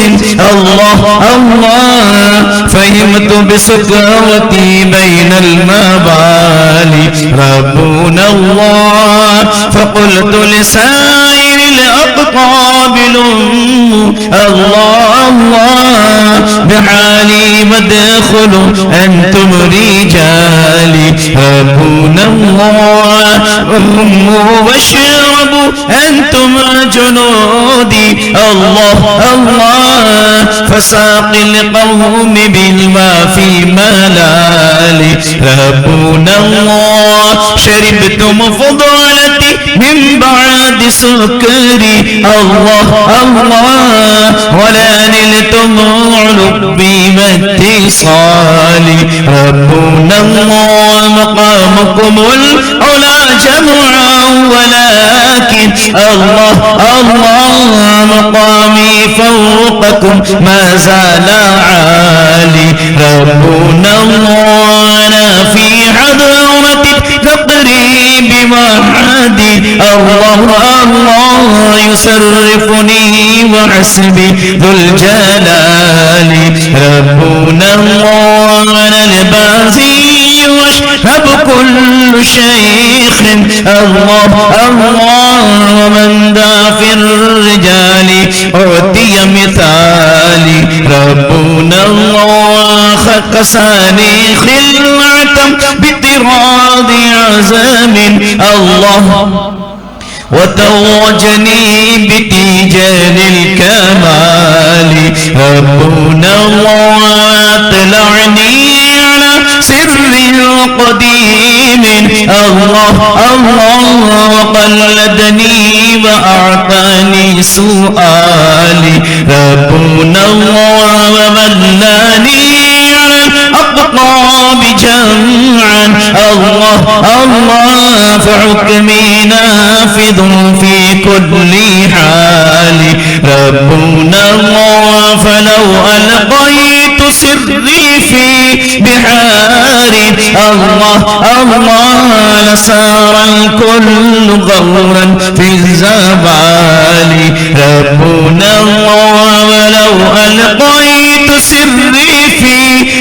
الله الله فهمت بسكوتي بين المبالي ربنا الله فقلت لسائر الأقطاب الله الله بحالي بدخلوا أنتم رجالي ربنا الله وهموا واشربوا أنتم جنودي الله الله فساق القوم بالماء في ملالي ربنا الله شربتم فضالتي من بعد سكري الله الله ولا نلتم علبي متي الاتصال ربنا الله مقامكم العلا جمعا ولكن الله الله مقامي فوقكم ما زال عالي ربنا الله أنا في حضرتك تقريب وحدي الله الله يصرفني وحسبي ذو الجلال ربنا الله أنا البازي واشهب كل شيخ الله الله ومن ذا في الرجال أعطي مثالي ربنا الله خكساني خلعة بطراد عزم الله وتوجني بتيجان الكمال ربنا الله اطلعني على سر قديم الله الله وقلدني وأعطاني سؤالي ربنا الله وملاني على الأقطاب جمعا الله الله فحكمي نافذ في كل حال ربنا الله فلو ألقيت سري في بحار الله الله لسار الكل غورا في الزبال ربنا الله ولو ألقيت سري في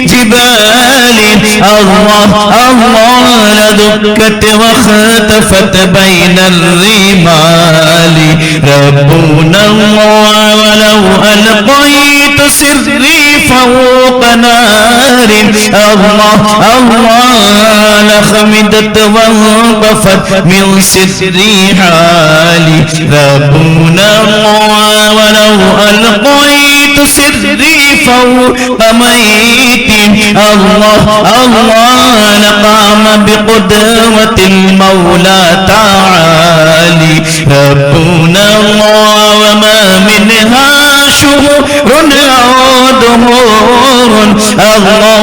جبال الله الله لدكت واختفت بين الرمال ربنا الله ولو ألقيت سري فوق نار الله الله لخمدت وانطفت من سري حالي ربنا الله ولو ألقيت سري فوق ميت الله الله لقام بقدرة المولى تعالي ربنا الله وما منها شهور أو دهور الله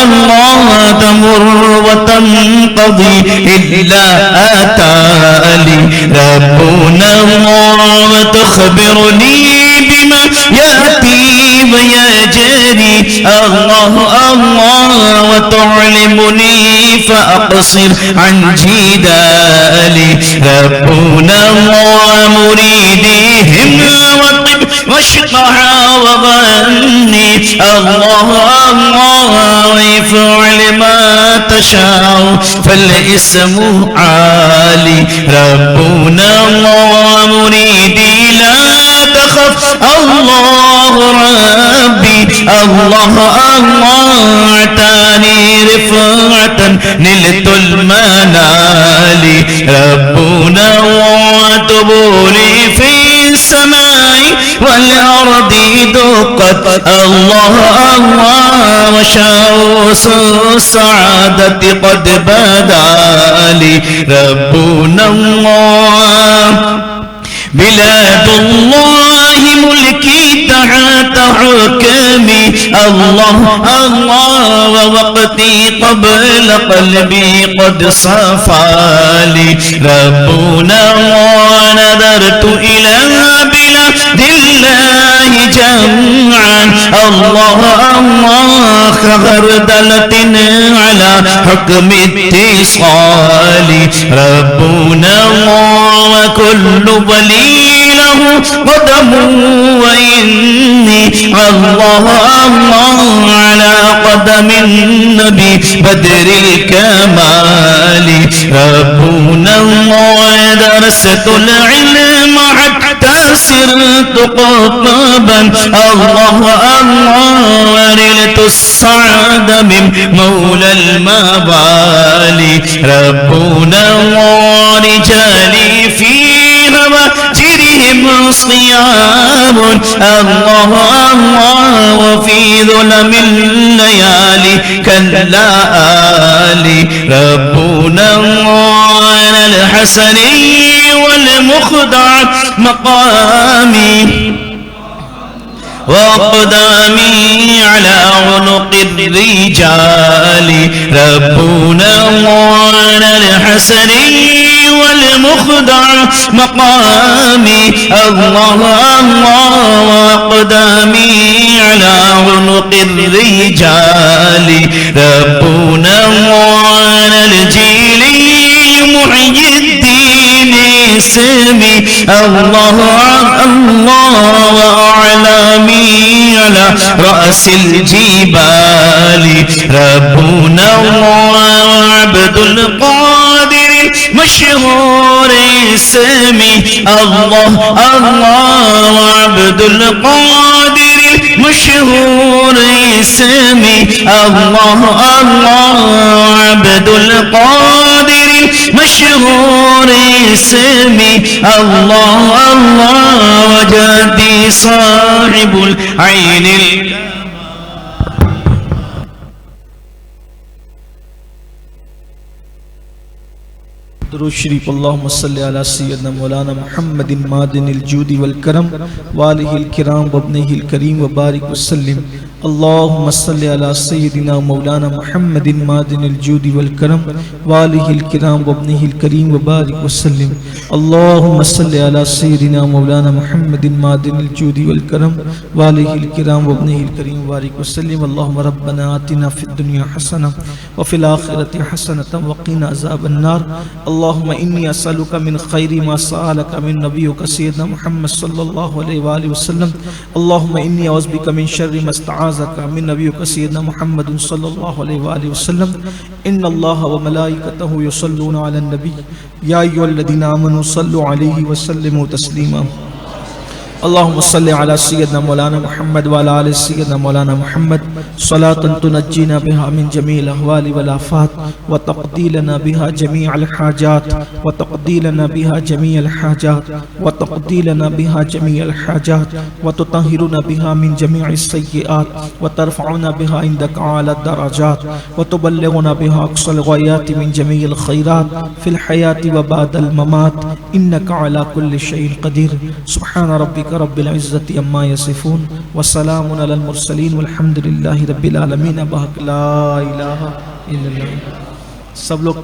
الله تمر وتنقضي إلا أتالي ربنا الله وتخبرني بما يأتي ويجري الله الله وتعلمني فأقصر عن جدالي ربنا الله مريديهم وطب واشقها وظني الله الله ويفعل ما تشاء فالاسم عالي ربنا الله مريدي لا تخف الله ربي الله الله اعطاني رفعة نلت المنال ربنا وتبولي في السماء والأرض دقت الله الله وشمس السعادة قد بدا لي ربنا الله بلاد الله ملكي تحت حكمي الله الله ووقتي قبل قلبي قد صفالي ربنا الله نظرت إلى بلاد الله جمعا الله الله كغردلة على حكم اتصالي ربنا الله وكل ولي له قدم وإني الله الله على قدم النبي بدر الكمال ربنا الله درست العلم حتى صرت قطبا الله الله ونلت السعد من مولى المبالي ربنا الله رجالي في هواجرهم صيام الله الله وفي ظلم الليالي كاللآلي ربنا الله على الحسني والمخدع مقامي وأقدامي على عنق الرجال ربنا على الحسن والمخدع مقامي الله وأقدامي على عنق الرجال ربنا على الجيل محيي الدين اسمي الله وأعلامي على رأس الجبال ربنا وعبد القادر مشهور اسمي الله وعبد القادر مشهور اسمي الله وعبد القادر مشهور اسمي الله وجدي صاحب العين درود شریف اللہم صلی علی سیدنا مولانا محمد معدن الجود والکرم والہ الکرام وابنہ الکریم وبارک وسلم اللہم صلی علی سیدنا مولانا محمد معدن الجود والکرم والہ الکرام وابنہ الکریم وبارک وسلم اللہم صلی علی سیدنا مولانا محمد معدن الجود والکرم والہ الکرام وابنہ الکریم وبارک وسلم اللہم ربنا آتنا فی الدنیا حسنہ وفی الآخرة حسنة وقنا عذاب النار اللهم إني أسألك من خير ما سألك من نبيك سيدنا محمد صلى الله عليه وآله وسلم اللهم إني أعوذ بك من شر ما استعاذك من نبيك سيدنا محمد صلى الله عليه وآله وسلم إن الله وملائكته يصلون على النبي يا أيها الذين آمنوا صلوا عليه وسلموا تسليما اللهم صل على سيدنا مولانا محمد وعلى آل سيدنا مولانا محمد صلاة تنجينا بها من جميع الأهوال والآفات وتقضي لنا بها جميع الحاجات وتقضي لنا بها جميع الحاجات وتقضي لنا بها جميع الحاجات وتطهرنا بها من جميع السيئات وترفعنا بها عندك أعلى الدرجات وتبلغنا بها أقصى الغايات من جميع الخيرات في الحياة وبعد الممات إنك على كل شيء قدير سبحان ربك رب العزة عما يصفون وسلام على المرسلين والحمد لله رب العالمين لا إله إلا الله سب لوگ